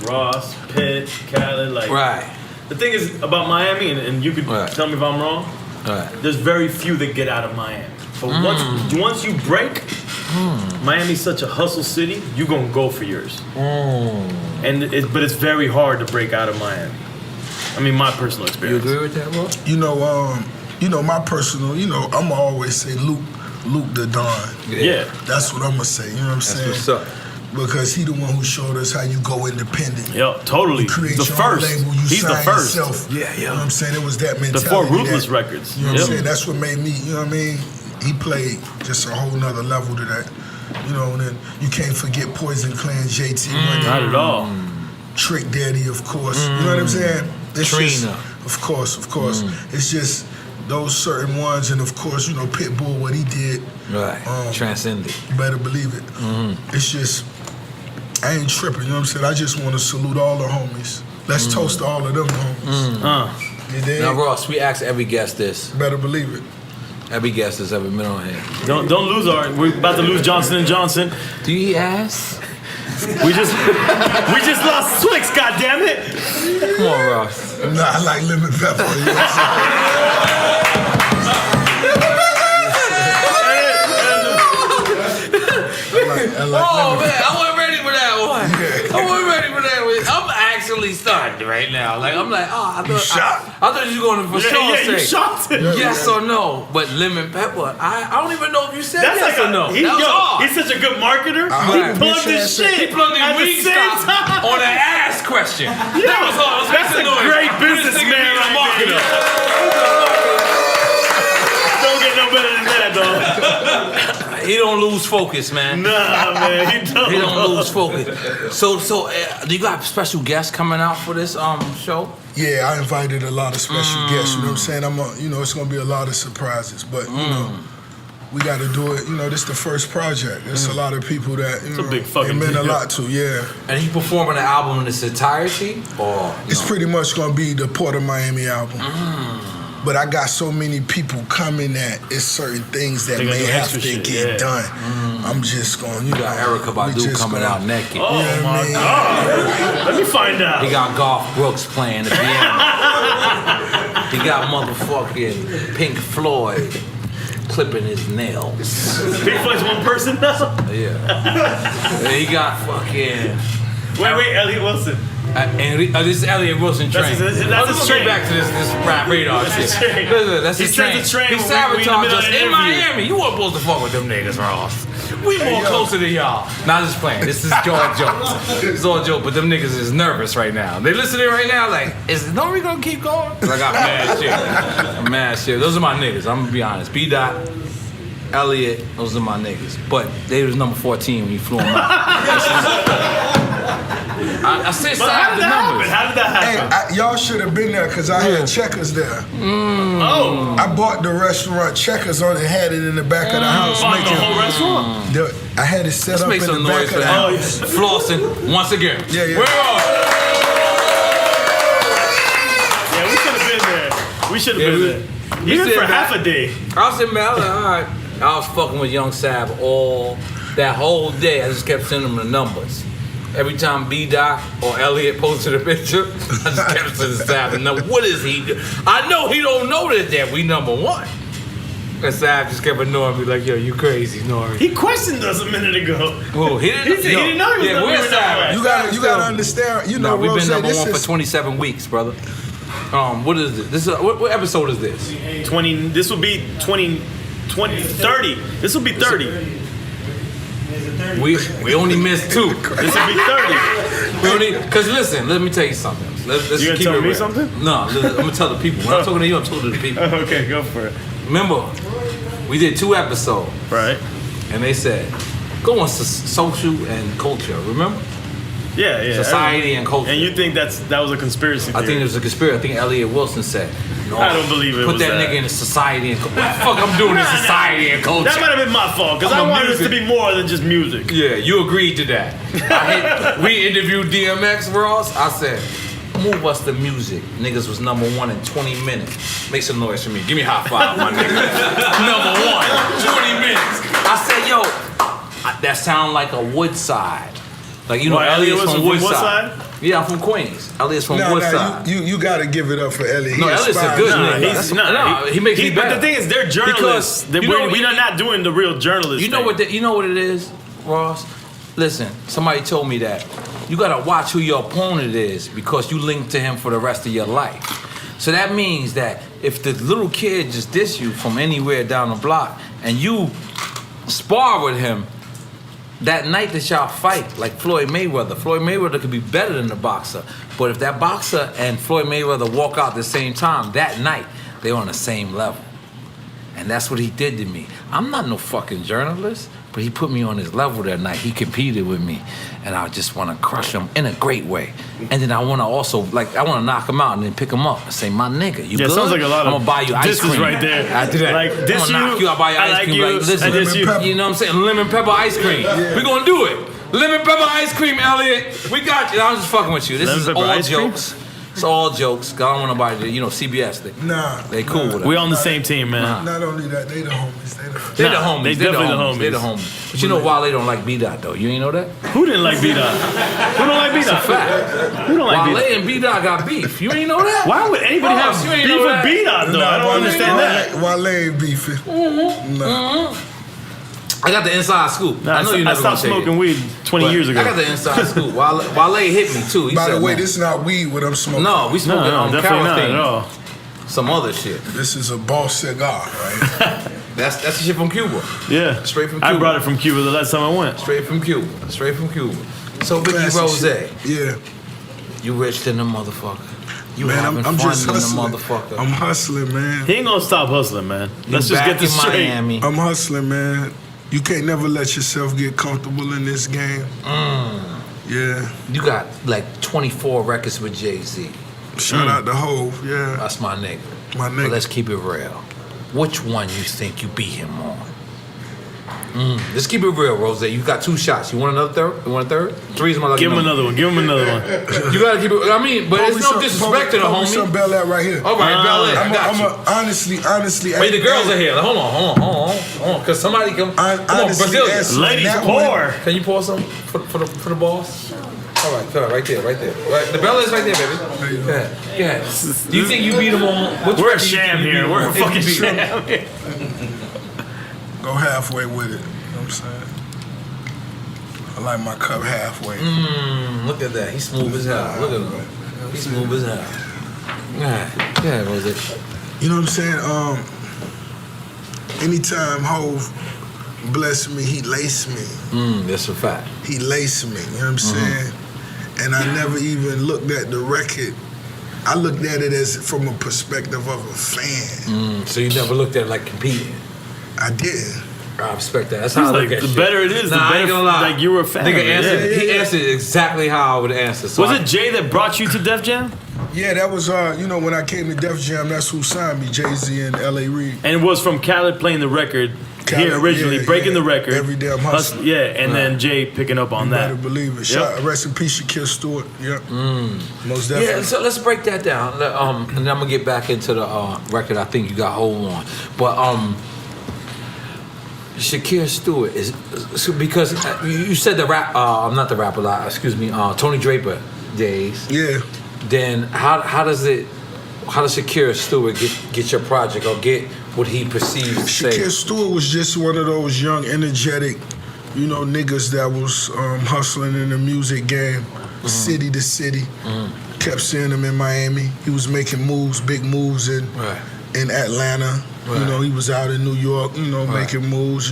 [SPEAKER 2] Ross, Pitt, Khaled, like.
[SPEAKER 4] Right.
[SPEAKER 2] The thing is about Miami, and you could tell me if I'm wrong.
[SPEAKER 4] Right.
[SPEAKER 2] There's very few that get out of Miami. But once you break, Miami's such a hustle city. You gonna go for yours. But it's very hard to break out of Miami. I mean, my personal experience.
[SPEAKER 4] You agree with that, Ross?
[SPEAKER 3] You know, my personal, I'ma always say Luke the Don.
[SPEAKER 2] Yeah.
[SPEAKER 3] That's what I'ma say, you know what I'm saying?
[SPEAKER 4] What's up?
[SPEAKER 3] Because he the one who showed us how you go independent.
[SPEAKER 2] Yeah, totally.
[SPEAKER 3] You create
[SPEAKER 2] The
[SPEAKER 3] your
[SPEAKER 2] first.
[SPEAKER 3] own label, you
[SPEAKER 2] He's the
[SPEAKER 3] sign
[SPEAKER 2] first.
[SPEAKER 3] yourself.
[SPEAKER 2] Yeah.
[SPEAKER 3] You know what I'm saying? It was that mentality.
[SPEAKER 2] Before Ruthless Records.
[SPEAKER 3] You know what I'm saying? That's what made me, you know what I mean? He played just a whole nother level to that. You know, and then you can't forget Poison Clan, JT Money.
[SPEAKER 2] Not at all.
[SPEAKER 3] Trick Daddy, of course. You know what I'm saying? It's
[SPEAKER 4] Trina.
[SPEAKER 3] just, of course. It's just those certain ones, and of course, Pitbull, what he did.
[SPEAKER 4] Right. Transcended.
[SPEAKER 3] You better believe it. It's just, I ain't tripping, you know what I'm saying? I just want to salute all the homies. Let's toast all of them homies. You dig?
[SPEAKER 4] Now, Ross, we ask every guest this.
[SPEAKER 3] Better believe it.
[SPEAKER 4] Every guest that's ever been on here.
[SPEAKER 2] Don't lose we're about to lose Johnson & Johnson.
[SPEAKER 4] Do you ask?
[SPEAKER 2] We just lost Twix, goddammit!
[SPEAKER 4] Come on, Ross.
[SPEAKER 3] Nah, I like lemon pepper. You know what I'm saying? I like lemon
[SPEAKER 4] Man, I wasn't ready for that one. I wasn't ready for that one. I'm actually starting right now. Like, I'm like, I thought you were going to for sure
[SPEAKER 2] you
[SPEAKER 4] say
[SPEAKER 2] shocked it.
[SPEAKER 4] yes or no. But lemon pepper, I don't even know if you said
[SPEAKER 2] That's
[SPEAKER 4] yes
[SPEAKER 2] like
[SPEAKER 4] or no.
[SPEAKER 2] He's such a good marketer.
[SPEAKER 3] Right.
[SPEAKER 2] He plugged his shit.
[SPEAKER 4] He plugged
[SPEAKER 2] at
[SPEAKER 4] in
[SPEAKER 2] the
[SPEAKER 4] weed
[SPEAKER 2] same
[SPEAKER 4] stop
[SPEAKER 2] time.
[SPEAKER 4] on an ass question. That was all.
[SPEAKER 2] That's a great businessman right there. Don't get no better than that, dog.
[SPEAKER 4] He don't lose focus, man.
[SPEAKER 2] Nah, man, he don't.
[SPEAKER 4] He don't lose focus. So, do you got special guests coming out for this show?
[SPEAKER 3] Yeah, I invited a lot of special guests. You know what I'm saying? It's gonna be a lot of surprises, but we got to do it. This is the first project. There's a lot of people that
[SPEAKER 2] It's a big fucking
[SPEAKER 3] it meant a
[SPEAKER 2] deal.
[SPEAKER 3] lot to. Yeah,
[SPEAKER 4] And he performing the album in its entirety, or
[SPEAKER 3] it's pretty much gonna be the Port of Miami album. But I got so many people coming that it's certain things that
[SPEAKER 2] They gotta
[SPEAKER 3] may
[SPEAKER 2] do
[SPEAKER 3] have
[SPEAKER 2] extra
[SPEAKER 3] to
[SPEAKER 2] shit,
[SPEAKER 3] get
[SPEAKER 2] yeah.
[SPEAKER 3] done. I'm just going,
[SPEAKER 4] You got Erykah Badu coming out naked.
[SPEAKER 2] Oh
[SPEAKER 3] Yeah,
[SPEAKER 2] my
[SPEAKER 3] man.
[SPEAKER 2] God! Let me find out.
[SPEAKER 4] He got Garth Brooks playing the piano. He got motherfucking Pink Floyd clipping his nails.
[SPEAKER 2] Pink Floyd's one person now.
[SPEAKER 4] Yeah. And he got fucking.
[SPEAKER 2] Wait, Elliot Wilson.
[SPEAKER 4] This is Elliot Wilson train.
[SPEAKER 2] That's his
[SPEAKER 4] Let's
[SPEAKER 2] train.
[SPEAKER 4] get back to this rap radar
[SPEAKER 2] That's
[SPEAKER 4] shit.
[SPEAKER 2] his train.
[SPEAKER 4] Listen, that's
[SPEAKER 2] He
[SPEAKER 4] his
[SPEAKER 2] sends
[SPEAKER 4] train.
[SPEAKER 2] a train
[SPEAKER 4] He
[SPEAKER 2] when we in the
[SPEAKER 4] sabotaged
[SPEAKER 2] middle
[SPEAKER 4] us
[SPEAKER 2] of an
[SPEAKER 4] in
[SPEAKER 2] interview.
[SPEAKER 4] Miami. You weren't supposed to fuck with them niggas, Ross. We more closer to y'all. Nah, I'm just playing. This is all jokes. It's all joke, but them niggas is nervous right now. They listening right now like, is N.O.R.E gonna keep going? 'Cause I got mad shit. I'm mad shit. Those are my niggas. I'm gonna be honest. B-Dot, Elliot, those are my niggas. But they was number 14 when you flew them out. I said
[SPEAKER 2] But how did that happen? How did that happen?
[SPEAKER 3] Hey, y'all should have been there because I had Checkers there.
[SPEAKER 2] Oh.
[SPEAKER 3] I bought the restaurant Checkers on it, had it in the back of the house.
[SPEAKER 2] Bought the whole restaurant?
[SPEAKER 3] I had it set
[SPEAKER 4] Let's
[SPEAKER 3] up
[SPEAKER 4] make
[SPEAKER 3] in
[SPEAKER 4] some
[SPEAKER 3] the back
[SPEAKER 4] noise
[SPEAKER 3] of
[SPEAKER 4] for
[SPEAKER 3] the
[SPEAKER 4] that.
[SPEAKER 3] house.
[SPEAKER 4] Flossing once again.
[SPEAKER 3] Yeah, yeah.
[SPEAKER 4] Where are
[SPEAKER 2] Yeah, we should have been there. We should have been there.
[SPEAKER 4] we
[SPEAKER 2] Even
[SPEAKER 4] said
[SPEAKER 2] for
[SPEAKER 4] that.
[SPEAKER 2] half a day.
[SPEAKER 4] I was in Maryland, all right. I was fucking with Young Sav all that whole day. I just kept sending him the numbers. Every time B-Doc or Elliot posted a picture, I just kept sending Sav the number. What is he doing? I know he don't know that we number one. And Sav just kept ignoring me like, yo, you crazy, N.O.R.E.
[SPEAKER 2] He questioned us a minute ago.
[SPEAKER 4] Who? He didn't,
[SPEAKER 2] He didn't know he was number
[SPEAKER 4] where's
[SPEAKER 2] one.
[SPEAKER 4] Sav?
[SPEAKER 3] You gotta understand. You know,
[SPEAKER 4] We've been
[SPEAKER 3] Rozay,
[SPEAKER 4] number
[SPEAKER 3] this
[SPEAKER 4] one for
[SPEAKER 3] is
[SPEAKER 4] 27 weeks, brother. What is it? This is what episode is this?
[SPEAKER 2] 20. This will be 20, 30. This will be 30.
[SPEAKER 4] We only missed 2.
[SPEAKER 2] This will be 30.
[SPEAKER 4] Cause listen, let me tell you something. Let's
[SPEAKER 2] You gonna
[SPEAKER 4] keep
[SPEAKER 2] tell
[SPEAKER 4] it
[SPEAKER 2] me
[SPEAKER 4] real.
[SPEAKER 2] something?
[SPEAKER 4] No, I'm gonna tell the people. When I'm talking to you, I'm talking to the people.
[SPEAKER 2] Okay, go for it.
[SPEAKER 4] Remember, we did 2 episodes,
[SPEAKER 2] Right.
[SPEAKER 4] and they said, go on social and culture. Remember?
[SPEAKER 2] Yeah.
[SPEAKER 4] Society and culture.
[SPEAKER 2] And you think that was a conspiracy theory?
[SPEAKER 4] I think it was a conspiracy. I think Elliot Wilson said, no,
[SPEAKER 2] I don't believe it
[SPEAKER 4] Put
[SPEAKER 2] was
[SPEAKER 4] that
[SPEAKER 2] that.
[SPEAKER 4] nigga in society and culture. What the fuck I'm doing in society and culture?
[SPEAKER 2] That might have been my fault because
[SPEAKER 4] I'm
[SPEAKER 2] I
[SPEAKER 4] a
[SPEAKER 2] wanted this to
[SPEAKER 4] music-
[SPEAKER 2] be more than just music.
[SPEAKER 4] Yeah, you agreed to that. We interviewed DMX, Ross. I said, move us to music. Niggas was number 1 in 20 minutes. Make some noise for me. Give me a high five, my nigga. Number 1, 20 minutes. I said, yo, that sound like a Woodside. Like, you know,
[SPEAKER 2] What,
[SPEAKER 4] Elliot's
[SPEAKER 2] Elliot was
[SPEAKER 4] from
[SPEAKER 2] from
[SPEAKER 4] Woodside.
[SPEAKER 2] Woodside?
[SPEAKER 4] Yeah, I'm from Queens. Elliot's from Woodside.
[SPEAKER 3] you gotta give it up for Elliot.
[SPEAKER 4] No,
[SPEAKER 3] He
[SPEAKER 4] Elliot's a
[SPEAKER 3] inspired
[SPEAKER 4] good
[SPEAKER 3] me.
[SPEAKER 4] nigga. He makes me better.
[SPEAKER 2] But the thing is, they're journalists.
[SPEAKER 4] Because, you know,
[SPEAKER 2] We're not doing the real journalist.
[SPEAKER 4] You know
[SPEAKER 2] thing.
[SPEAKER 4] you know what it is, Ross? Listen, somebody told me that you gotta watch who your opponent is because you link to him for the rest of your life. So that means that if the little kid just diss you from anywhere down the block and you spar with him, that night that y'all fight, like Floyd Mayweather could be better than the boxer. But if that boxer and Floyd Mayweather walk out at the same time, that night, they're on the same level. And that's what he did to me. I'm not no fucking journalist, but he put me on his level that night. He competed with me, and I just want to crush him in a great way. And then I want to also, I want to knock him out and then pick him up and say, my nigga, you good?
[SPEAKER 2] sounds like a lot of
[SPEAKER 4] I'm gonna buy you ice
[SPEAKER 2] disses
[SPEAKER 4] cream.
[SPEAKER 2] right there.
[SPEAKER 4] I do that.
[SPEAKER 2] Like,
[SPEAKER 4] I'm
[SPEAKER 2] diss
[SPEAKER 4] gonna knock
[SPEAKER 2] you,
[SPEAKER 4] you out, buy you
[SPEAKER 2] I
[SPEAKER 4] ice
[SPEAKER 2] like
[SPEAKER 4] cream.
[SPEAKER 2] you,
[SPEAKER 4] Like, listen,
[SPEAKER 2] I diss you.
[SPEAKER 4] you know what I'm saying? Lemon pepper ice cream. We're gonna do it. Lemon pepper ice cream, Elliot. We got you. I'm just fucking with you. This
[SPEAKER 2] Lemon
[SPEAKER 4] is
[SPEAKER 2] pepper
[SPEAKER 4] all
[SPEAKER 2] ice cream?
[SPEAKER 4] jokes. It's all jokes. I don't want nobody to, CBS. They cool with us.
[SPEAKER 2] We on the same team, man.
[SPEAKER 3] Not only that, they the homies.
[SPEAKER 4] They're the homies.
[SPEAKER 2] They definitely the homies.
[SPEAKER 4] They're the homies. But you know Wale don't like B-Dot though. You ain't know that?
[SPEAKER 2] Who didn't like B-Dot? Who don't like
[SPEAKER 4] It's a
[SPEAKER 2] B-Dot?
[SPEAKER 4] fact.
[SPEAKER 2] Who don't like
[SPEAKER 4] Wale
[SPEAKER 2] B-Dot?
[SPEAKER 4] and B-Dot got beef. You ain't know that?
[SPEAKER 2] Why would anybody
[SPEAKER 4] Ross,
[SPEAKER 2] have
[SPEAKER 4] you ain't
[SPEAKER 2] beef
[SPEAKER 4] know
[SPEAKER 2] with
[SPEAKER 4] that?
[SPEAKER 2] B-Dot though? I don't understand that.
[SPEAKER 3] Wale ain't beefing. Nah.
[SPEAKER 4] I got the inside scoop.
[SPEAKER 2] Nah,
[SPEAKER 4] I know you never
[SPEAKER 2] I
[SPEAKER 4] gonna
[SPEAKER 2] stopped
[SPEAKER 4] take
[SPEAKER 2] smoking
[SPEAKER 4] it.
[SPEAKER 2] weed 20
[SPEAKER 4] But
[SPEAKER 2] years ago.
[SPEAKER 4] I got the inside scoop. Wale hit me too. He
[SPEAKER 3] By
[SPEAKER 4] said,
[SPEAKER 3] the way,
[SPEAKER 4] man,
[SPEAKER 3] this is not weed what I'm smoking.
[SPEAKER 4] no, we smoking
[SPEAKER 2] no,
[SPEAKER 4] on
[SPEAKER 2] definitely not at
[SPEAKER 4] Carol
[SPEAKER 2] all.
[SPEAKER 4] Some other shit.
[SPEAKER 3] This is a boss cigar, right?
[SPEAKER 4] That's the shit from Cuba.
[SPEAKER 2] Yeah.
[SPEAKER 4] Straight from
[SPEAKER 2] I
[SPEAKER 4] Cuba.
[SPEAKER 2] brought it from Cuba the last time I went.
[SPEAKER 4] Straight from Cuba. So Ricky
[SPEAKER 3] Classy
[SPEAKER 4] Rozay,
[SPEAKER 3] shit. Yeah.
[SPEAKER 4] you rich than a motherfucker. You
[SPEAKER 3] Man,
[SPEAKER 4] having
[SPEAKER 3] I'm
[SPEAKER 4] fun
[SPEAKER 3] just
[SPEAKER 4] than a
[SPEAKER 3] hustling.
[SPEAKER 4] motherfucker.
[SPEAKER 3] I'm hustling, man.
[SPEAKER 2] He ain't gonna stop hustling, man. Let's
[SPEAKER 4] You
[SPEAKER 2] just
[SPEAKER 4] back
[SPEAKER 2] get this
[SPEAKER 4] in
[SPEAKER 2] straight.
[SPEAKER 4] Miami.
[SPEAKER 3] I'm hustling, man. You can't never let yourself get comfortable in this game. Yeah.
[SPEAKER 4] You got like 24 records with Jay-Z.
[SPEAKER 3] Shout out to Hov, yeah.
[SPEAKER 4] That's my nigga.
[SPEAKER 3] My
[SPEAKER 4] But
[SPEAKER 3] nigga.
[SPEAKER 4] let's keep it real. Which one you think you beat him on? Let's keep it real, Rose. You got 2 shots. You want another third? You want a third? 3 is my lucky
[SPEAKER 2] Give him
[SPEAKER 4] number.
[SPEAKER 2] another one. Give him another one.
[SPEAKER 4] You gotta keep it. I mean, but it's no disrespect to the homie.
[SPEAKER 3] Some Bel Air right here.
[SPEAKER 4] All right, Bel Air. I got you.
[SPEAKER 3] Honestly.
[SPEAKER 4] Wait, the girls are here. Hold on. Cause somebody come on, Brazilian.
[SPEAKER 2] Ladies, pour.
[SPEAKER 4] Can you pour some for the boss? All right, right there. Right, the Bel Air's right there, baby. Yeah. Do you think you beat them on?
[SPEAKER 2] We're a sham here. We're a fucking sham here.
[SPEAKER 3] Go halfway with it. You know what I'm saying? I like my cup halfway.
[SPEAKER 4] Look at that. He's smooth as hell. Look at him. He's smooth as hell. Yeah, Rose.
[SPEAKER 3] You know what I'm saying? Anytime Hov bless me, he lace me.
[SPEAKER 4] That's a fact.
[SPEAKER 3] He lace me. You know what I'm saying? And I never even looked at the record. I looked at it as from a perspective of a fan.
[SPEAKER 4] So you never looked at it like competing?
[SPEAKER 3] I did.
[SPEAKER 4] I respect that. That's how I look at
[SPEAKER 2] the
[SPEAKER 4] shit.
[SPEAKER 2] better it is, the
[SPEAKER 4] I ain't
[SPEAKER 2] better.
[SPEAKER 4] gonna lie.
[SPEAKER 2] Like you were a fan.
[SPEAKER 4] Nigga
[SPEAKER 2] of it.
[SPEAKER 4] answered. He answered exactly how I would answer. So
[SPEAKER 2] Was it Jay that brought you to Def Jam?
[SPEAKER 3] Yeah, that was, when I came to Def Jam, that's who signed me, Jay-Z and L.A. Reid.
[SPEAKER 2] And it was from Khaled playing the record
[SPEAKER 3] Khaled,
[SPEAKER 2] here originally, breaking the record.
[SPEAKER 3] Every damn hustle.
[SPEAKER 2] Yeah, and then Jay picking up on
[SPEAKER 3] You
[SPEAKER 2] that.
[SPEAKER 3] better believe it.
[SPEAKER 2] Yep.
[SPEAKER 3] Rest in peace, Shaquille Stewart. Yep. Most definitely.
[SPEAKER 4] Yeah, so let's break that down. And then I'm gonna get back into the record I think you got hold on. But Shaquille Stewart is because you said the rap, not the rapper, excuse me, Tony Draper days.
[SPEAKER 3] Yeah.
[SPEAKER 4] Then how does Shaquille Stewart get your project or get what he perceives to say?
[SPEAKER 3] Shaquille Stewart was just one of those young, energetic, niggas that was hustling in the music game, city to city. Kept seeing him in Miami. He was making moves, big moves in Atlanta.
[SPEAKER 4] Right.
[SPEAKER 3] He was out in New York, making moves,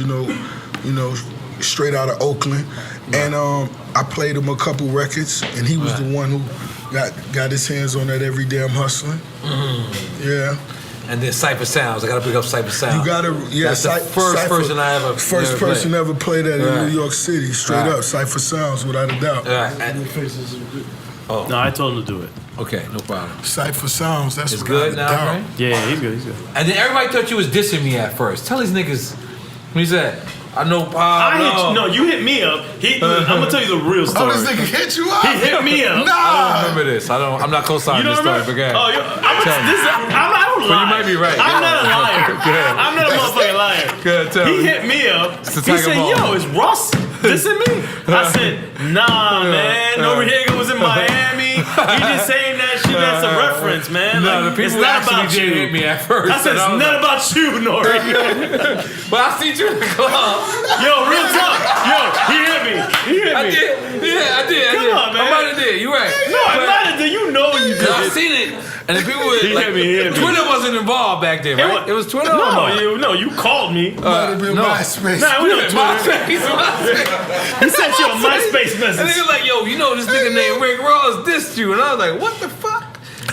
[SPEAKER 3] straight out of Oakland. And I played him a couple records, and he was the one who got his hands on that every damn hustling. Yeah.
[SPEAKER 4] And then Cypher Sounds. I gotta pick up Cypher Sounds.
[SPEAKER 3] You gotta,
[SPEAKER 4] That's the first person I ever.
[SPEAKER 3] First person ever played that in New York City, straight up. Cypher Sounds, without a doubt.
[SPEAKER 2] No, I told him to do it.
[SPEAKER 4] Okay, no problem.
[SPEAKER 3] Cypher Sounds, that's
[SPEAKER 4] It's
[SPEAKER 3] without
[SPEAKER 4] good
[SPEAKER 3] a
[SPEAKER 4] now,
[SPEAKER 3] doubt.
[SPEAKER 4] right?
[SPEAKER 2] Yeah, he's good.
[SPEAKER 4] And then everybody thought you was dissing me at first. Tell these niggas. When he said, I know Pablo.
[SPEAKER 2] You hit me up. I'm gonna tell you the real story.
[SPEAKER 3] Oh, this nigga hit you up?
[SPEAKER 2] He hit me up.
[SPEAKER 3] Nah.
[SPEAKER 4] I don't remember this. I'm not co-signing this story. But go ahead.
[SPEAKER 2] I don't lie.
[SPEAKER 4] But you might be right.
[SPEAKER 2] I'm not a liar.
[SPEAKER 4] Go ahead.
[SPEAKER 2] I'm not a motherfucking liar.
[SPEAKER 4] Go ahead, tell
[SPEAKER 2] He
[SPEAKER 4] me.
[SPEAKER 2] hit me up.
[SPEAKER 4] It's the
[SPEAKER 2] He
[SPEAKER 4] Tiger
[SPEAKER 2] said,
[SPEAKER 4] Ball.
[SPEAKER 2] "Yo, is Ross dissing me?" I said, "Nah, man. N.O.R.E was in Miami. He just saying that shit. That's a reference, man.
[SPEAKER 4] No,
[SPEAKER 2] Like,
[SPEAKER 4] the people
[SPEAKER 2] it's not
[SPEAKER 4] actually
[SPEAKER 2] about
[SPEAKER 4] did
[SPEAKER 2] you."
[SPEAKER 4] hit me at first.
[SPEAKER 2] I said, "It's not about you, N.O.R.E."
[SPEAKER 4] But I see you in the club.
[SPEAKER 2] Yo, real talk. Yo, he hit me.
[SPEAKER 4] I did. Yeah, I did.
[SPEAKER 2] Come on, man.
[SPEAKER 4] I might have did. You right.
[SPEAKER 2] No, I might have did. You know you did.
[SPEAKER 4] I seen it. And the people were
[SPEAKER 2] He
[SPEAKER 4] like,
[SPEAKER 2] hit me.
[SPEAKER 4] Twitter wasn't involved back then, right? It was Twitter.
[SPEAKER 2] You called me.
[SPEAKER 3] Might have been
[SPEAKER 4] no.
[SPEAKER 3] MySpace.
[SPEAKER 2] Nah, we on Twitter.
[SPEAKER 4] MySpace.
[SPEAKER 2] He sent you a MySpace
[SPEAKER 4] And
[SPEAKER 2] message.
[SPEAKER 4] they was like, yo, this nigga named Rick Ross dissed you. And I was like, what the fuck?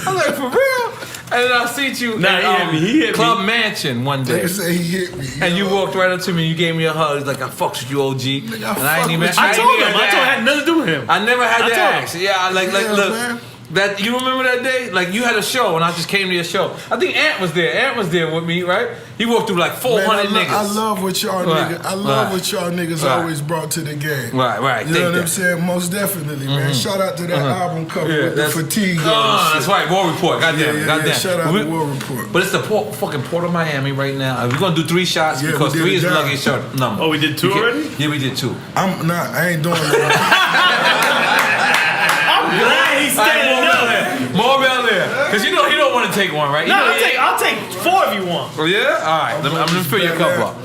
[SPEAKER 4] I was like, for real? And then I seen you at
[SPEAKER 2] He hit
[SPEAKER 4] Club
[SPEAKER 2] me.
[SPEAKER 4] Mansion one day.
[SPEAKER 3] They say he hit me.
[SPEAKER 4] And you walked right up to me and you gave me a hug. He's like, I fucks with you, OG. And I ain't even.
[SPEAKER 2] I told him. I told him it had nothing to do with him.
[SPEAKER 4] I never had to
[SPEAKER 2] told him.
[SPEAKER 4] ask. Yeah, look.
[SPEAKER 3] man.
[SPEAKER 4] That you remember that day? Like you had a show and I just came to your show. I think Ant was there. Ant was there with me, right? He walked through like 400 niggas.
[SPEAKER 3] I love what y'all
[SPEAKER 4] Right.
[SPEAKER 3] niggas. I love
[SPEAKER 4] Right.
[SPEAKER 3] what y'all niggas
[SPEAKER 4] Right.
[SPEAKER 3] always brought to the game.
[SPEAKER 4] Right.
[SPEAKER 3] You know what I'm saying? Most definitely, man. Shout out to that album cover with the fatigue. on and
[SPEAKER 4] That's
[SPEAKER 3] shit.
[SPEAKER 4] right. War Report. Goddamn.
[SPEAKER 3] Yeah, shout out to War Report.
[SPEAKER 4] But it's the fucking Port of Miami right now. We're gonna do 3 shots
[SPEAKER 3] Yeah,
[SPEAKER 4] because
[SPEAKER 3] we did
[SPEAKER 4] 3
[SPEAKER 3] it
[SPEAKER 4] is the
[SPEAKER 3] down.
[SPEAKER 4] luckiest shot number.
[SPEAKER 2] Oh, we did 2 already?
[SPEAKER 4] Yeah, we did 2.
[SPEAKER 3] I ain't doing that.
[SPEAKER 2] I'm glad he's standing up.
[SPEAKER 4] More Bel Air. Because he don't want to take one, right?
[SPEAKER 2] No, I'll take 4 if you want.
[SPEAKER 4] Oh, yeah? All right. I'm going to fill your cup up.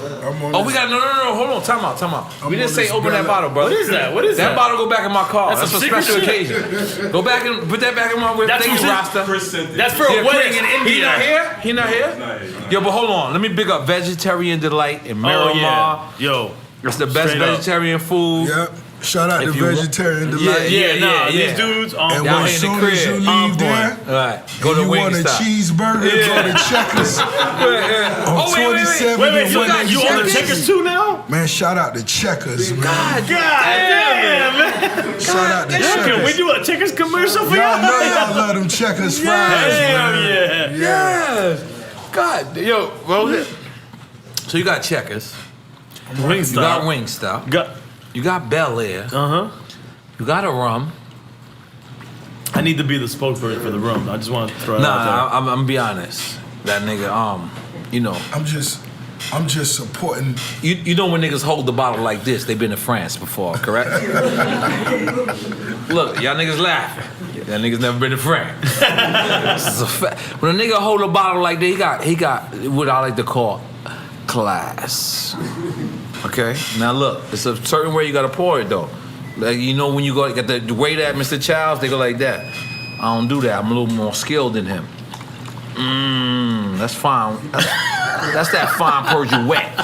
[SPEAKER 4] We got no. Hold on. Time out. We didn't say open that bottle, brother.
[SPEAKER 2] What is that? What is that?
[SPEAKER 4] That bottle go back in my car.
[SPEAKER 2] That's
[SPEAKER 4] That's
[SPEAKER 2] some
[SPEAKER 4] a special
[SPEAKER 2] secret
[SPEAKER 4] occasion. Go back and put that back in my whip.
[SPEAKER 2] That's
[SPEAKER 4] Thank you,
[SPEAKER 2] what
[SPEAKER 4] Rasta.
[SPEAKER 2] That's for a wedding in India.
[SPEAKER 4] He not here? Yo, but hold on. Let me big up Vegetarian Delight in Miramar.
[SPEAKER 2] Yo.
[SPEAKER 4] It's the best
[SPEAKER 2] Straight up.
[SPEAKER 4] vegetarian food.
[SPEAKER 3] Yep. Shout out
[SPEAKER 4] If
[SPEAKER 3] to
[SPEAKER 4] you want-
[SPEAKER 3] Vegetarian Delight.
[SPEAKER 4] Yeah.
[SPEAKER 2] These dudes
[SPEAKER 3] And
[SPEAKER 2] on
[SPEAKER 3] when
[SPEAKER 4] Y'all
[SPEAKER 3] as
[SPEAKER 4] in the
[SPEAKER 3] soon as
[SPEAKER 4] crib.
[SPEAKER 3] you
[SPEAKER 2] On
[SPEAKER 3] leave there,
[SPEAKER 4] All right. Go
[SPEAKER 3] and
[SPEAKER 4] to
[SPEAKER 3] you want a
[SPEAKER 4] Wingstop.
[SPEAKER 3] cheeseburger, go to Checkers on
[SPEAKER 4] Oh, wait.
[SPEAKER 3] 27
[SPEAKER 2] Wait,
[SPEAKER 3] and
[SPEAKER 2] so
[SPEAKER 3] one
[SPEAKER 2] you on the Checkers too now?
[SPEAKER 3] Man, shout out to Checkers, man.
[SPEAKER 2] God damn, man.
[SPEAKER 3] Shout out to
[SPEAKER 2] Can we
[SPEAKER 3] Checkers.
[SPEAKER 2] do a Checkers commercial for
[SPEAKER 3] Y'all know
[SPEAKER 2] y'all?
[SPEAKER 3] y'all love them Checkers fries,
[SPEAKER 2] Hell
[SPEAKER 3] man.
[SPEAKER 2] yeah.
[SPEAKER 4] Yes. God. Yo, Rosie. So you got Checkers.
[SPEAKER 2] Wingstop.
[SPEAKER 4] You got Wingstop. You got Bel Air. You got a rum.
[SPEAKER 2] I need to be the spokesperson for the rum. I just want to throw it out there.
[SPEAKER 4] I'm gonna be honest. That nigga, you know.
[SPEAKER 3] I'm just supporting.
[SPEAKER 4] You know when niggas hold the bottle like this, they've been to France before, correct? Look, y'all niggas laughing. Y'all niggas never been to France. This is a fact. When a nigga hold a bottle like that, he got what I like to call class. Okay? Now look, it's a certain way you gotta pour it though. Like, you know when you go get the waiter at Mr. Child's, they go like that. I don't do that. I'm a little more skilled than him. That's fine. That's that fine Persian wet.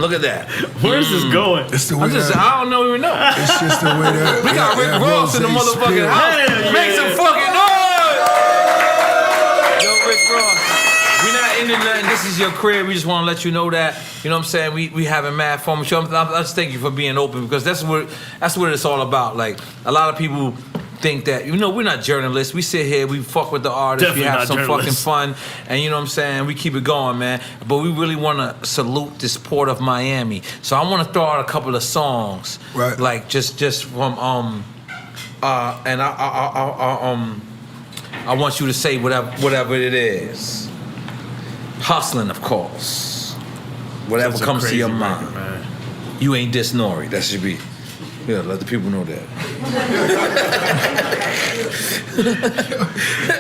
[SPEAKER 4] Look at that.
[SPEAKER 2] Where's this going?
[SPEAKER 3] It's the way
[SPEAKER 4] I don't even know.
[SPEAKER 3] It's just the way that.
[SPEAKER 4] We got Rick Ross in the motherfucking house. Make some fucking noise! Yo, Rick Ross. We not ending nothing. This is your crib. We just want to let you know that. You know what I'm saying? We having mad fun. I just thank you for being open because that's what it's all about. Like a lot of people think that, you know, we're not journalists. We sit here, we fuck with the artists,
[SPEAKER 2] Definitely
[SPEAKER 4] we have
[SPEAKER 2] not
[SPEAKER 4] some
[SPEAKER 2] journalists.
[SPEAKER 4] fucking fun, and you know what I'm saying? We keep it going, man. But we really want to salute this port of Miami. So I want to throw out a couple of songs,
[SPEAKER 3] right?
[SPEAKER 4] Like just from and I want you to say whatever it is. Hustling, of course. Whatever
[SPEAKER 2] That's a
[SPEAKER 4] comes to
[SPEAKER 2] crazy
[SPEAKER 4] your
[SPEAKER 2] record,
[SPEAKER 4] mind.
[SPEAKER 2] man.
[SPEAKER 4] You ain't diss N.O.R.E. That should be. Yeah, let the people know that.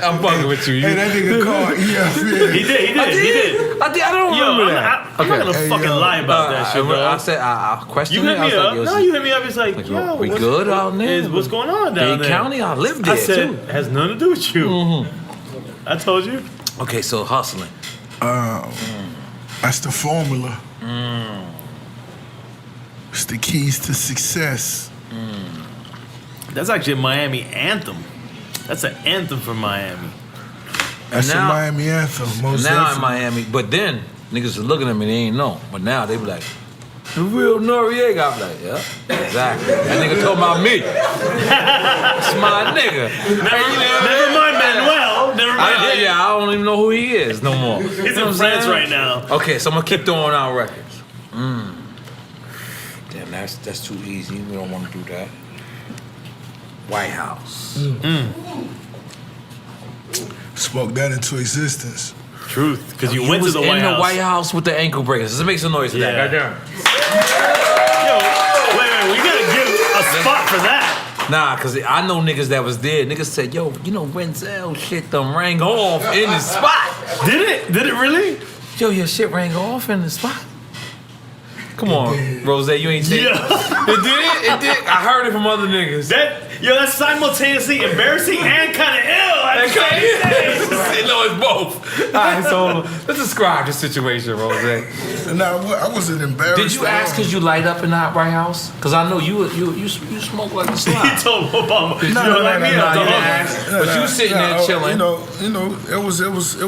[SPEAKER 4] I'm fucking with you.
[SPEAKER 3] Hey, that nigga called EFN.
[SPEAKER 2] He did.
[SPEAKER 4] I don't remember that.
[SPEAKER 2] I'm not gonna fucking lie about that shit, bro.
[SPEAKER 4] I said, I questioned
[SPEAKER 2] You
[SPEAKER 4] it.
[SPEAKER 2] hit me up.
[SPEAKER 4] Like,
[SPEAKER 2] You hit me up. It's like, yo,
[SPEAKER 4] we good out there?
[SPEAKER 2] What's going on down
[SPEAKER 4] Dade
[SPEAKER 2] there?
[SPEAKER 4] County, I lived there
[SPEAKER 2] I said,
[SPEAKER 4] too.
[SPEAKER 2] it has nothing to do with you. I told you.
[SPEAKER 4] Okay, so hustling.
[SPEAKER 3] That's the formula. It's the keys to success.
[SPEAKER 2] That's actually a Miami anthem. That's an anthem for Miami.
[SPEAKER 3] That's a Miami anthem. Most
[SPEAKER 4] now
[SPEAKER 3] definitely.
[SPEAKER 4] in Miami, but then niggas are looking at me, they ain't know. But now they be like, the real N.O.R.E. I'm like, yeah, exactly. That nigga talking about me. It's my nigga.
[SPEAKER 2] Never mind Manuel. Never mind.
[SPEAKER 4] I don't even know who he is no more.
[SPEAKER 2] He's
[SPEAKER 4] You know
[SPEAKER 2] in
[SPEAKER 4] what I'm
[SPEAKER 2] France
[SPEAKER 4] saying?
[SPEAKER 2] right now.
[SPEAKER 4] Okay, so I'm gonna keep throwing out records. Damn, that's too easy. We don't want to do that. White House.
[SPEAKER 3] Spoke that into existence.
[SPEAKER 2] Truth, because you went to the White
[SPEAKER 4] in
[SPEAKER 2] House.
[SPEAKER 4] the White House with the ankle breakers. Let's make some noise for that.
[SPEAKER 2] Yeah.
[SPEAKER 4] Goddamn.
[SPEAKER 2] Yo, wait, we gotta give a spot for that.
[SPEAKER 4] Nah, cause I know niggas that was there. Niggas said, yo, you know Renzel shit done rang off in the spot.
[SPEAKER 2] Did it? Did it really?
[SPEAKER 4] Yo, your shit rang off in the spot. Come on, Rozay, you ain't saying it did? It did? I heard it from other niggas.
[SPEAKER 2] That's simultaneously embarrassing and kind of ill.
[SPEAKER 4] No, it's both. All right, so let's describe the situation, Rozay.
[SPEAKER 3] Nah, I wasn't embarrassed.
[SPEAKER 4] Did you ask because you light up in the White House? Because I know you smoke like a slime.
[SPEAKER 2] He told Obama,
[SPEAKER 3] No,
[SPEAKER 2] you
[SPEAKER 3] no,
[SPEAKER 2] like
[SPEAKER 3] no,
[SPEAKER 2] me
[SPEAKER 3] no,
[SPEAKER 2] up,
[SPEAKER 3] no,
[SPEAKER 2] dog.
[SPEAKER 3] no,
[SPEAKER 4] But you sitting there chilling.
[SPEAKER 3] You know, it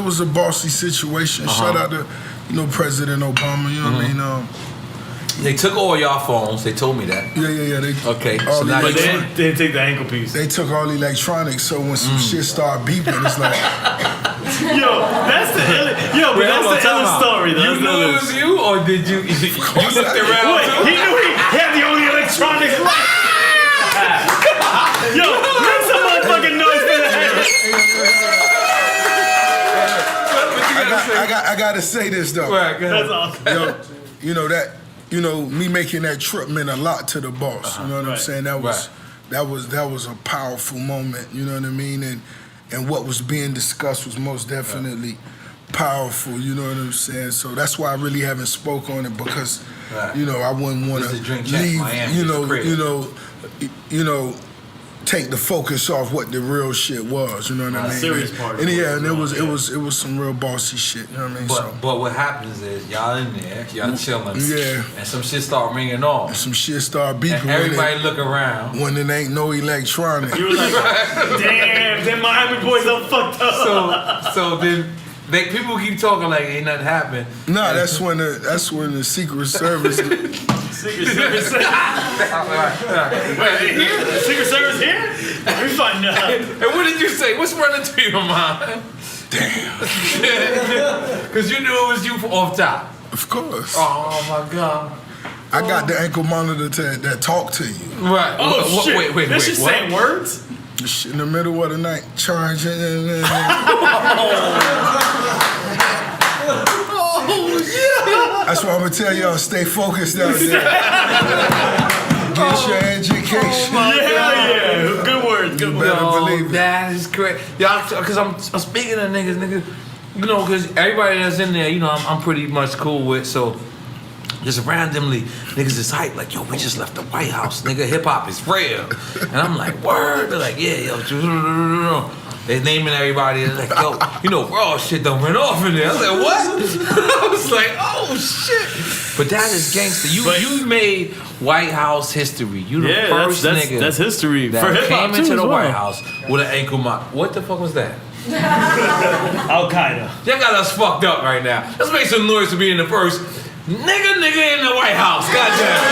[SPEAKER 3] was a bossy situation. Shout out to, President Obama. You know what I mean?
[SPEAKER 4] They took all y'all phones. They told me that.
[SPEAKER 3] Yeah.
[SPEAKER 4] Okay,
[SPEAKER 3] all
[SPEAKER 4] so now
[SPEAKER 2] But
[SPEAKER 4] you
[SPEAKER 2] they didn't take the ankle piece.
[SPEAKER 3] They took all the electronics, so when some shit start beeping, it's like,
[SPEAKER 2] Yo, that's the illest story. Though.
[SPEAKER 4] You knew it was you, or did you looked around?
[SPEAKER 2] Wait, he knew he had the only electronics left. Yo, make some motherfucking noise for that.
[SPEAKER 3] I gotta say this though.
[SPEAKER 4] Right, go ahead.
[SPEAKER 2] That's awesome.
[SPEAKER 3] Me making that trip meant a lot to the boss. You know what I'm saying? That was a powerful moment. You know what I mean? And what was being discussed was most definitely powerful. You know what I'm saying? So that's why I really haven't spoke on it because I wouldn't want to leave. Take the focus off what the real shit was, you know what I mean?
[SPEAKER 2] Serious part.
[SPEAKER 3] And it was some real bossy shit, you know what I mean?
[SPEAKER 4] But what happens is y'all in there, y'all chilling,
[SPEAKER 3] yeah,
[SPEAKER 4] and some shit start ringing off.
[SPEAKER 3] Some shit start beeping.
[SPEAKER 4] And everybody look around
[SPEAKER 3] when there ain't no electronic.
[SPEAKER 2] You were like, damn, them Miami boys are fucked up.
[SPEAKER 4] So then people keep talking like ain't nothing happened.
[SPEAKER 3] Nah, that's when the Secret Service.
[SPEAKER 2] Secret Service here? We find out.
[SPEAKER 4] And what did you say? What's running through your mind?
[SPEAKER 3] Damn.
[SPEAKER 4] Because you knew it was you off top.
[SPEAKER 3] Of course.
[SPEAKER 4] Oh my God.
[SPEAKER 3] I got the ankle monitor that talk to you.
[SPEAKER 4] Right.
[SPEAKER 2] Oh shit!
[SPEAKER 4] Wait.
[SPEAKER 2] That shit
[SPEAKER 4] What?
[SPEAKER 2] saying words?
[SPEAKER 3] In the middle of the night, charging. That's why I'm gonna tell y'all, stay focused out there. Get your education.
[SPEAKER 2] Yeah. Good words. Good words.
[SPEAKER 3] better believe it.
[SPEAKER 4] That is correct. Y'all, because I'm speaking of niggas, you know, because everybody that's in there, you know, I'm pretty much cool with, so just randomly, niggas is hype, like, yo, we just left the White House, nigga, hip-hop is real. And I'm like, word? They're like, yeah, yo, they're naming everybody, they're like, yo, you know, raw shit done went off in there. I was like, what? I was like, oh, shit. But that is gangster. You made White House history. You the first nigga
[SPEAKER 2] that's history
[SPEAKER 4] that
[SPEAKER 2] for hip-hop
[SPEAKER 4] came into
[SPEAKER 2] too,
[SPEAKER 4] the
[SPEAKER 2] as
[SPEAKER 4] White
[SPEAKER 2] well.
[SPEAKER 4] House with an ankle monitor. What the fuck was that?
[SPEAKER 2] Al Qaeda.
[SPEAKER 4] Y'all got us fucked up right now. Let's make some noise to be in the first nigga in the White House. Goddamn.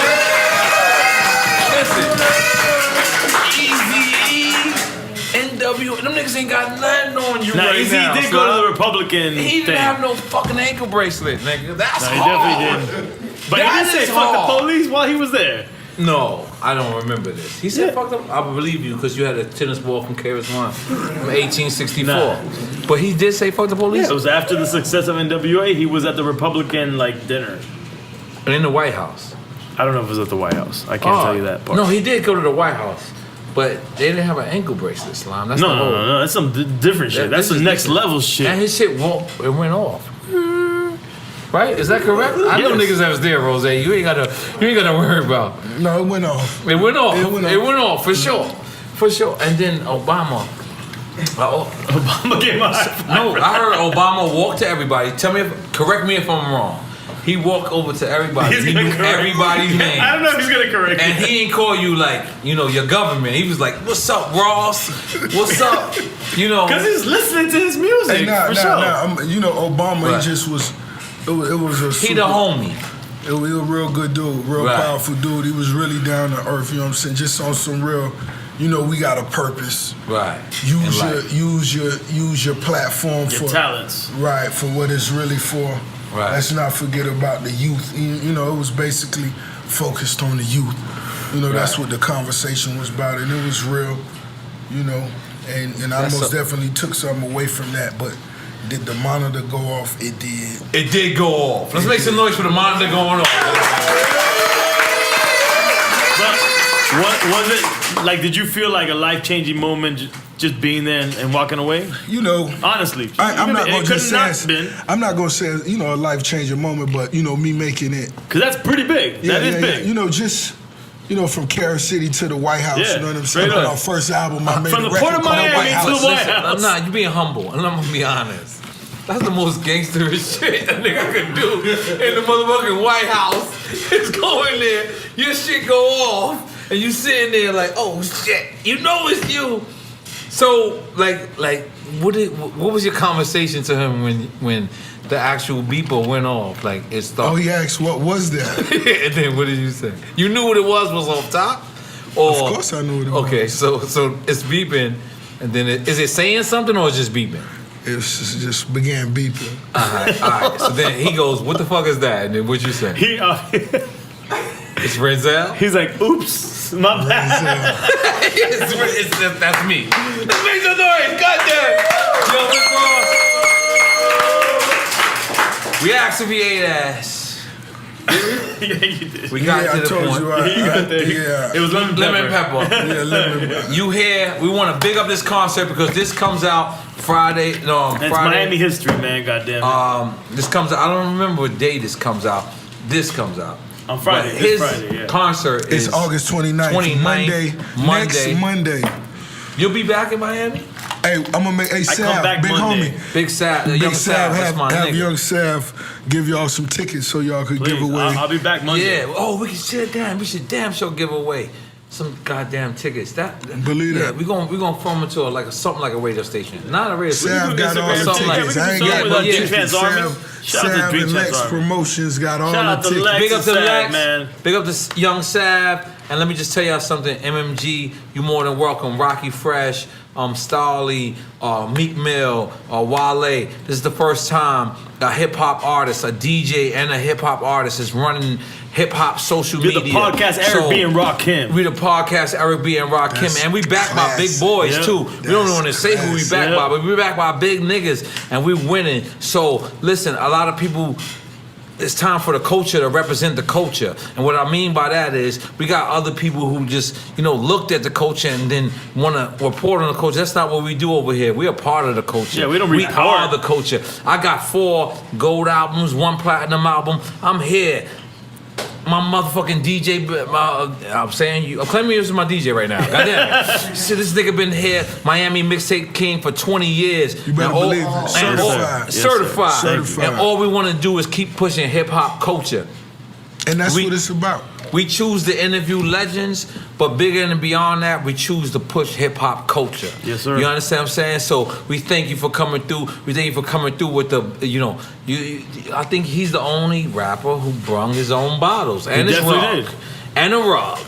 [SPEAKER 4] Listen. Easy NW. Them niggas ain't got nothing on you right
[SPEAKER 2] Easy
[SPEAKER 4] now.
[SPEAKER 2] did go to the Republican
[SPEAKER 4] He didn't
[SPEAKER 2] thing.
[SPEAKER 4] have no fucking ankle bracelet, nigga. That's
[SPEAKER 2] No, he
[SPEAKER 4] hard.
[SPEAKER 2] definitely didn't. But
[SPEAKER 4] That
[SPEAKER 2] he didn't say
[SPEAKER 4] is
[SPEAKER 2] fuck
[SPEAKER 4] hard.
[SPEAKER 2] the police while he was there.
[SPEAKER 4] No, I don't remember this. He said, fuck them. I believe you because you had a tennis ball from KRS-One from 1864.
[SPEAKER 2] Nah.
[SPEAKER 4] But he did say fuck the police?
[SPEAKER 2] Yeah, it was after the success of NWA. He was at the Republican dinner.
[SPEAKER 4] In the White House.
[SPEAKER 2] I don't know if it was at the White House. I can't tell you that part.
[SPEAKER 4] No, he did go to the White House. But they didn't have an ankle bracelet, Slime. That's
[SPEAKER 2] No. That's some different shit. That's the next level shit.
[SPEAKER 4] And his shit went off. Right? Is that correct? I know niggas that was there, Rose. You ain't gotta worry about.
[SPEAKER 3] No, it went off.
[SPEAKER 4] It went off.
[SPEAKER 3] It went off.
[SPEAKER 4] It went off for sure. For sure. And then Obama.
[SPEAKER 2] Obama came out.
[SPEAKER 4] No, I heard Obama walk to everybody. Correct me if I'm wrong. He walked over to everybody. He knew everybody's name.
[SPEAKER 2] I don't know if he's gonna correct
[SPEAKER 4] And
[SPEAKER 2] you.
[SPEAKER 4] he ain't call you like, you know, your government. He was like, what's up, Ross? What's up? You know.
[SPEAKER 2] Because he's listening to his music, for sure.
[SPEAKER 3] You know, Obama,
[SPEAKER 4] Right.
[SPEAKER 3] he just was. It was a.
[SPEAKER 4] He the homie.
[SPEAKER 3] He was a real good dude, real
[SPEAKER 4] Right.
[SPEAKER 3] powerful dude. He was really down to earth. You know what I'm saying? Just on some real. You know, we got a purpose.
[SPEAKER 4] Right.
[SPEAKER 3] Use your platform
[SPEAKER 2] Your
[SPEAKER 3] for
[SPEAKER 2] talents.
[SPEAKER 3] Right, for what it's really for.
[SPEAKER 4] Right.
[SPEAKER 3] Let's not forget about the youth. You know, it was basically focused on the youth. You know, that's what the conversation was about, and it was real. You know, and I most definitely took something away from that. But did the monitor go off? It did.
[SPEAKER 4] It did go off. Let's make some noise for the monitor going off.
[SPEAKER 2] But what was it like? Did you feel like a life-changing moment just being there and walking away?
[SPEAKER 3] You know,
[SPEAKER 2] honestly,
[SPEAKER 3] I'm not going to say
[SPEAKER 2] been.
[SPEAKER 3] I'm not going to say you know a life-changing moment, but you know me making it
[SPEAKER 2] because that's pretty big. That is big.
[SPEAKER 3] You know, just. You know, from Carol City to the White House,
[SPEAKER 2] Yeah,
[SPEAKER 3] you know what I'm saying?
[SPEAKER 2] straight up.
[SPEAKER 3] Our first album, I made
[SPEAKER 2] From
[SPEAKER 3] a
[SPEAKER 2] the
[SPEAKER 3] record
[SPEAKER 2] Port of
[SPEAKER 3] called
[SPEAKER 2] Miami
[SPEAKER 3] White House.
[SPEAKER 2] to the White House.
[SPEAKER 4] I'm not, you being humble, and I'm gonna be honest. That's the most gangsterish shit a nigga could do in the motherfucking White House. It's going there, your shit go off, and you sitting there like, oh shit, you know it's you. So like, what was your conversation to him when the actual beeper went off? Like it started.
[SPEAKER 3] Oh, he asked, what was that?
[SPEAKER 4] And then what did you say? You knew what it was off top? Or,
[SPEAKER 3] Of course I knew what it was.
[SPEAKER 4] Okay, so it's beeping, and then is it saying something or it's just beeping?
[SPEAKER 3] It just began beeping.
[SPEAKER 4] All right. So then he goes, "What the fuck is that?" And then what'd you say? It's Renzel.
[SPEAKER 2] He's like, "Oops, my bad."
[SPEAKER 4] That's me. Let's make some noise. Goddamn. Yo, Rick Ross. We asked if he ate ass.
[SPEAKER 2] Yeah, you did.
[SPEAKER 4] We got to the
[SPEAKER 3] told
[SPEAKER 4] point.
[SPEAKER 3] you.
[SPEAKER 2] It was lemon pepper.
[SPEAKER 3] Yeah, lemon pepper.
[SPEAKER 4] You here? We want to big up this concert because this comes out Friday. No,
[SPEAKER 2] It's
[SPEAKER 4] Friday.
[SPEAKER 2] Miami history, man. Goddamn it.
[SPEAKER 4] This comes out. I don't remember what day this comes out. This comes out
[SPEAKER 2] On Friday.
[SPEAKER 4] But
[SPEAKER 2] This
[SPEAKER 4] his
[SPEAKER 2] Friday, yeah.
[SPEAKER 4] concert is
[SPEAKER 3] It's August 29th. Monday. Next Monday.
[SPEAKER 4] You'll be back in Miami.
[SPEAKER 3] Hey, I'm gonna make
[SPEAKER 2] come
[SPEAKER 3] Sav,
[SPEAKER 2] back
[SPEAKER 3] big
[SPEAKER 2] Monday.
[SPEAKER 3] homie.
[SPEAKER 4] Big Sav, young
[SPEAKER 3] Big
[SPEAKER 4] Sav,
[SPEAKER 3] Sav,
[SPEAKER 4] that's my
[SPEAKER 3] have
[SPEAKER 4] nigga.
[SPEAKER 3] young Sav give y'all some tickets so y'all could
[SPEAKER 2] Please,
[SPEAKER 3] give away.
[SPEAKER 2] I'll be back Monday.
[SPEAKER 4] Yeah. Oh, we should damn sure give away some goddamn tickets.
[SPEAKER 3] Believe
[SPEAKER 4] yeah,
[SPEAKER 3] that.
[SPEAKER 4] we gonna form into something like a radio station, not a radio station.
[SPEAKER 3] Sav got all the
[SPEAKER 4] something like
[SPEAKER 3] tickets.
[SPEAKER 4] that.
[SPEAKER 3] I ain't
[SPEAKER 2] Yeah,
[SPEAKER 3] got
[SPEAKER 2] we
[SPEAKER 3] no
[SPEAKER 2] can do
[SPEAKER 3] tickets.
[SPEAKER 2] Fans Army.
[SPEAKER 3] Sav,
[SPEAKER 2] Shout out to
[SPEAKER 3] Sav
[SPEAKER 2] Dream
[SPEAKER 3] and
[SPEAKER 2] Fans
[SPEAKER 3] Lex
[SPEAKER 2] Army.
[SPEAKER 3] Promotions got all
[SPEAKER 2] Shout out
[SPEAKER 3] the
[SPEAKER 2] to
[SPEAKER 3] tickets.
[SPEAKER 2] Lex.
[SPEAKER 4] Big up to
[SPEAKER 2] Sav,
[SPEAKER 4] Lex,
[SPEAKER 2] man.
[SPEAKER 4] big up to young Sav, and let me just tell y'all something. MMG, you more than welcome. Rocky Fresh, Starly, Meek Mill, Wale. This is the first time a hip hop artist, a DJ and a hip hop artist is running hip hop social
[SPEAKER 2] We're
[SPEAKER 4] media.
[SPEAKER 2] the podcast Eric B and Rakim.
[SPEAKER 4] We the podcast Eric B and Rakim, and we backed by big boys too. We don't want to say who we backed by, but we backed by big niggas, and we winning. So listen, a lot of people. It's time for the culture to represent the culture. And what I mean by that is we got other people who just, looked at the culture and then want to report on the culture. That's not what we do over here. We are part of the culture.
[SPEAKER 2] Yeah, we don't
[SPEAKER 4] We
[SPEAKER 2] report.
[SPEAKER 4] are the culture. I got 4 gold albums, 1 platinum album. I'm here. My motherfucking DJ, I'm saying I'm claiming you as my DJ right now. Goddamn. See, this nigga been here, Miami Mixtape King for 20 years.
[SPEAKER 3] You better believe it. Certified.
[SPEAKER 4] Certified. And all we want to do is keep pushing hip hop culture.
[SPEAKER 3] And that's what it's about.
[SPEAKER 4] We choose to interview legends, but bigger and beyond that, we choose to push hip hop culture.
[SPEAKER 2] Yes, sir.
[SPEAKER 4] You understand what I'm saying? So we thank you for coming through. We thank you for coming through with the, I think he's the only rapper who brung his own bottles and his rug. And a rug.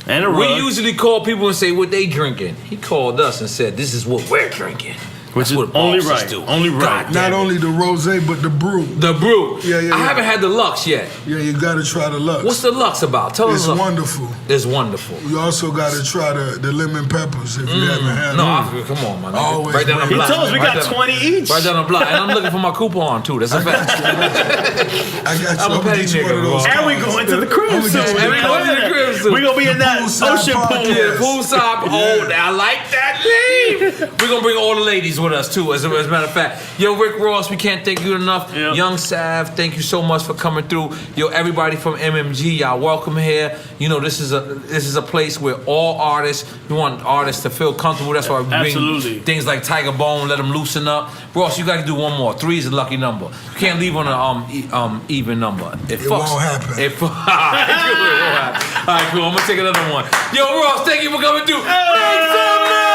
[SPEAKER 2] And a rug.
[SPEAKER 4] We usually call people and say what they drinking. He called us and said, this is what we're drinking.
[SPEAKER 2] Which
[SPEAKER 4] That's
[SPEAKER 2] is
[SPEAKER 4] what
[SPEAKER 2] only
[SPEAKER 4] bosses
[SPEAKER 2] right.
[SPEAKER 4] do.
[SPEAKER 2] Only right.
[SPEAKER 3] Not only the rosé, but the brew.
[SPEAKER 4] The brew.
[SPEAKER 3] Yeah.
[SPEAKER 4] I haven't had the Lux yet.
[SPEAKER 3] Yeah, you gotta try the Lux.
[SPEAKER 4] What's the Lux about? Tell us.
[SPEAKER 3] It's wonderful.
[SPEAKER 4] It's wonderful.
[SPEAKER 3] You also gotta try the lemon peppers if you haven't had them.
[SPEAKER 4] Come on, man.
[SPEAKER 3] Always
[SPEAKER 4] Right down the
[SPEAKER 2] He
[SPEAKER 4] block.
[SPEAKER 2] told us we got 20 each.
[SPEAKER 4] Right down the block. And I'm looking for my coupon, too. That's a fact.
[SPEAKER 3] I got you.
[SPEAKER 4] I'm a
[SPEAKER 3] I'm
[SPEAKER 4] petty
[SPEAKER 3] get you one of
[SPEAKER 4] nigga,
[SPEAKER 3] those.
[SPEAKER 2] And we going to the crib soon.
[SPEAKER 4] And we going to the crib soon.
[SPEAKER 2] We gonna be in that ocean pool.
[SPEAKER 4] Yeah, poolside. Oh, I like that name. We're gonna bring all the ladies with us too. As a matter of fact, yo, Rick Ross, we can't thank you enough.
[SPEAKER 2] Yep.
[SPEAKER 4] Young Sav, thank you so much for coming through. Yo, everybody from MMG, y'all welcome here. This is a place where all artists, we want artists to feel comfortable. That's why we bring things like Tiger Bone, let them loosen up. Ross, you got to do one more. 3 is a lucky number. You can't leave on an even number.
[SPEAKER 3] It won't happen.
[SPEAKER 4] All right, cool. It won't happen. All right, cool. I'm gonna take another one. Yo, Ross, thank you for coming through. Make some noise!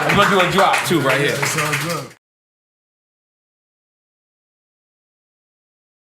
[SPEAKER 4] I'm gonna do a drop too right here.
[SPEAKER 3] It's all good.